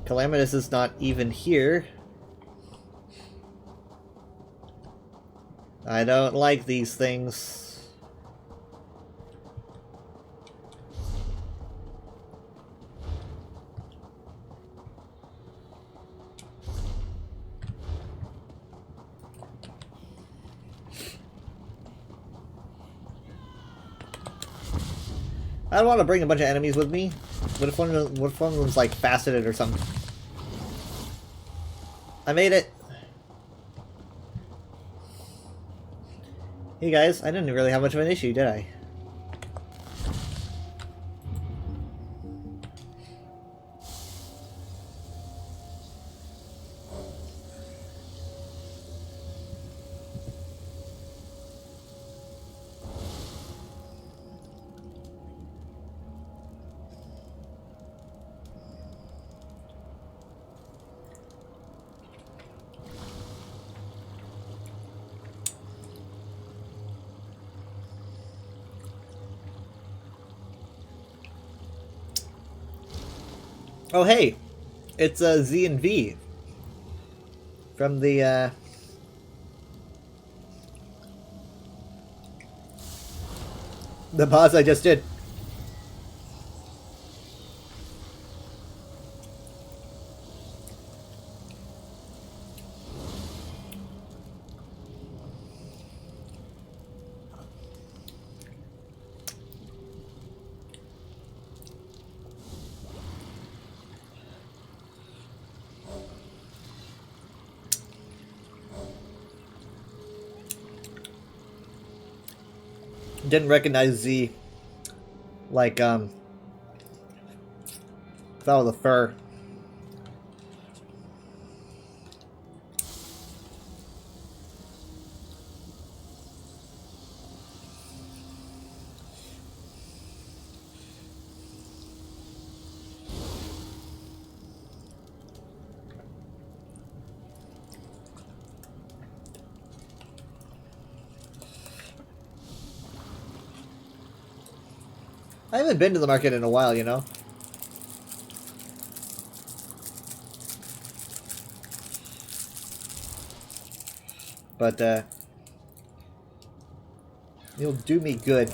Speaker 1: Calamitous is not even here. I don't like these things. I don't want to bring a bunch of enemies with me. What if one of them's like faceted or something? I made it. Hey guys, I didn't really have much of an issue, did I? Oh hey, it's Z and V from the pause I just did. Didn't recognize Z. Like, thought of the fur. I haven't been to the market in a while, you know? But, it'll do me good.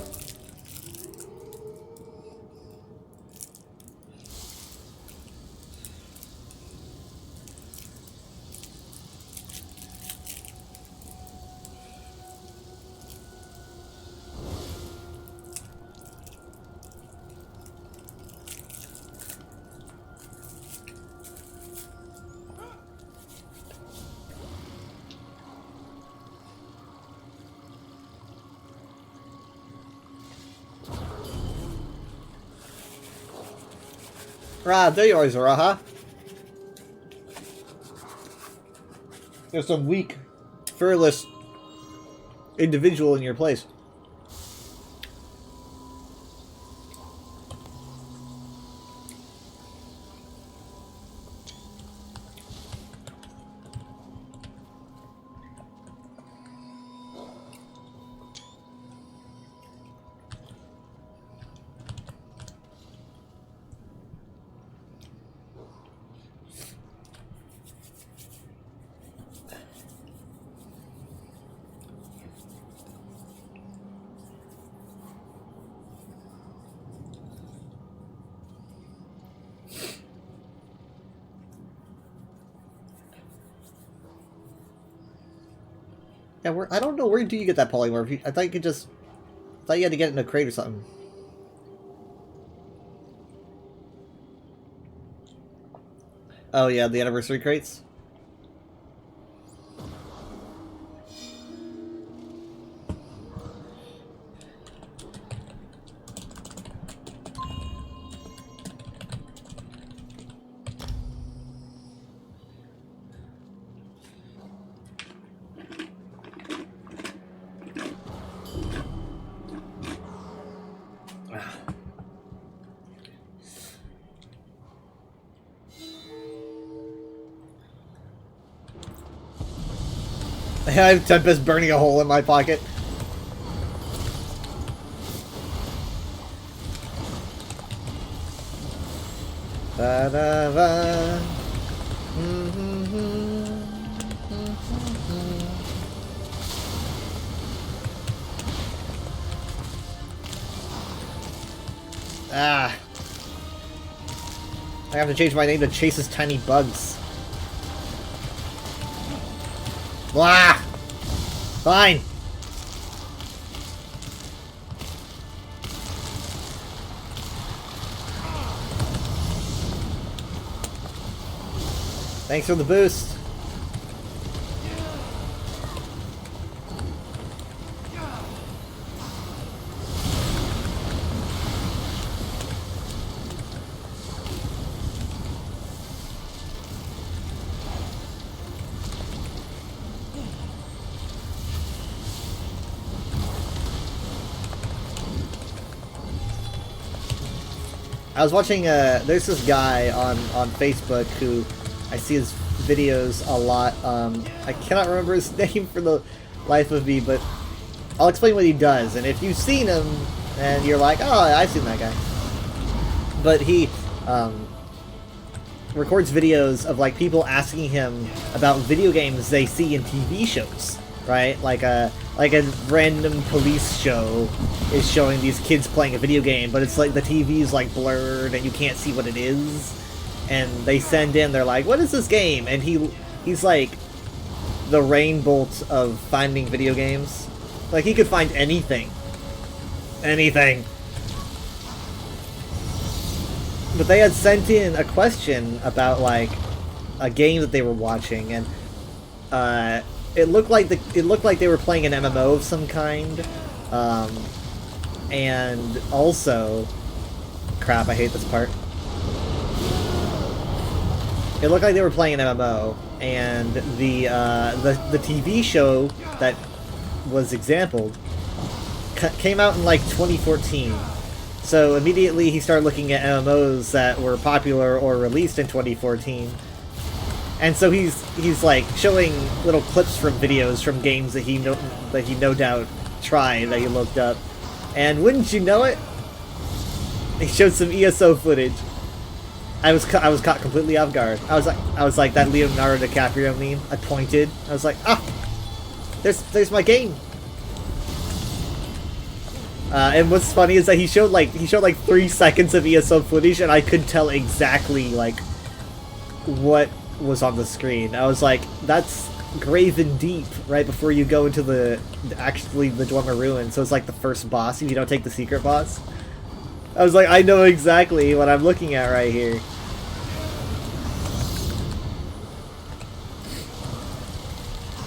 Speaker 1: Ah, there you are, Zaraha. There's some weak, furless individual in your place. Yeah, I don't know, where do you get that polymorph? I thought you could just... I thought you had to get it in a crate or something. Oh yeah, the anniversary crates? I have Tempest burning a hole in my pocket. Da da da. Ah. I have to change my name to Chase's Tiny Bugs. Blah! Fine. Thanks for the boost. I was watching, there's this guy on Facebook who I see his videos a lot. I cannot remember his name for the life of me, but I'll explain what he does. And if you've seen him and you're like, oh, I've seen that guy. But he records videos of like people asking him about video games they see in TV shows, right? Like a random police show is showing these kids playing a video game, but it's like the TV's like blurred and you can't see what it is. And they send in, they're like, what is this game? And he's like the Rain Bolt of finding video games. Like he could find anything. Anything. But they had sent in a question about like a game that they were watching, and it looked like they were playing an MMO of some kind. And also, crap, I hate this part. It looked like they were playing an MMO, and the TV show that was exampled came out in like 2014. So immediately he started looking at MMOs that were popular or released in 2014. And so he's like showing little clips from videos from games that he no doubt tried, that he looked up. And wouldn't you know it, he showed some ESO footage. I was caught completely off guard. I was like that Leonardo DiCaprio meme. I pointed. I was like, ah, there's my game. And what's funny is that he showed like 3 seconds of ESO footage, and I could tell exactly like what was on the screen. I was like, that's Graven Deep, right before you go into the Dwemer Ruin. So it's like the first boss if you don't take the secret boss. I was like, I know exactly what I'm looking at right here.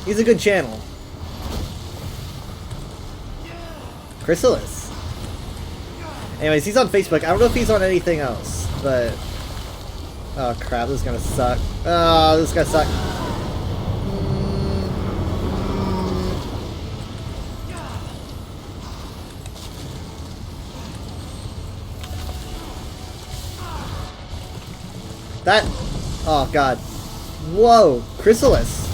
Speaker 1: He's a good channel. Chrysalis. Anyways, he's on Facebook. I don't know if he's on anything else, but... Oh crap, this is gonna suck. Oh, this is gonna suck. That... Oh god. Whoa! Chrysalis!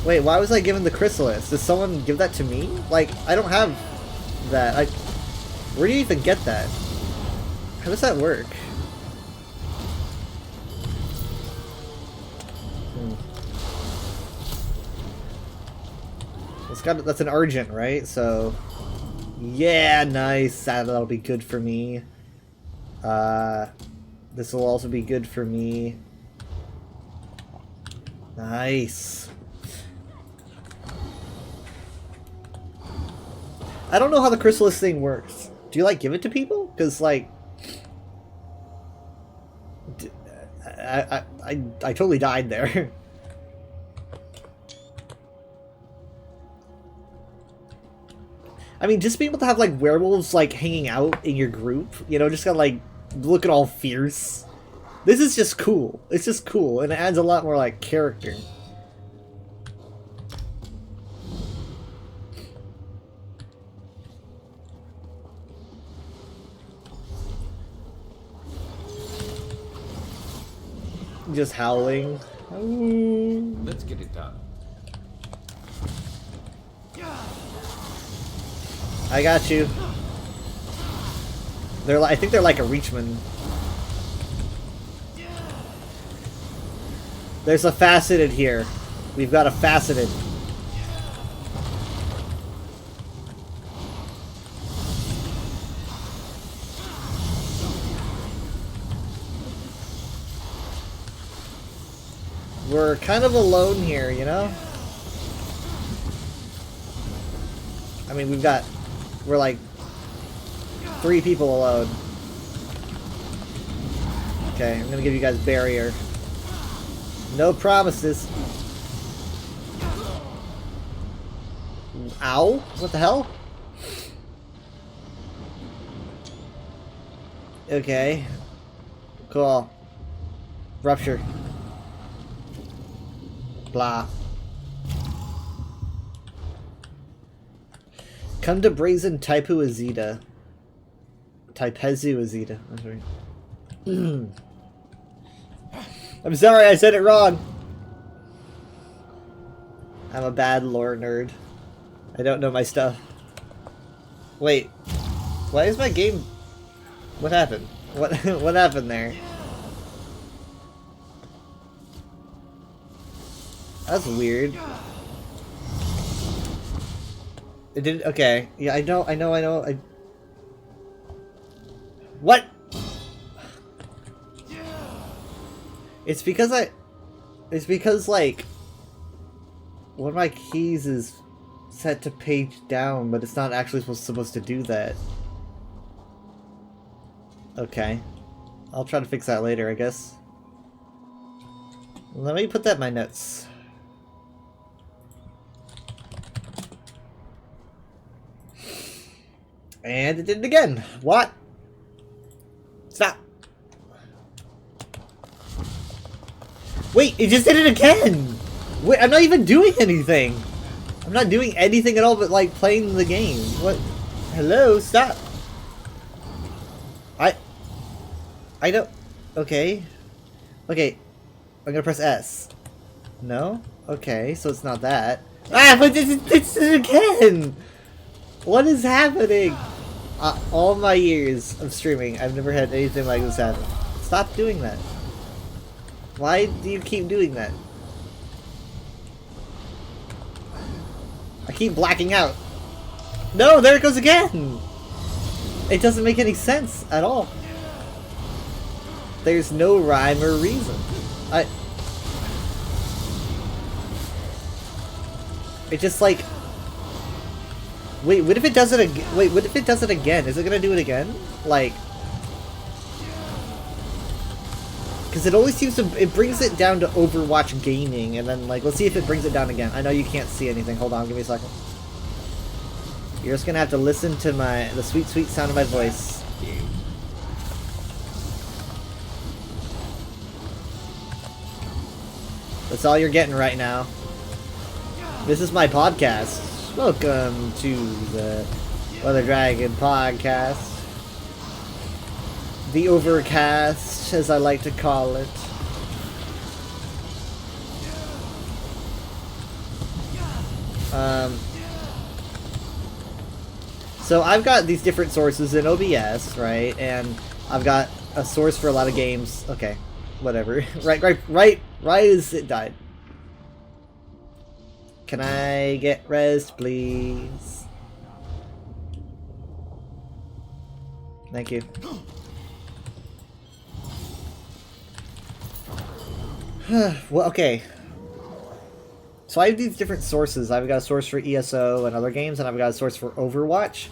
Speaker 1: Wait, why was I given the Chrysalis? Did someone give that to me? Like, I don't have that. Where do you even get that? How does that work? That's an Argent, right? So... Yeah, nice! That'll be good for me. This will also be good for me. Nice. I don't know how the Chrysalis thing works. Do you, like, give it to people? Because, like... I totally died there. I mean, just being able to have, like, werewolves, like, hanging out in your group, you know, just kind of, like, looking all fierce. This is just cool. It's just cool, and it adds a lot more, like, character. Just howling. Ooh.
Speaker 6: Let's get it done.
Speaker 1: I got you. I think they're like a Reachman. There's a Faceted here. We've got a Faceted. We're kind of alone here, you know? I mean, we're like 3 people alone. Okay, I'm gonna give you guys barrier. No promises. Ow? What the hell? Okay. Cool. Rupture. Blah. Come to Brazen Taipu Azita. Taipezu Azita. That's right. I'm sorry, I said it wrong. I'm a bad lore nerd. I don't know my stuff. Wait. Why is my game... What happened? What happened there? That's weird. It did... Okay. Yeah, I know. What? It's because like one of my keys is set to page down, but it's not actually supposed to do that. Okay. I'll try to fix that later, I guess. Let me put that in my notes. And it did it again. What? Stop. Wait, it just did it again! Wait, I'm not even doing anything! I'm not doing anything at all but, like, playing the game. What? Hello? Stop! I don't... Okay. Okay. I'm gonna press S. No? Okay, so it's not that. Ah, but it's it again! What is happening? All my years of streaming, I've never had anything like this happen. Stop doing that. Why do you keep doing that? I keep blacking out. No, there it goes again! It doesn't make any sense at all. There's no rhyme or reason. It just like... Wait, what if it does it again? Wait, what if it does it again? Is it gonna do it again? Like... Because it always seems to... It brings it down to Overwatch Gaming, and then, like, let's see if it brings it down again. I know you can't see anything. Hold on, give me a second. You're just gonna have to listen to the sweet, sweet sound of my voice. That's all you're getting right now. This is my podcast. Welcome to the Weather Dragon podcast. The Overcast, as I like to call it. So I've got these different sources in OBS, right? And I've got a source for a lot of games. Okay, whatever. right as it died. Can I get res, please? Thank you. Well, okay. So I have these different sources. I've got a source for ESO and other games, and I've got a source for Overwatch.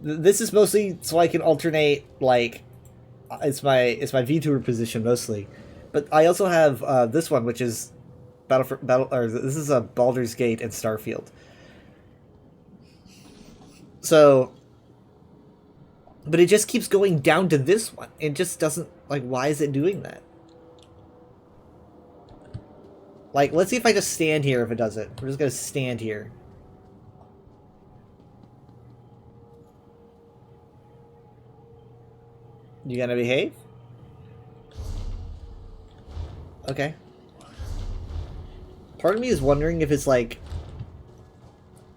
Speaker 1: This is mostly so I can alternate, like, it's my VTuber position mostly. But I also have this one, which is this is a Baldur's Gate and Starfield. So, but it just keeps going down to this one. It just doesn't, like, why is it doing that? Like, let's see if I just stand here if it does it. We're just gonna stand here. You gonna behave? Okay. Part of me is wondering if it's like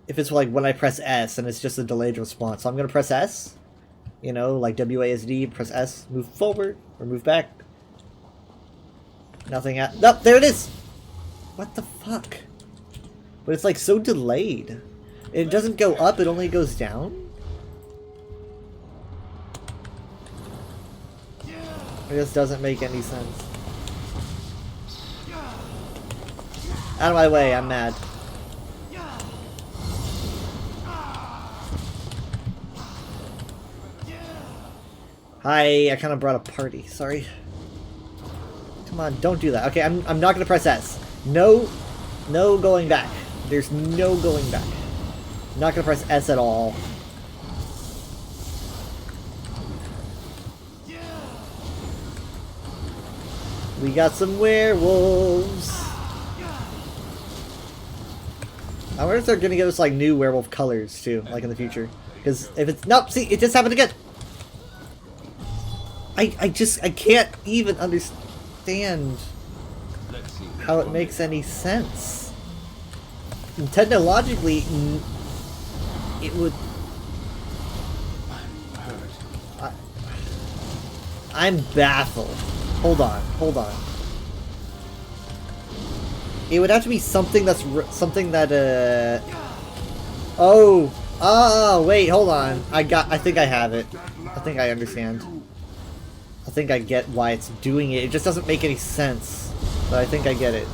Speaker 1: when I press S and it's just a delayed response. So I'm gonna press S. You know, like WASD, press S, move forward or move back. Nothing nope, there it is! What the fuck? But it's like so delayed. It doesn't go up, it only goes down? It just doesn't make any sense. Out of my way, I'm mad. Hi, I kind of brought a party, sorry. Come on, don't do that. Okay, I'm not gonna press S. No going back. There's no going back. I'm not gonna press S at all. We got some werewolves. I wonder if they're gonna give us like new werewolf colors too, like in the future. Because if it's nope, see, it just happened again. I can't even understand how it makes any sense. And technologically, it would. I'm baffled. Hold on. It would have to be something that's something that oh, wait, hold on. I think I have it. I think I understand. I think I get why it's doing it. It just doesn't make any sense. But I think I get it.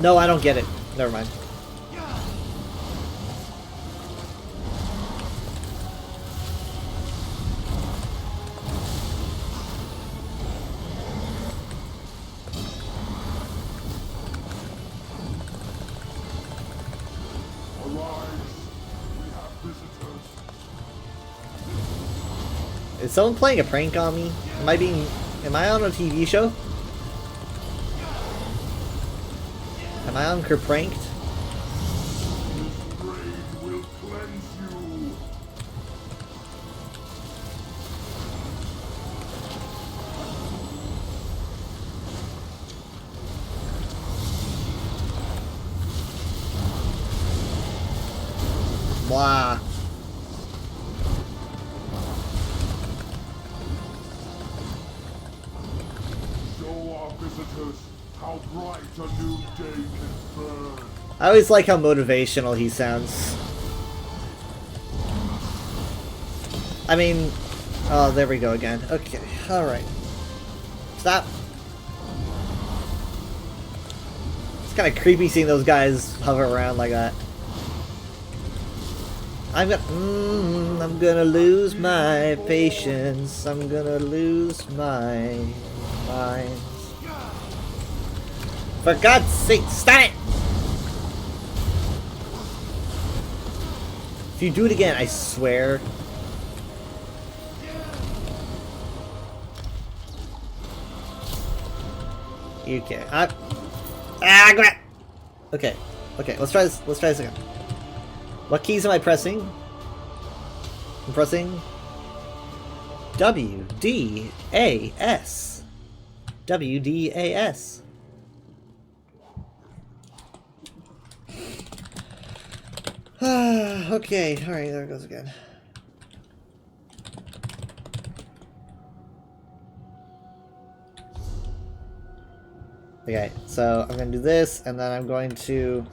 Speaker 1: No, I don't get it. Never mind. Is someone playing a prank on me? Am I on a TV show? Am I on Pranked?
Speaker 7: This grave will cleanse you.
Speaker 1: Blah.
Speaker 7: Show our visitors how bright a new day can burn.
Speaker 1: I always like how motivational he sounds. I mean, oh, there we go again. Okay, alright. Stop. It's kind of creepy seeing those guys hover around like that. I'm gonna lose my patience. I'm gonna lose my mind. For God's sake, stop it! If you do it again, I swear. You can't. Okay. Okay, let's try this. Let's try this again. What keys am I pressing? I'm pressing W, D, A, S. W, D, A, S. Okay, alright, there it goes again. Okay, so I'm gonna do this, and then I'm going to,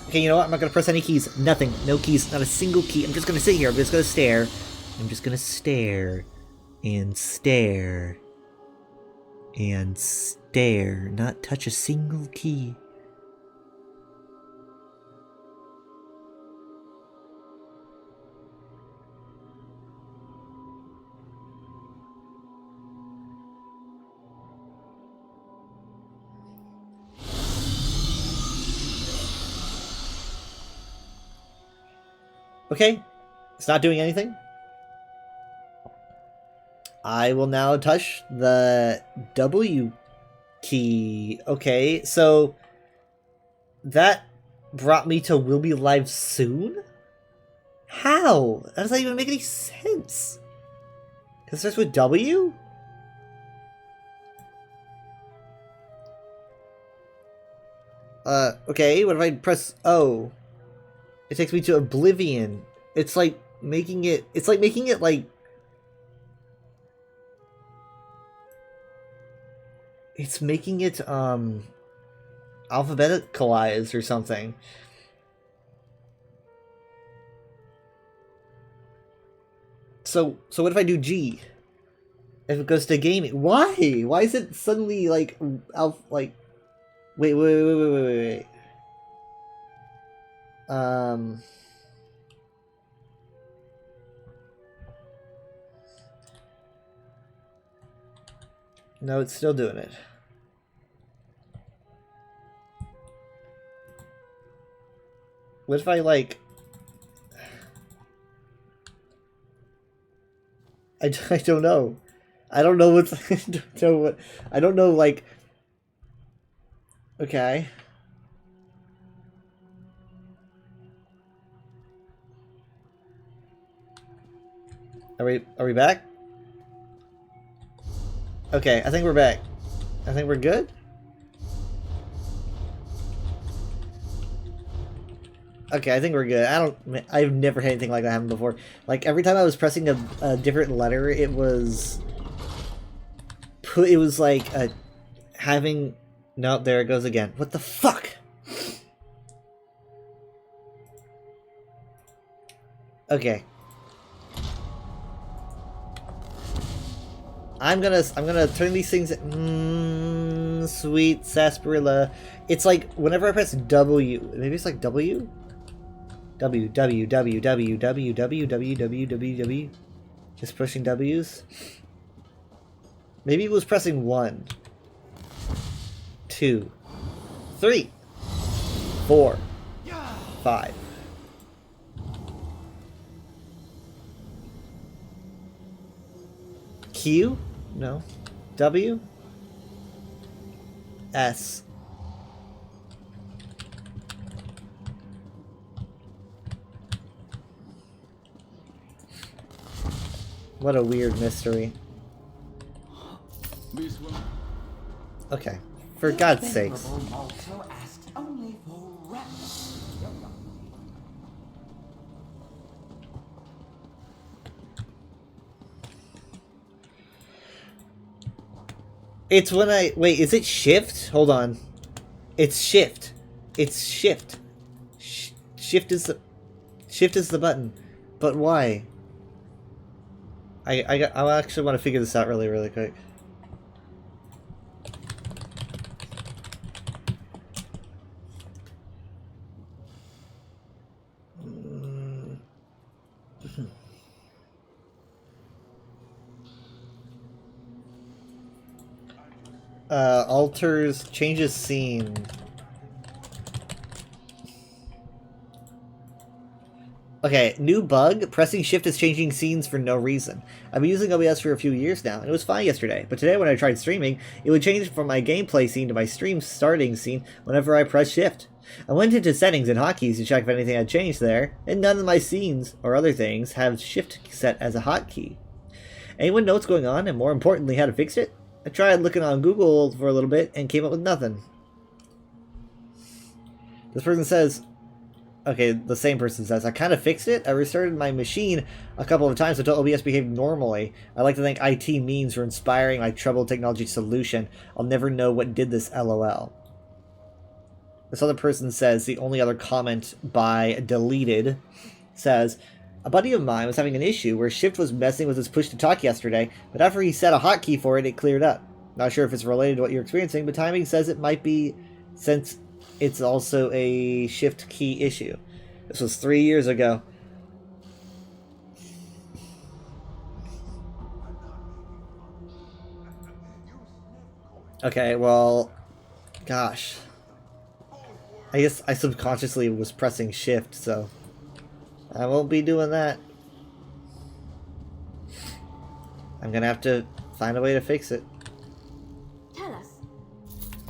Speaker 1: okay, you know what? I'm not gonna press any keys. Nothing. No keys. Not a single key. I'm just gonna sit here. I'm just gonna stare. I'm just gonna stare. And stare. And stare. Not touch a single key. Okay, it's not doing anything. I will now touch the W key. Okay, so that brought me to We'll Be Live Soon? How? That doesn't even make any sense. It starts with W? Okay, what if I press O? It takes me to Oblivion. It's like making it like... It's making it, alphabeticalized or something. So what if I do G? If it goes to gaming? Why? Why is it suddenly like, wait. No, it's still doing it. What if I like... I don't know. I don't know what's... I don't know, like... Okay. Are we back? Okay, I think we're back. I think we're good? Okay, I think we're good. I've never had anything like that happen before. Like, every time I was pressing a different letter, it was like, having... Nope, there it goes again. What the fuck? Okay. I'm gonna turn these things... sweet sarsaparilla. It's like, whenever I press W... Maybe it's like W? W. Just pushing W's. Maybe it was pressing 1, 2, 3. 4, 5. Q? No. W? S. What a weird mystery. Okay. For God's sakes. It's when I... Wait, is it shift? Hold on. It's shift. It's shift. Shift is the... Shift is the button. But why? I actually want to figure this out really quick. Alters, changes scene. Okay, new bug. Pressing shift is changing scenes for no reason. I've been using OBS for a few years now, and it was fine yesterday. But today when I tried streaming, it would change from my gameplay scene to my stream starting scene whenever I press shift. I went into settings and hotkeys to check if anything had changed there, and none of my scenes, or other things, have shift set as a hotkey. Anyone know what's going on, and more importantly, how to fix it? I tried looking on Google for a little bit, and came up with nothing. This person says... Okay, the same person says, I kind of fixed it. I restarted my machine a couple of times until OBS behaved normally. I'd like to thank IT Means for inspiring my troubled technology solution. I'll never know what did this, LOL. This other person says, the only other comment by deleted says, a buddy of mine was having an issue where Shift was messing with his push to talk yesterday, but after he set a hotkey for it, it cleared up. Not sure if it's related to what you're experiencing, but timing says it might be since it's also a shift key issue. This was 3 years ago. Okay, well, gosh. I guess I subconsciously was pressing shift, so I won't be doing that. I'm gonna have to find a way to fix it.
Speaker 4: Tell us.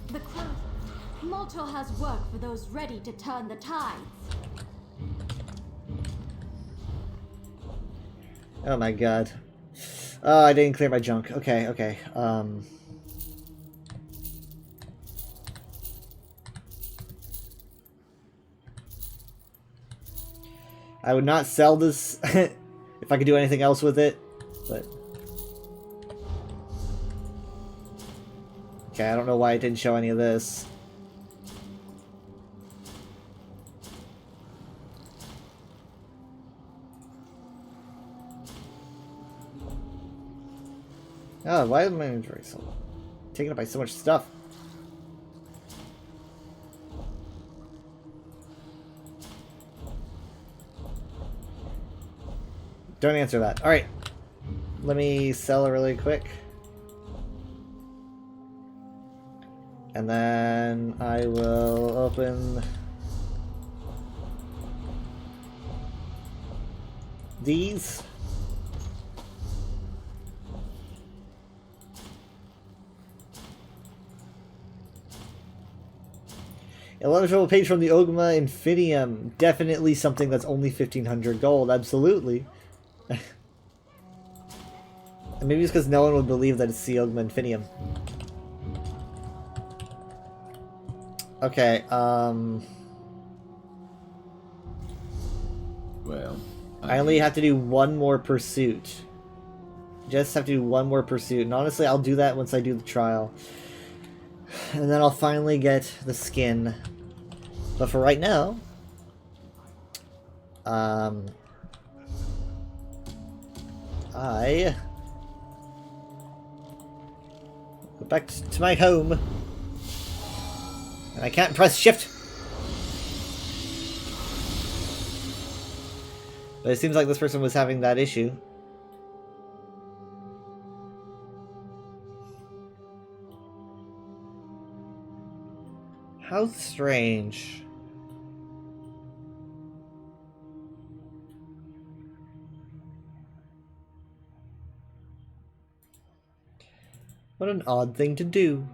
Speaker 4: The craft. Molto has work for those ready to turn the tides.
Speaker 1: Oh my god. Oh, I didn't clear my junk. Okay. I would not sell this if I could do anything else with it, but... Okay, I don't know why it didn't show any of this. Oh, why is my inventory so taken up by so much stuff? Don't answer that. Alright. Let me sell it really quick. And then I will open these. A level page from the Ogma Infinium. Definitely something that's only 1500 gold. Absolutely. Maybe it's because no one would believe that it's the Ogma Infinium. Okay,
Speaker 6: Well,
Speaker 1: I only have to do one more pursuit. Just have to do one more pursuit. And honestly, I'll do that once I do the trial. And then I'll finally get the skin. But for right now... I... go back to my home. And I can't press shift! But it seems like this person was having that issue. How strange. What an odd thing to do.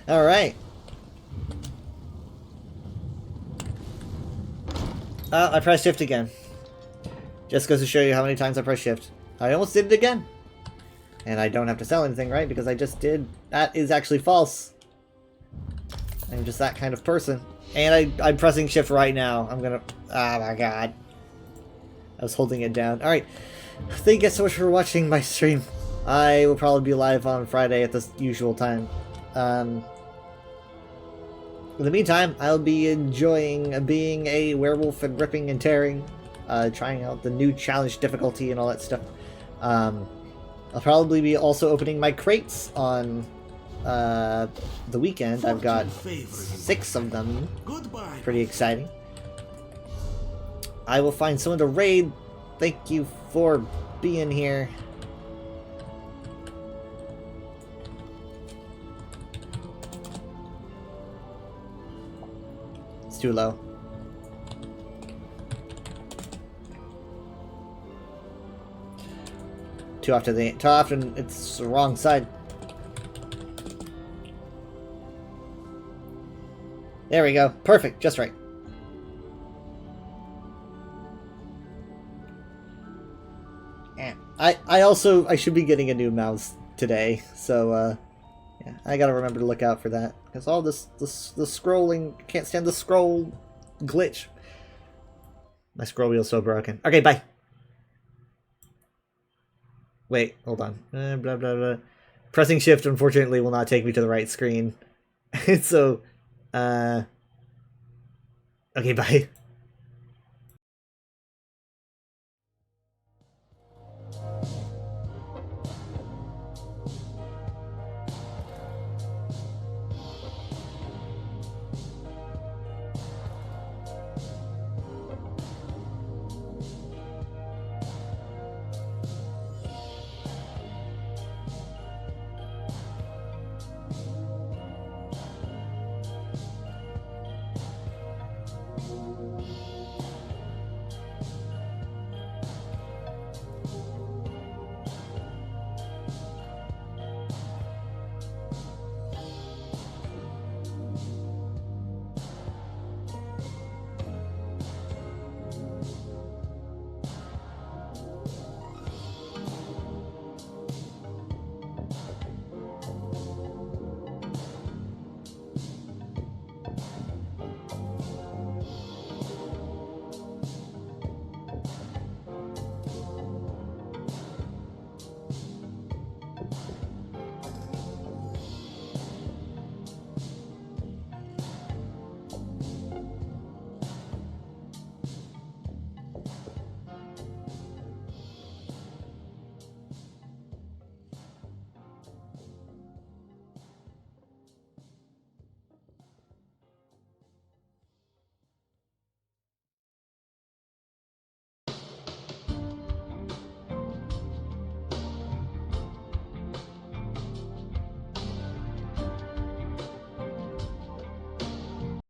Speaker 1: Alright. I pressed shift again. Just goes to show you how many times I pressed shift. I almost did it again. And I don't have to sell anything, right? Because I just did. That is actually false. I'm just that kind of person. And I'm pressing shift right now. I'm gonna... Oh my god. I was holding it down. Alright. Thank you so much for watching my stream. I will probably be live on Friday at the usual time. In the meantime, I'll be enjoying being a werewolf and ripping and tearing, trying out the new challenge difficulty and all that stuff. I'll probably be also opening my crates on the weekend. I've got 6 of them.
Speaker 9: Goodbye.
Speaker 1: Pretty exciting. I will find someone to raid. Thank you for being here. It's too low. Too often it's the wrong side. There we go. Perfect. Just right. Yeah. I should be getting a new mouse today, so yeah, I gotta remember to look out for that because all the scrolling, can't stand the scroll glitch. My scroll wheel's so broken. Okay, bye. Wait, hold on. Blah blah blah. Pressing shift unfortunately will not take me to the right screen. So okay, bye.